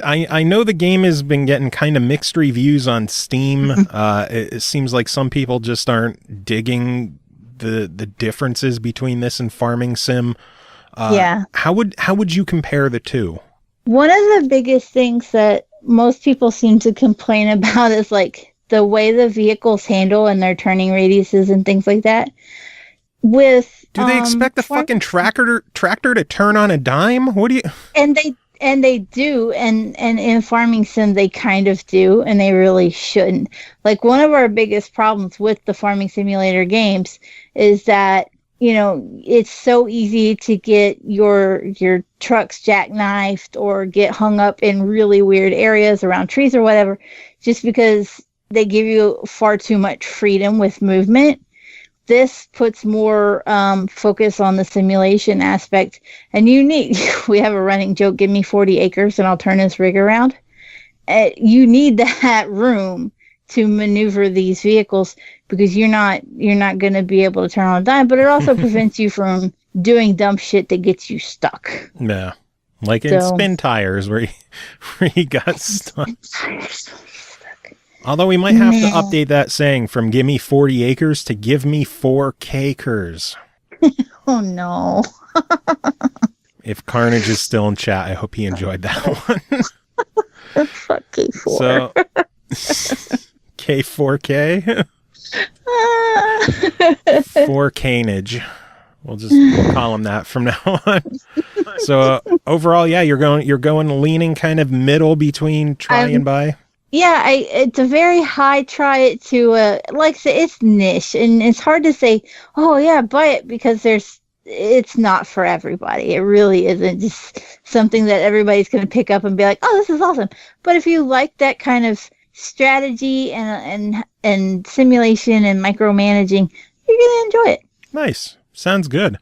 I know the game has been getting kind of mixed reviews on Steam. It seems like some people just aren't digging the differences between this and Farming Sim. Yeah. How would you compare the two? One of the biggest things that most people seem to complain about is like the way the vehicles handle and their turning radiuses and things like that. Do they expect the fucking tractor to turn on a dime? What do you? And they do, and in Farming Sim they kind of do, and they really shouldn't. Like, one of our biggest problems with the Farming Simulator games is that, you know, it's so easy to get your trucks jackknifed or get hung up in really weird areas around trees or whatever, just because they give you far too much freedom with movement. This puts more focus on the simulation aspect. And we have a running joke, give me 40 acres and I'll turn this rig around. You need that room to maneuver these vehicles because you're not going to be able to turn on a dime, but it also prevents you from doing dumb shit that gets you stuck. Yeah. Like in Spintires where he got stuck. Although we might have to update that saying from give me 40 acres to give me 4K-kers. Oh, no. If Carnage is still in chat, I hope he enjoyed that one. Fuck K4. So, K4K? 4K-nage. We'll call him that from now on. So, overall, yeah, you're going leaning kind of middle between try and buy. Yeah, it's a very high try it to, like I say, it's niche, and it's hard to say, oh yeah, buy it, because it's not for everybody. It really isn't just something that everybody's going to pick up and be like, oh, this is awesome. But if you like that kind of strategy and simulation and micromanaging, you're going to enjoy it. Nice. Sounds good.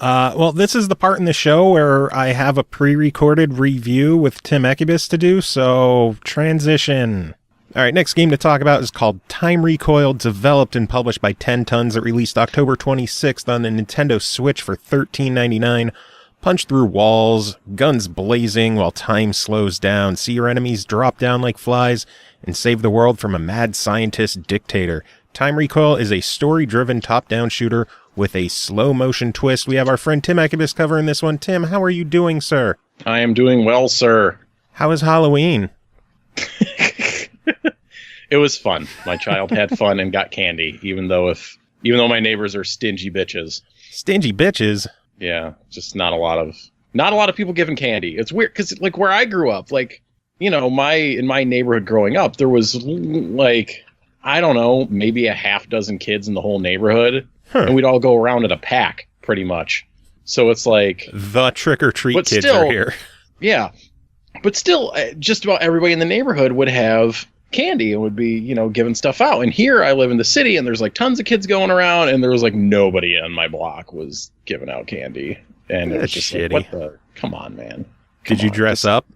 Well, this is the part in the show where I have a pre-recorded review with Tim Ekibus to do, so transition. All right, next game to talk about is called Time Recoil, developed and published by 10 Tons. It released October 26th on the Nintendo Switch for $13.99. Punch through walls, guns blazing while time slows down. See your enemies drop down like flies and save the world from a mad scientist dictator. Time Recoil is a story-driven top-down shooter with a slow-motion twist. We have our friend Tim Ekibus covering this one. Tim, how are you doing, sir? I am doing well, sir. How was Halloween? It was fun. My child had fun and got candy, even though my neighbors are stingy bitches. Stingy bitches? Yeah, just not a lot of people giving candy. It's weird because, like, where I grew up, like, you know, in my neighborhood growing up, there was like, I don't know, maybe a half dozen kids in the whole neighborhood. Huh. And we'd all go around in a pack, pretty much. So it's like... the trick-or-treat kids are here. Yeah. But still, just about everybody in the neighborhood would have candy and would be, you know, giving stuff out. And here, I live in the city, and there's, like, tons of kids going around, and there was, like, nobody on my block was giving out candy. And it was just shitty. Like, what the... Come on, man. Did you dress up?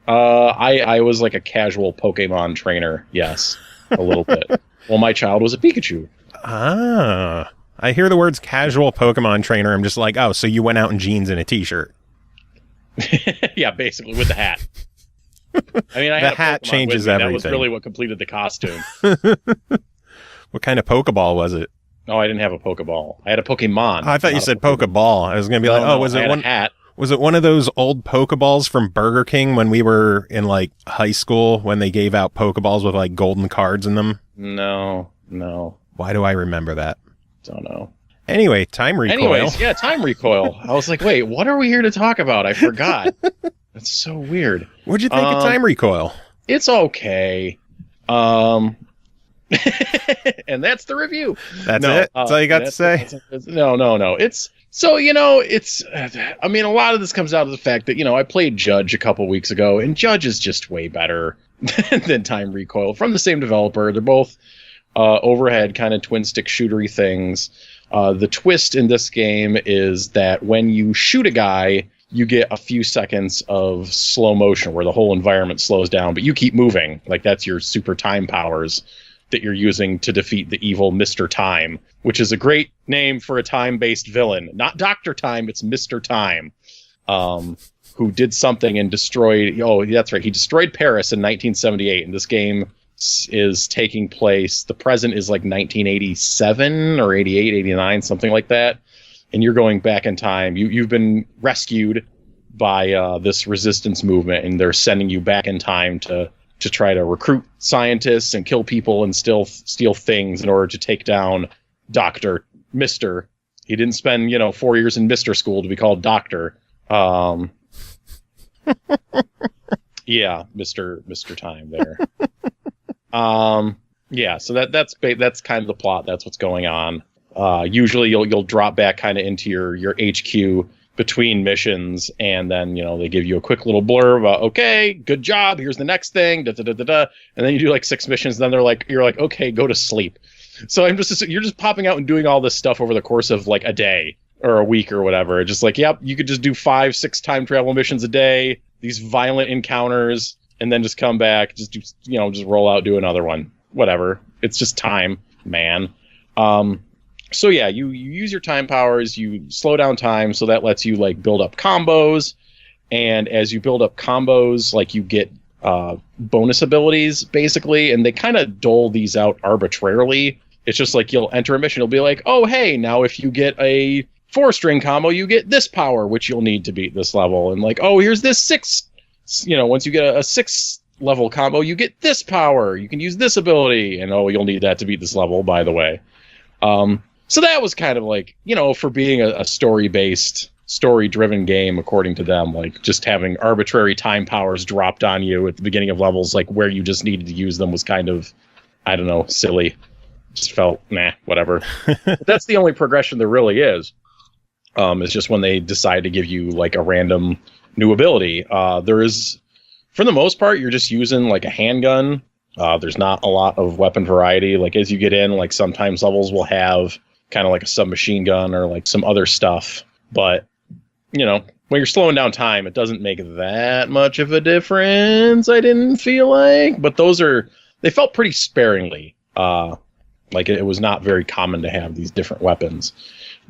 I was, like, a casual Pokemon trainer, yes. A little bit. Well, my child was a Pikachu. Ah... I hear the words casual Pokemon trainer. I'm just like, oh, so you went out in jeans and a t-shirt. Yeah, basically, with the hat. I mean, I the had a hat Pokemon changes with me. everything. That was really what completed the costume. What kind of Pokeball was it? No, I didn't have a Pokeball. I had a Pokemon. Oh, I thought you said Pokeball. I was going to be like, no, was it a hat? Was it one of those old Pokeballs from Burger King when we were in, like, high school when they gave out Pokeballs with, like, golden cards in them? No. Why do I remember that? Don't know. Anyway, Time Recoil. Anyways, yeah, Time Recoil. I was like, wait, what are we here to talk about? I forgot. That's so weird. What'd you think of Time Recoil? It's okay. And that's the review. That's it? That's all you got to say? No. It's so, I mean, a lot of this comes out of the fact that, I played Judge a couple weeks ago, and Judge is just way better than Time Recoil from the same developer. They're both overhead kind of twin stick shootery things. The twist in this game is that when you shoot a guy, you get a few seconds of slow motion where the whole environment slows down, but you keep moving. Like, that's your super time powers that you're using to defeat the evil Mr. Time, which is a great name for a time-based villain. Not Dr. Time, it's Mr. Time, who did something and destroyed... Oh, that's right. He destroyed Paris in 1978, and this game is taking place... The present is like 1987 or 88, 89, something like that. And you're going back in time. You've been rescued by this resistance movement, and they're sending you back in time to try to recruit scientists and kill people and steal things in order to take down Dr. Mr. He didn't spend, 4 years in Mr. school to be called Doctor. Yeah, Mr. Time there. Yeah, so that's kind of the plot. That's what's going on. Usually you'll drop back kind of into your HQ between missions, and then they give you a quick little blurb about, okay, good job, here's the next thing, and then you do like 6 missions, and then you're like, okay, go to sleep. So you're just popping out and doing all this stuff over the course of like a day or a week or whatever. Just like, yep, you could just do 5-6 time travel missions a day, these violent encounters, and then just come back, just do, just roll out, do another one, whatever. It's just time, man. So yeah, you use your time powers, you slow down time, so that lets you like build up combos, and as you build up combos, like you get bonus abilities basically, and they kind of dole these out arbitrarily. It's just like you'll enter a mission, it'll be like, oh hey, now if you get a 4-string combo, you get this power, which you'll need to beat this level, and like, oh, here's this 6, once you get a 6 level combo, you get this power, you can use this ability, and oh, you'll need that to beat this level, by the way. So that was kind of like, for being a story-based, story-driven game, according to them, like just having arbitrary time powers dropped on you at the beginning of levels, like where you just needed to use them was kind of, I don't know, silly. Just felt, whatever. That's the only progression there really is. It's just when they decide to give you like a random new ability. There is, for the most part, you're just using like a handgun. There's not a lot of weapon variety. Like as you get in, like sometimes levels will have kind of like a submachine gun or like some other stuff. But, when you're slowing down time, it doesn't make that much of a difference, I didn't feel like. But they felt pretty sparingly. Like it was not very common to have these different weapons.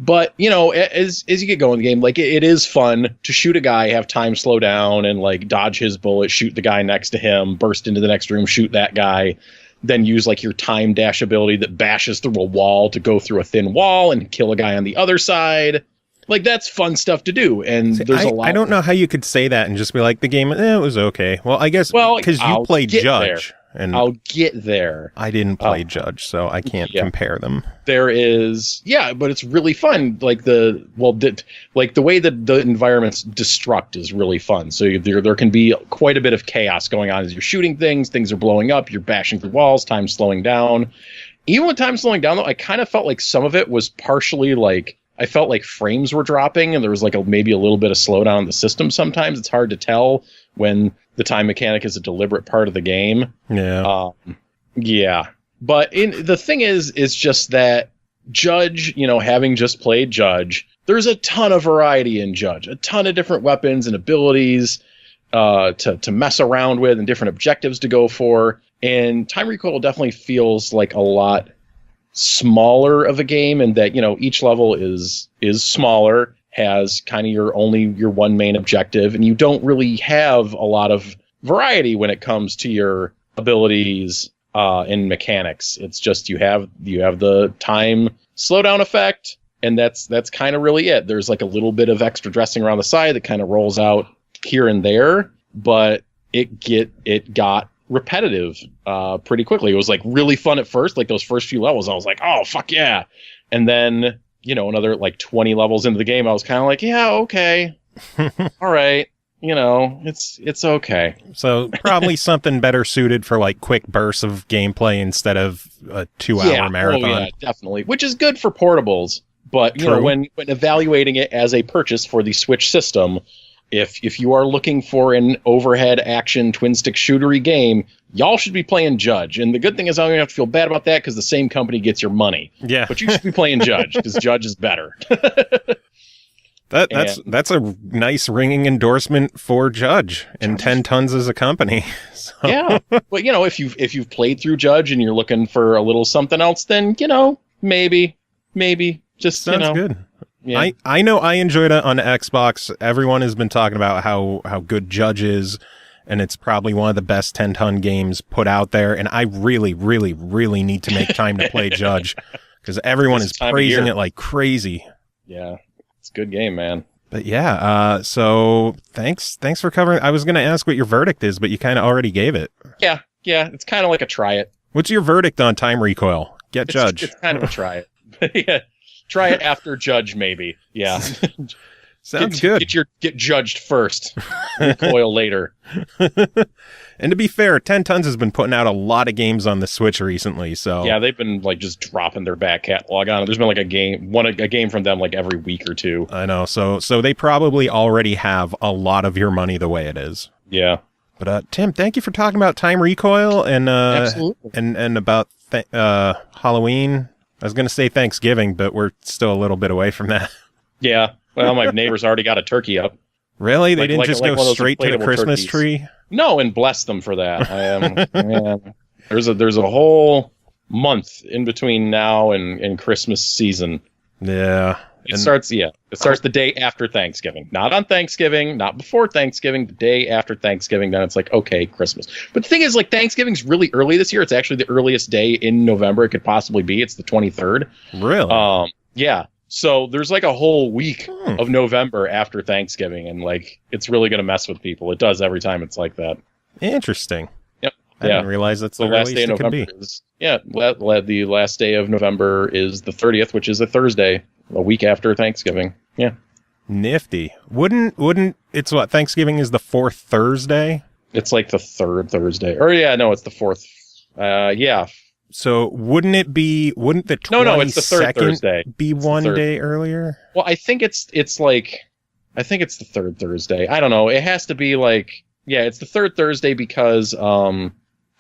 But, as you get going in the game, like it is fun to shoot a guy, have time slow down, and like dodge his bullet, shoot the guy next to him, burst into the next room, shoot that guy. Then use like your time dash ability that bashes through a wall to go through a thin wall and kill a guy on the other side. Like that's fun stuff to do. And there's a lot. I don't know how you could say that and just be like, the game, it was okay. Well, I guess because you played Judge. And I'll get there. I didn't play Judge, so I can't compare them. There is, but it's really fun. Like the way that the environments destruct is really fun. So there can be quite a bit of chaos going on as you're shooting things. Things are blowing up. You're bashing through walls. Time's slowing down. Even with time slowing down, though, I kind of felt like some of it was partially like I felt like frames were dropping, and there was like maybe a little bit of slowdown in the system. Sometimes it's hard to tell when the time mechanic is a deliberate part of the game. Yeah. But the thing is just that Judge, having just played Judge, there's a ton of variety in Judge, a ton of different weapons and abilities to mess around with and different objectives to go for. And Time Recoil definitely feels like a lot smaller of a game, and that, each level is smaller, has kind of your one main objective, and you don't really have a lot of variety when it comes to your abilities and mechanics. It's just you have the time slowdown effect, and that's kind of really it. There's like a little bit of extra dressing around the side that kind of rolls out here and there, but it got repetitive pretty quickly. It was like really fun at first, like those first few levels I was like, oh fuck yeah, and then another like 20 levels into the game I was kind of like, yeah, okay. All right, you know, it's okay. So probably something better suited for like quick bursts of gameplay instead of a 2-hour marathon. Oh, yeah, definitely. Which is good for portables, but you know, when evaluating it as a purchase for the Switch system, if you are looking for an overhead action twin stick shootery game, y'all should be playing Judge. And the good thing is I don't have to feel bad about that because the same company gets your money. Yeah. But you should be playing Judge because Judge is better. That's a nice ringing endorsement for Judge and 10 Tons as a company. So. Yeah. But you know, if you've played through Judge and you're looking for a little something else, then you know, maybe just sounds good. Yeah. I know I enjoyed it on Xbox. Everyone has been talking about how good Judge is, and it's probably one of the best 10-ton games put out there. And I really, really, really need to make time to play Judge because everyone is praising it like crazy. Yeah, it's a good game, man. But yeah, so thanks for covering. I was going to ask what your verdict is, but you kind of already gave it. Yeah, it's kind of like a try it. What's your verdict on Time Recoil? Judge. It's kind of a try it. Yeah. Try it after Judge, maybe. Yeah. Sounds good. Get judged first. Recoil later. And to be fair, 10 Tons has been putting out a lot of games on the Switch recently, so yeah, they've been like just dropping their back catalog on it. There's been like a game from them like every week or two. I know. So they probably already have a lot of your money the way it is. Yeah. But Tim, thank you for talking about Time Recoil and Absolutely. and about Halloween. I was going to say Thanksgiving, but we're still a little bit away from that. Yeah. Well, my neighbors already got a turkey up. Really? They didn't just go straight to the Christmas tree? No, and bless them for that. Man, there's a whole month in between now and Christmas season. Yeah. It starts the day after Thanksgiving. Not on Thanksgiving, not before Thanksgiving, the day after Thanksgiving. Then it's like, okay, Christmas. But the thing is, like, Thanksgiving's really early this year. It's actually the earliest day in November it could possibly be. It's the 23rd. Really? Yeah. So there's like a whole week of November after Thanksgiving, and like it's really going to mess with people. It does every time it's like that. Interesting. Yep. I didn't realize that's the last day of November. The last day of November is the 30th, which is a Thursday, a week after Thanksgiving. Yeah. Nifty. Wouldn't it's what Thanksgiving is the 4th Thursday? It's like the 3rd Thursday. Or yeah, no, it's the 4th. Yeah. So wouldn't the 22nd No, it's the 3rd Thursday. Be one day earlier? Well, I think it's the 3rd Thursday. I don't know. It has to be like, yeah, it's the 3rd Thursday because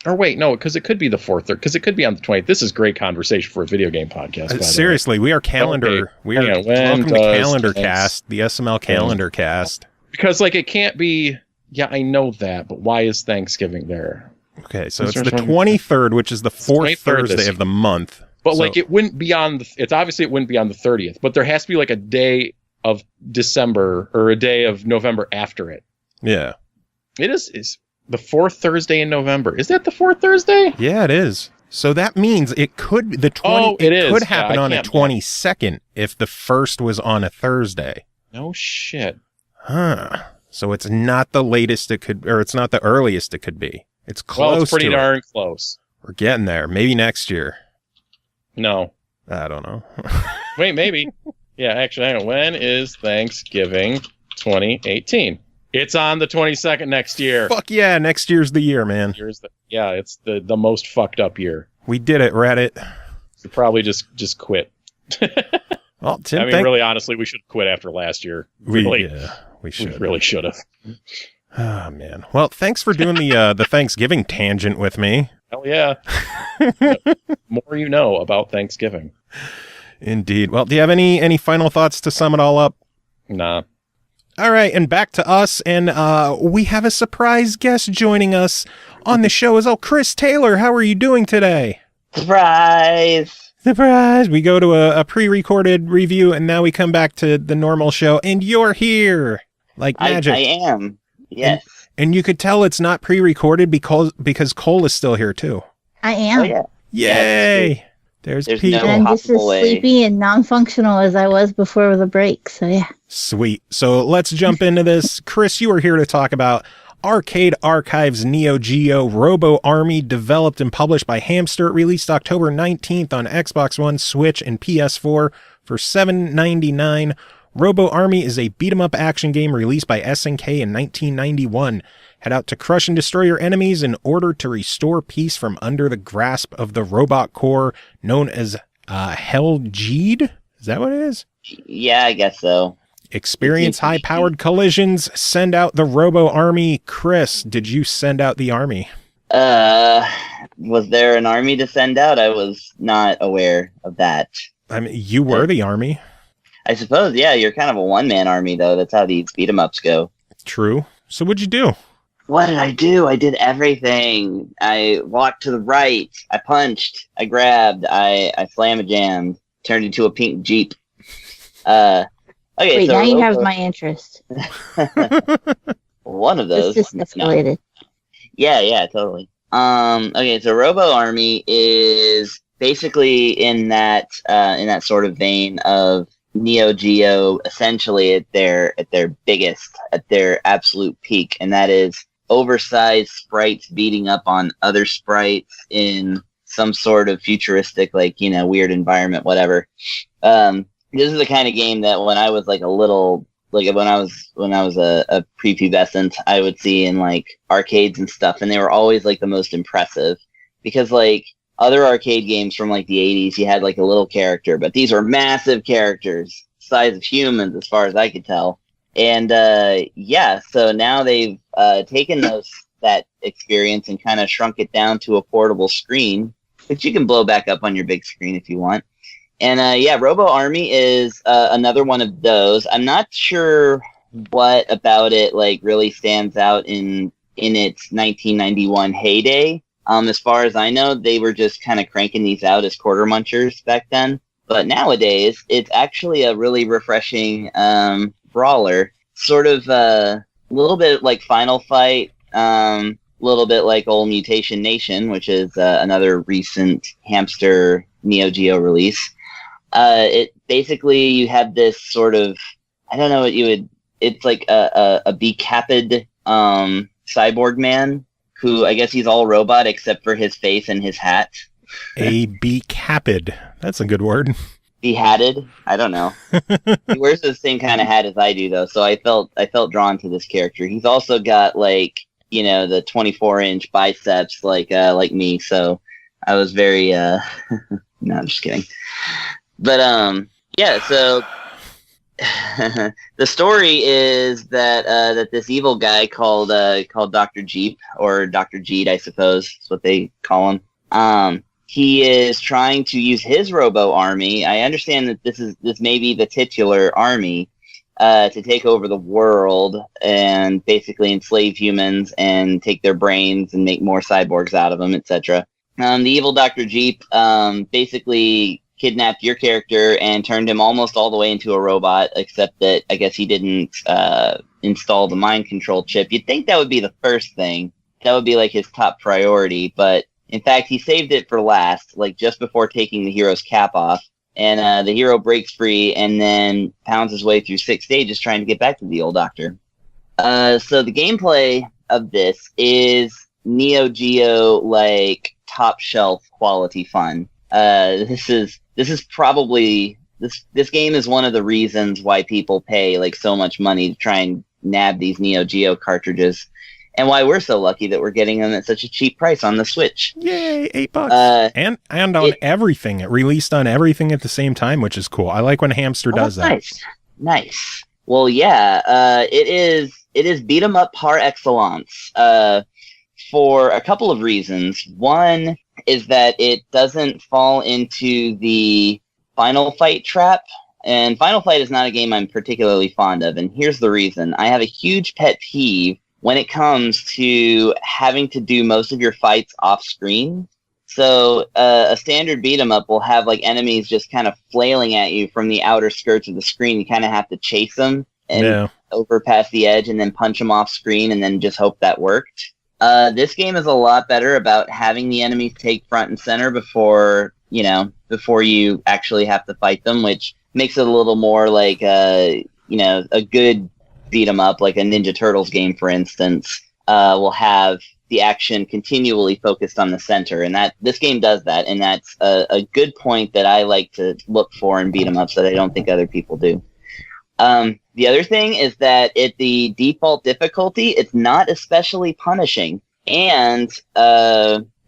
or wait, no, because it could be the 4th, because it could be on the 20th. This is great conversation for a video game podcast. Seriously, we are calendar. Okay. We are welcome to Calendar Cast, the SML Calendar Cast. Because like it can't be. Yeah, I know that, but why is Thanksgiving there? Okay, so it's the 23rd, which is the 4th Thursday of the month. But like it wouldn't be on it wouldn't be on the 30th, but there has to be like a day of December or a day of November after it. Yeah. It is the 4th Thursday in November. Is that the 4th Thursday? Yeah, it is. So that means it could it could happen on the 22nd if the 1st was on a Thursday. No shit. Huh. So it's not the latest it could, or it's not the earliest it could be. It's close. Well, it's pretty darn close. We're getting there. Maybe next year. No. I don't know. Wait, maybe. Yeah, actually, hang on. When is Thanksgiving 2018? It's on the 22nd next year. Fuck yeah, next year's the year, man. It's the most fucked up year. We did it, Reddit. We probably just quit. Well, Tim, really, honestly, we should quit after last year. We should. We really should have. Oh, man. Well, thanks for doing the Thanksgiving tangent with me. Hell yeah. More you know about Thanksgiving. Indeed. Well, do you have any final thoughts to sum it all up? Nah. All right, and back to us, and we have a surprise guest joining us on the show. Chris Taylor. How are you doing today? Surprise! We go to a pre-recorded review, and now we come back to the normal show, and you're here like magic. I am. Yes. And you could tell it's not pre-recorded because Cole is still here too. I am. Oh, yeah. Yay! There's Pete. No I'm just as way. sleepy and non-functional as I was before the break. So yeah. Sweet. So let's jump into this. Chris, you are here to talk about Arcade Archives Neo Geo Robo Army, developed and published by Hamster, released October 19th on Xbox One, Switch, and PS4 for $7.99. Robo Army is a beat-em-up action game released by SNK in 1991. Head out to crush and destroy your enemies in order to restore peace from under the grasp of the robot core known as Helgeed? Is that what it is? Yeah, I guess so. Experience high-powered collisions. Send out the Robo Army. Chris, did you send out the army? Was there an army to send out? I was not aware of that. I mean, you were the army. I suppose, yeah, you're kind of a one-man army, though. That's how these beat-em-ups go. True. So what'd you do? What did I do? I did everything. I walked to the right. I punched. I grabbed. I slam-a-jammed. Turned into a pink Jeep. Okay, wait, so now you have my interest. One of those. This is escalated. Yeah, totally. Okay, so Robo Army is basically in that sort of vein of Neo Geo, essentially at their biggest, at their absolute peak, and that is oversized sprites beating up on other sprites in some sort of futuristic, weird environment, whatever. This is the kind of game that when I was when I was a prepubescent, I would see in arcades and stuff, and they were always the most impressive because other arcade games from the 80s, you had a little character, but these are massive characters, size of humans as far as I could tell. And so now they've taken that experience and kind of shrunk it down to a portable screen, which you can blow back up on your big screen if you want. And Robo Army is another one of those. I'm not sure what about it really stands out in its 1991 heyday. As far as I know, they were just kind of cranking these out as quarter munchers back then. But nowadays, it's actually a really refreshing brawler. Sort of a little bit like Final Fight, a little bit like old Mutation Nation, which is another recent Hamster Neo Geo release. It basically, you have this sort of, I don't know what you would, it's like a becapped cyborg man who, I guess he's all robot except for his face and his hat. A becapped. That's a good word. Behatted? I don't know. He wears the same kind of hat as I do, though, so I felt drawn to this character. He's also got the 24-inch biceps like me, so I was very no, I'm just kidding. But so the story is that this evil guy called Dr. Jeep, or Dr. Jeed, I suppose is what they call him. He is trying to use his Robo Army. I understand that this may be the titular army to take over the world and basically enslave humans and take their brains and make more cyborgs out of them, etc. The evil Dr. Jeep basically kidnapped your character and turned him almost all the way into a robot, except that I guess he didn't install the mind control chip. You'd think that would be the first thing. That would be his top priority, but in fact, he saved it for last, just before taking the hero's cap off. And the hero breaks free and then pounds his way through 6 stages trying to get back to the old doctor. So the gameplay of this is Neo Geo, top shelf quality fun. This is probably this game is one of the reasons why people pay so much money to try and nab these Neo Geo cartridges, and why we're so lucky that we're getting them at such a cheap price on the Switch. Yay, $8. And on everything. It released on everything at the same time, which is cool. I like when Hamster does that. Nice. Well, yeah, it is beat 'em up par excellence. For a couple of reasons. One is that it doesn't fall into the Final Fight trap. And Final Fight is not a game I'm particularly fond of. And here's the reason. I have a huge pet peeve when it comes to having to do most of your fights off screen. So a standard beat 'em up will have enemies just kind of flailing at you from the outer skirts of the screen. You kind of have to chase them and overpass the edge and then punch them off screen and then just hope that worked. This game is a lot better about having the enemies take front and center before you actually have to fight them, which makes it a little more a good beat 'em up, like a Ninja Turtles game, for instance, will have the action continually focused on the center, and that this game does that, and that's a good point that I like to look for in beat 'em ups that I don't think other people do. The other thing is that at the default difficulty, it's not especially punishing. And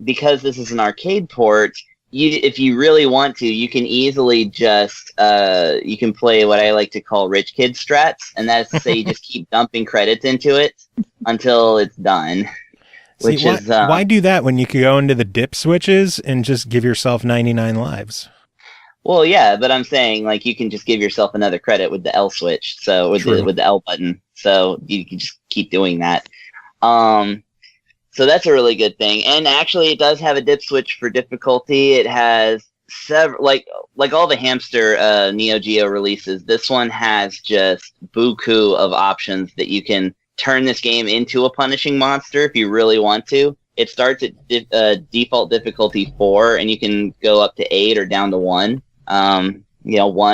because this is an arcade port, if you really want to, you can easily just you can play what I like to call rich kid strats, and that's to say you just keep dumping credits into it until it's done. See, why do that when you could go into the dip switches and just give yourself 99 lives? Well, yeah, but I'm saying like you can just give yourself another credit with the L switch, so with the L button, so you can just keep doing that. So that's a really good thing, and actually, it does have a dip switch for difficulty. It has several, like all the hamster Neo Geo releases. This one has just buku of options that you can turn this game into a punishing monster if you really want to. It starts at default difficulty 4, and you can go up to 8 or down to 1. 1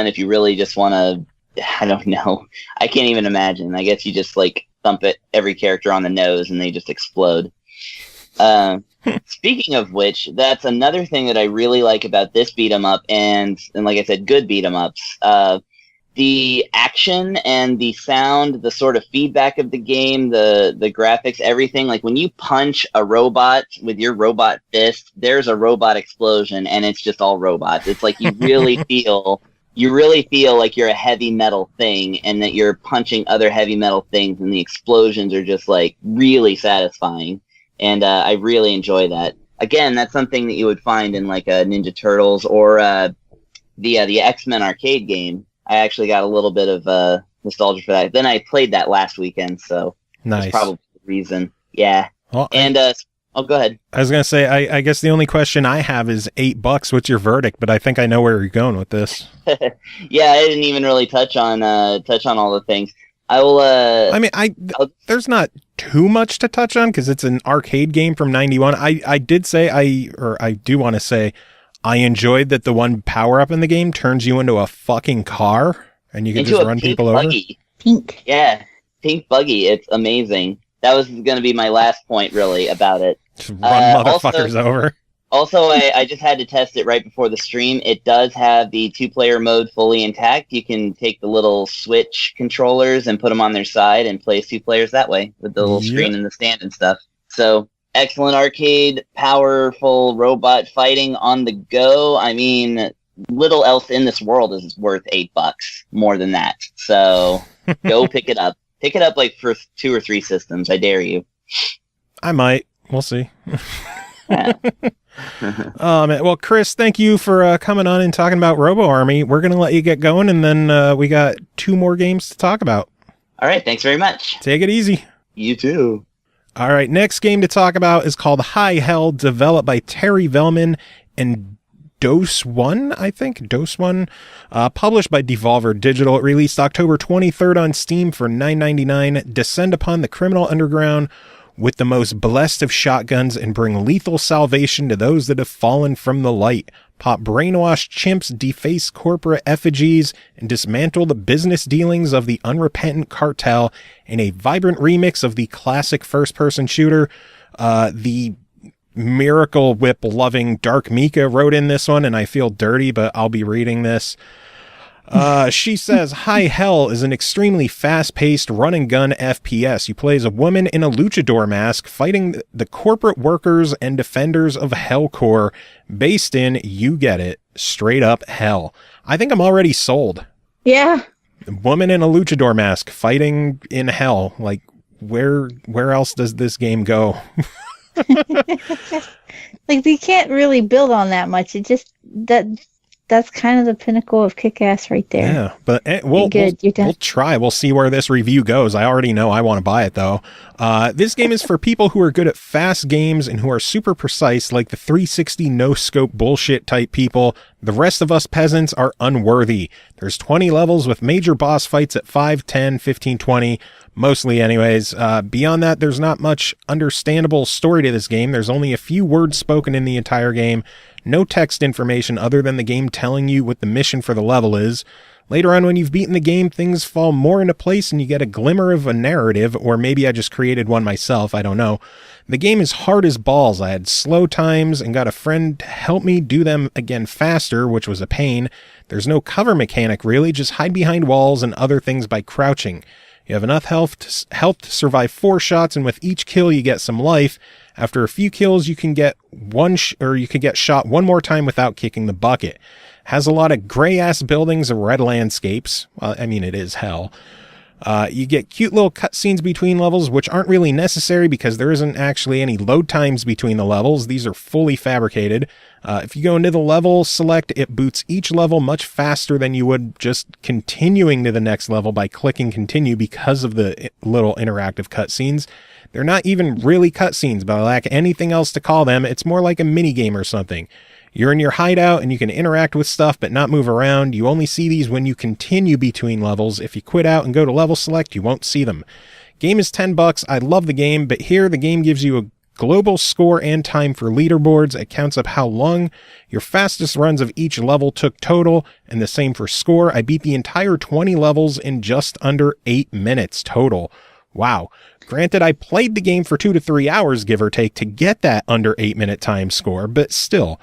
if you really just want to. I don't know. I can't even imagine. I guess you just like thump it every character on the nose, and they just explode. Speaking of which, that's another thing that I really like about this beat 'em up, and like I said, good beat 'em ups. The action and the sound, the sort of feedback of the game, the graphics, everything. Like when you punch a robot with your robot fist, there's a robot explosion, and it's just all robots. It's like you really feel like you're a heavy metal thing, and that you're punching other heavy metal things, and the explosions are just like really satisfying. And I really enjoy that. Again, that's something that you would find in like a Ninja Turtles or the X-Men arcade game. I actually got a little bit of nostalgia for that. Then I played that last weekend, so nice. That's probably the reason. Yeah. Well, and go ahead. I was gonna say, I guess the only question I have is $8. What's your verdict? But I think I know where you're going with this. Yeah, I didn't even really touch on all the things. I will. There's not too much to touch on because it's an arcade game from '91. I do want to say, I enjoyed that the one power up in the game turns you into a fucking car, and you can just run people buggy. Over. Pink. Yeah, pink buggy. It's amazing. That was going to be my last point, really, about it. Just run motherfuckers over. Also, I just had to test it right before the stream. It does have the 2-player mode fully intact. You can take the little Switch controllers and put them on their side and play 2 players that way with the little screen in the stand and stuff. So, excellent arcade, powerful robot fighting on the go. I mean, little else in this world is worth $8. More than that. So, go pick it up. Pick it up like for 2 or 3 systems. I dare you. I might. We'll see. Yeah. Oh man, well, Chris, thank you for coming on and talking about Robo Army. We're gonna let you get going, and then we got 2 more games to talk about. All right, thanks very much. Take it easy. You too. All right, next game to talk about is called High Hell, developed by Terry Velman and Dose One, I think. Dose One, published by Devolver Digital. It released October 23rd on Steam for $9.99. Descend upon the criminal underground with the most blessed of shotguns and bring lethal salvation to those that have fallen from the light. Pop brainwashed chimps, deface corporate effigies, and dismantle the business dealings of the unrepentant cartel in a vibrant remix of the classic first-person shooter. The Miracle Whip loving Dark Mika wrote in this one, and I feel dirty, but I'll be reading this. She says, High Hell is an extremely fast-paced run-and-gun FPS. You play as a woman in a luchador mask fighting the corporate workers and defenders of Hellcore, based in, you get it, straight-up hell. I think I'm already sold. Yeah. Woman in a luchador mask fighting in hell. Like, where else does this game go? Like, they can't really build on that much. It just... That's kind of the pinnacle of kick-ass right there. Yeah, but we'll try. We'll see where this review goes. I already know I want to buy it, though. This game is for people who are good at fast games and who are super precise, like the 360 no-scope bullshit type people. The rest of us peasants are unworthy. There's 20 levels with major boss fights at 5, 10, 15, 20, mostly anyways. Beyond that, there's not much understandable story to this game. There's only a few words spoken in the entire game. No text information other than the game telling you what the mission for the level is. Later on, when you've beaten the game, things fall more into place and you get a glimmer of a narrative, or maybe I just created one myself, I don't know. The game is hard as balls. I had slow times and got a friend to help me do them again faster, which was a pain. There's no cover mechanic really, just hide behind walls and other things by crouching. You have enough health to survive 4 shots, and with each kill you get some life. After a few kills, you can get shot one more time without kicking the bucket. Has a lot of gray-ass buildings and red landscapes. Well, I mean, it is hell. You get cute little cutscenes between levels, which aren't really necessary because there isn't actually any load times between the levels. These are fully fabricated. If you go into the level select, it boots each level much faster than you would just continuing to the next level by clicking continue because of the little interactive cutscenes. They're not even really cutscenes, but I lack anything else to call them. It's more like a mini game or something. You're in your hideout and you can interact with stuff but not move around. You only see these when you continue between levels. If you quit out and go to level select, you won't see them. Game is $10. I love the game, but here the game gives you a global score and time for leaderboards. It counts up how long your fastest runs of each level took total, and the same for score. I beat the entire 20 levels in just under 8 minutes total. Wow. Granted, I played the game for 2 to 3 hours, give or take, to get that under 8-minute time score, but still,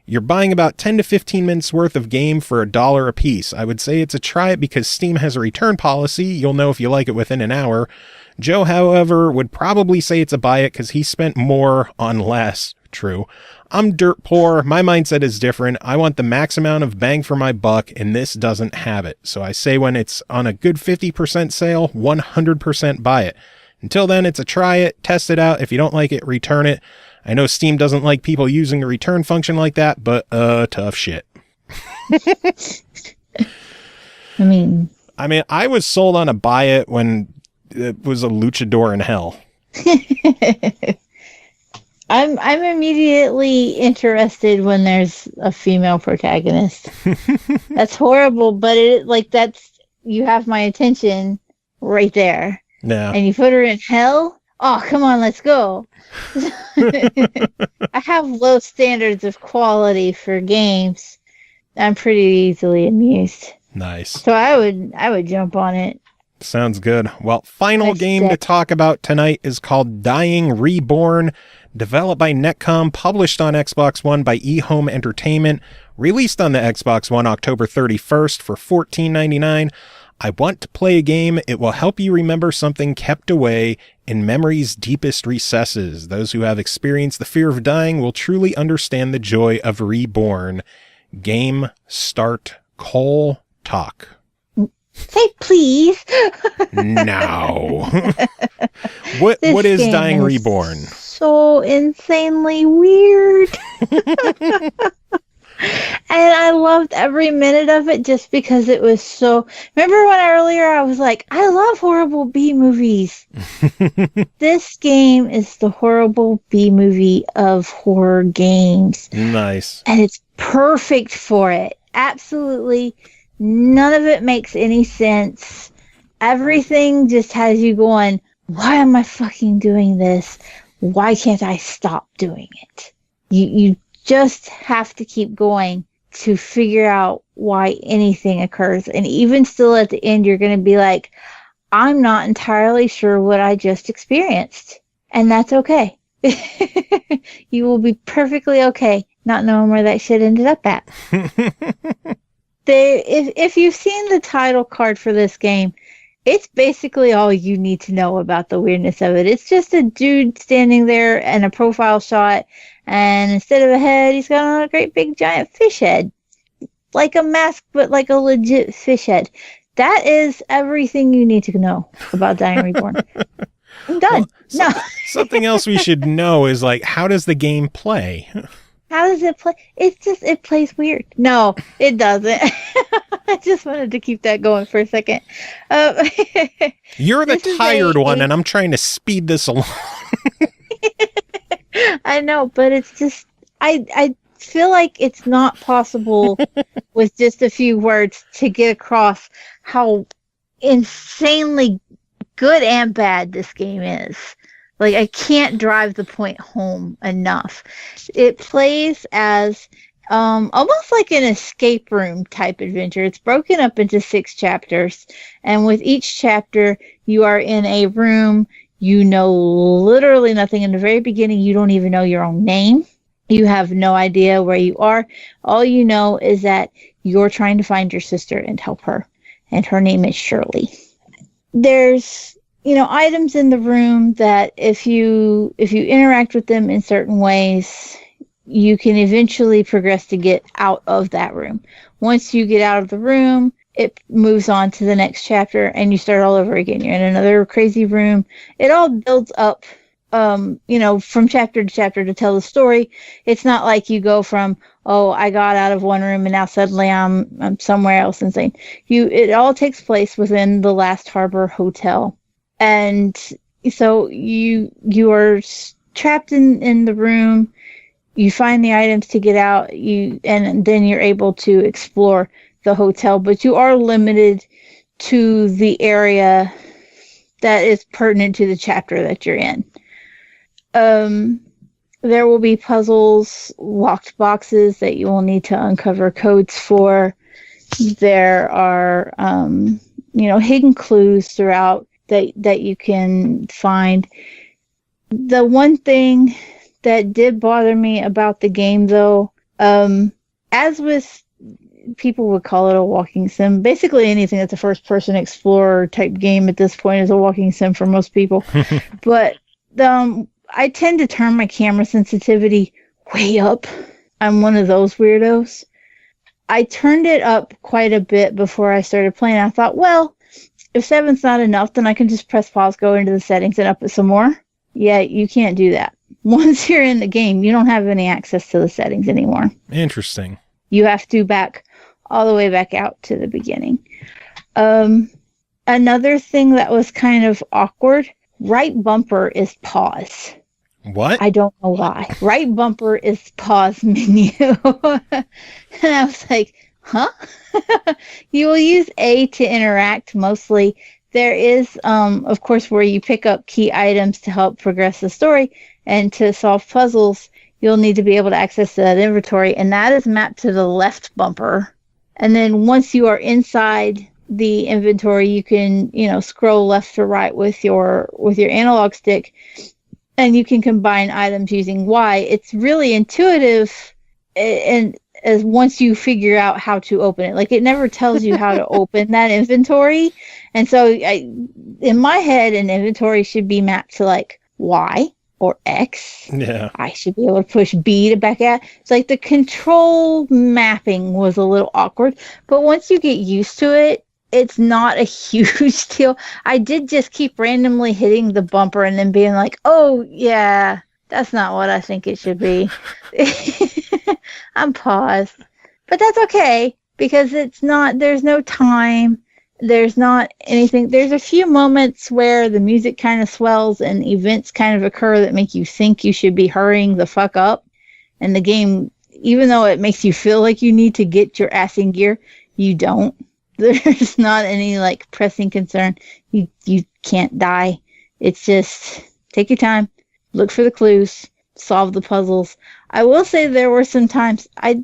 you're buying about 10 to 15 minutes worth of game for $1 a piece. I would say it's a try it because Steam has a return policy. You'll know if you like it within an hour. Joe, however, would probably say it's a buy it because he spent more on less. True. I'm dirt poor. My mindset is different. I want the max amount of bang for my buck, and this doesn't have it. So I say when it's on a good 50% sale, 100% buy it. Until then, it's a try it, test it out. If you don't like it, return it. I know Steam doesn't like people using a return function like that, but tough shit. I mean, I was sold on a buy it when it was a luchador in hell. I'm immediately interested when there's a female protagonist. That's horrible, but you have my attention right there. Yeah. And you put her in hell? Oh, come on, let's go. I have low standards of quality for games. I'm pretty easily amused. Nice. So I would jump on it. Sounds good. Well, final game to talk about tonight is called Deighan Reborn, developed by Netcom, published on Xbox One by eHome Entertainment, released on the Xbox One October 31st for $14.99. I want to play a game. It will help you remember something kept away in memory's deepest recesses. Those who have experienced the fear of dying will truly understand the joy of reborn. Game start call talk. Say please. No. What is Deighan Reborn? So insanely weird. And I loved every minute of it just because it was so... Remember when earlier I was like, I love horrible B movies. This game is the horrible B movie of horror games. Nice. And it's perfect for it. Absolutely. None of it makes any sense. Everything just has you going, why am I fucking doing this? Why can't I stop doing it? You just have to keep going to figure out why anything occurs. And even still at the end, you're going to be like, I'm not entirely sure what I just experienced. And that's okay. You will be perfectly okay not knowing where that shit ended up at. If you've seen the title card for this game, it's basically all you need to know about the weirdness of it. It's just a dude standing there and a profile shot, and instead of a head, he's got on a great big giant fish head. Like a mask, but like a legit fish head. That is everything you need to know about Deighan Reborn. I'm done. Well, something else we should know is, like, how does the game play? How does it play? It plays weird. No, it doesn't. I just wanted to keep that going for a second. You're the tired one, and I'm trying to speed this along. I know, but it's just, I feel like it's not possible with just a few words to get across how insanely good and bad this game is. Like, I can't drive the point home enough. It plays as almost like an escape room type adventure. It's broken up into 6 chapters, and with each chapter, you are in a room. You know literally nothing. In the very beginning, you don't even know your own name. You have no idea where you are. All you know is that you're trying to find your sister and help her, and her name is Shirley. There's, items in the room that if you interact with them in certain ways, you can eventually progress to get out of that room. Once you get out of the room, it moves on to the next chapter and you start all over again. You're in another crazy room. It all builds up, from chapter to chapter to tell the story. It's not like you go from, I got out of one room and now suddenly I'm somewhere else insane. It all takes place within the Last Harbor Hotel. And so you are trapped in the room. You find the items to get out, and then you're able to explore the hotel, but you are limited to the area that is pertinent to the chapter that you're in. There will be puzzles, locked boxes that you will need to uncover codes for. There are, hidden clues throughout that you can find. The one thing that did bother me about the game, though, as with people would call it a walking sim, basically anything that's a first-person explorer type game at this point is a walking sim for most people. But I tend to turn my camera sensitivity way up. I'm one of those weirdos. I turned it up quite a bit before I started playing. I thought, well, if 7's not enough, then I can just press pause, go into the settings, and up it some more. Yeah, you can't do that. Once you're in the game, you don't have any access to the settings anymore. Interesting. You have to back all the way back out to the beginning. Another thing that was kind of awkward, right bumper is pause. What? I don't know why. Right bumper is pause menu. And I was like, huh? You will use A to interact mostly. There is, of course, where you pick up key items to help progress the story, and to solve puzzles, you'll need to be able to access that inventory, and that is mapped to the left bumper. And then once you are inside the inventory, you can, scroll left to right with your analog stick, and you can combine items using Y. It's really intuitive, and as once you figure out how to open it, like it never tells you how to open that inventory. And so in my head, an inventory should be mapped to like Y or X. Yeah. I should be able to push B to back out. It's like the control mapping was a little awkward, but once you get used to it, it's not a huge deal. I did just keep randomly hitting the bumper and then being like, oh yeah, that's not what I think it should be. I'm paused. But that's okay, because there's no time. There's not anything. There's a few moments where the music kind of swells and events kind of occur that make you think you should be hurrying the fuck up. And the game, even though it makes you feel like you need to get your ass in gear, you don't. There's not any like pressing concern. You can't die. It's just take your time, look for the clues, solve the puzzles. I will say there were some times I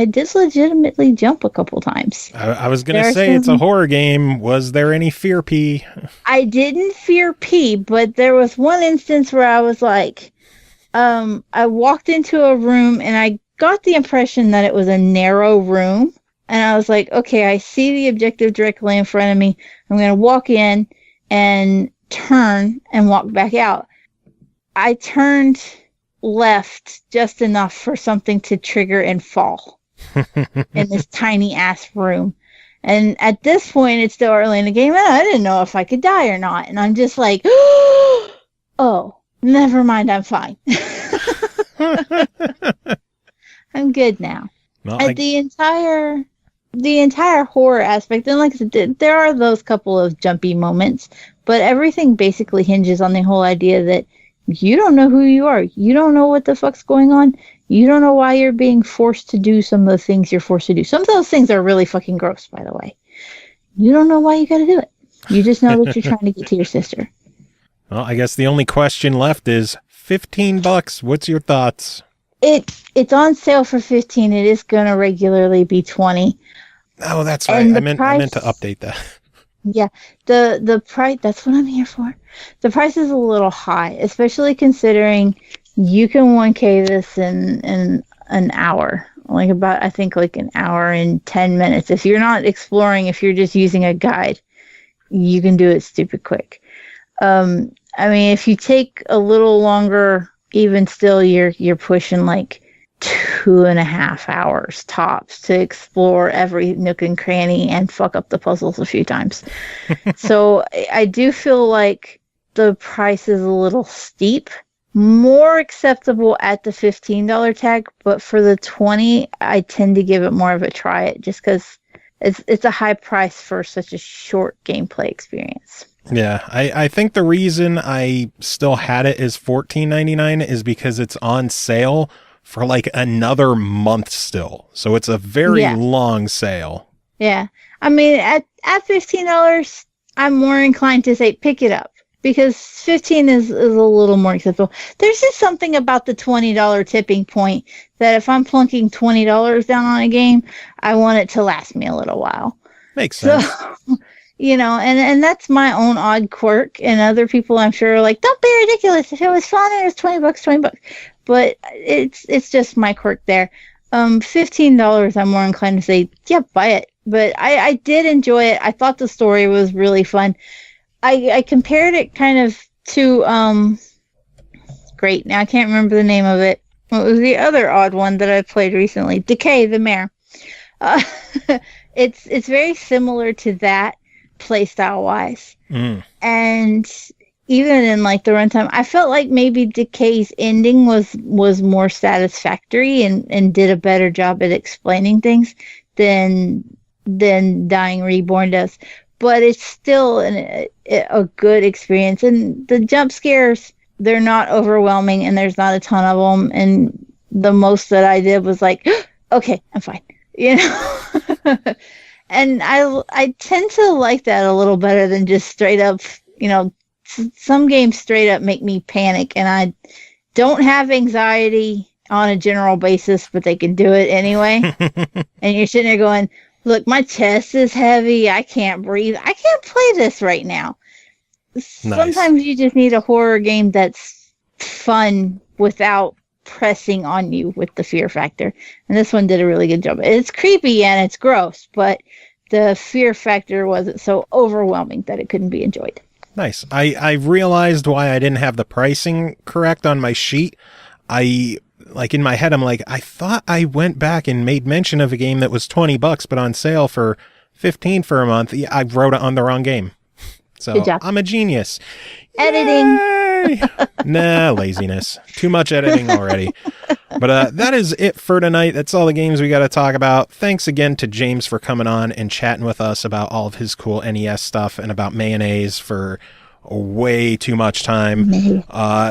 did legitimately jump a couple times. I was going to say it's a horror game. Was there any fear pee? I didn't fear pee, but there was one instance where I was like, I walked into a room and I got the impression that it was a narrow room. And I was like, okay, I see the objective directly in front of me. I'm going to walk in and turn and walk back out. I turned left just enough for something to trigger and fall in this tiny ass room. And at this point, it's still early in the game, and I didn't know if I could die or not. And I'm just like, oh, never mind, I'm fine. I'm good now. Well, the entire horror aspect, and like I said, there are those couple of jumpy moments, but everything basically hinges on the whole idea that you don't know who you are. You don't know what the fuck's going on. You don't know why you're being forced to do some of the things you're forced to do. Some of those things are really fucking gross, by the way. You don't know why you gotta do it. You just know that you're trying to get to your sister. Well, I guess the only question left is $15. What's your thoughts? It's on sale for $15. It is going to regularly be $20. Oh, that's right. I meant to update that. Yeah, the price, that's what I'm here for. The price is a little high, especially considering you can 1K this in an hour. I think an hour and 10 minutes. If you're not exploring, if you're just using a guide, you can do it stupid quick. If you take a little longer, even still, you're pushing 2.5 hours tops to explore every nook and cranny and fuck up the puzzles a few times. So I do feel like the price is a little steep. More acceptable at the $15 tag, but for the $20, I tend to give it more of a try just because it's a high price for such a short gameplay experience. Yeah, I think the reason I still had it as $14.99 is because it's on sale for another month still. So it's a very long sale. Yeah. At $15, I'm more inclined to say pick it up because $15 is a little more acceptable. There's just something about the $20 tipping point that if I'm plunking $20 down on a game, I want it to last me a little while. Makes sense. So, and that's my own odd quirk, and other people I'm sure are like, don't be ridiculous. If it was fun, it was $20. But it's just my quirk there. $15, I'm more inclined to say, yeah, buy it. But I did enjoy it. I thought the story was really fun. I compared it kind of to great. Now I can't remember the name of it. What was the other odd one that I played recently? Decay the Mare. It's very similar to that playstyle wise. And even in the runtime, I felt like maybe Decay's ending was more satisfactory and did a better job at explaining things than Dying Reborn does. But it's still a good experience. And the jump scares, they're not overwhelming, and there's not a ton of them. And the most that I did was okay, I'm fine. And I tend to like that a little better than just straight up, some games straight up make me panic, and I don't have anxiety on a general basis, but they can do it anyway. And you're sitting there going, look, my chest is heavy. I can't breathe. I can't play this right now. Nice. Sometimes you just need a horror game that's fun without pressing on you with the fear factor. And this one did a really good job. It's creepy and it's gross, but the fear factor wasn't so overwhelming that it couldn't be enjoyed. Nice. I realized why I didn't have the pricing correct on my sheet. In my head, I'm like, I thought I went back and made mention of a game that was $20, but on sale for $15 for a month. I wrote it on the wrong game. So good job. I'm a genius. Editing. Nah, laziness. Too much editing already. But that is it for tonight. That's all the games we got to talk about. Thanks again to James for coming on and chatting with us about all of his cool NES stuff and about mayonnaise for way too much time.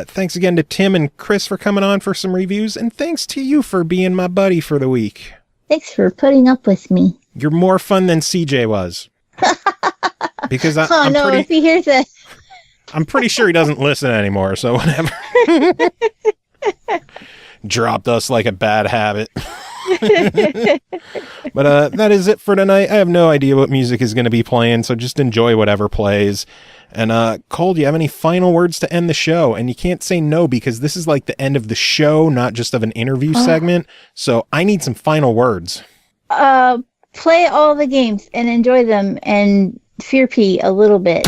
Thanks again to Tim and Chris for coming on for some reviews, and thanks to you for being my buddy for the week. Thanks for putting up with me. You're more fun than CJ was. Because if he hears it. I'm pretty sure he doesn't listen anymore, so whatever. Dropped us like a bad habit. But that is it for tonight. I have no idea what music is going to be playing, so just enjoy whatever plays. And Cole, do you have any final words to end the show? And you can't say no because this is the end of the show, not just of an interview segment. So I need some final words. Play all the games and enjoy them and fear pee a little bit.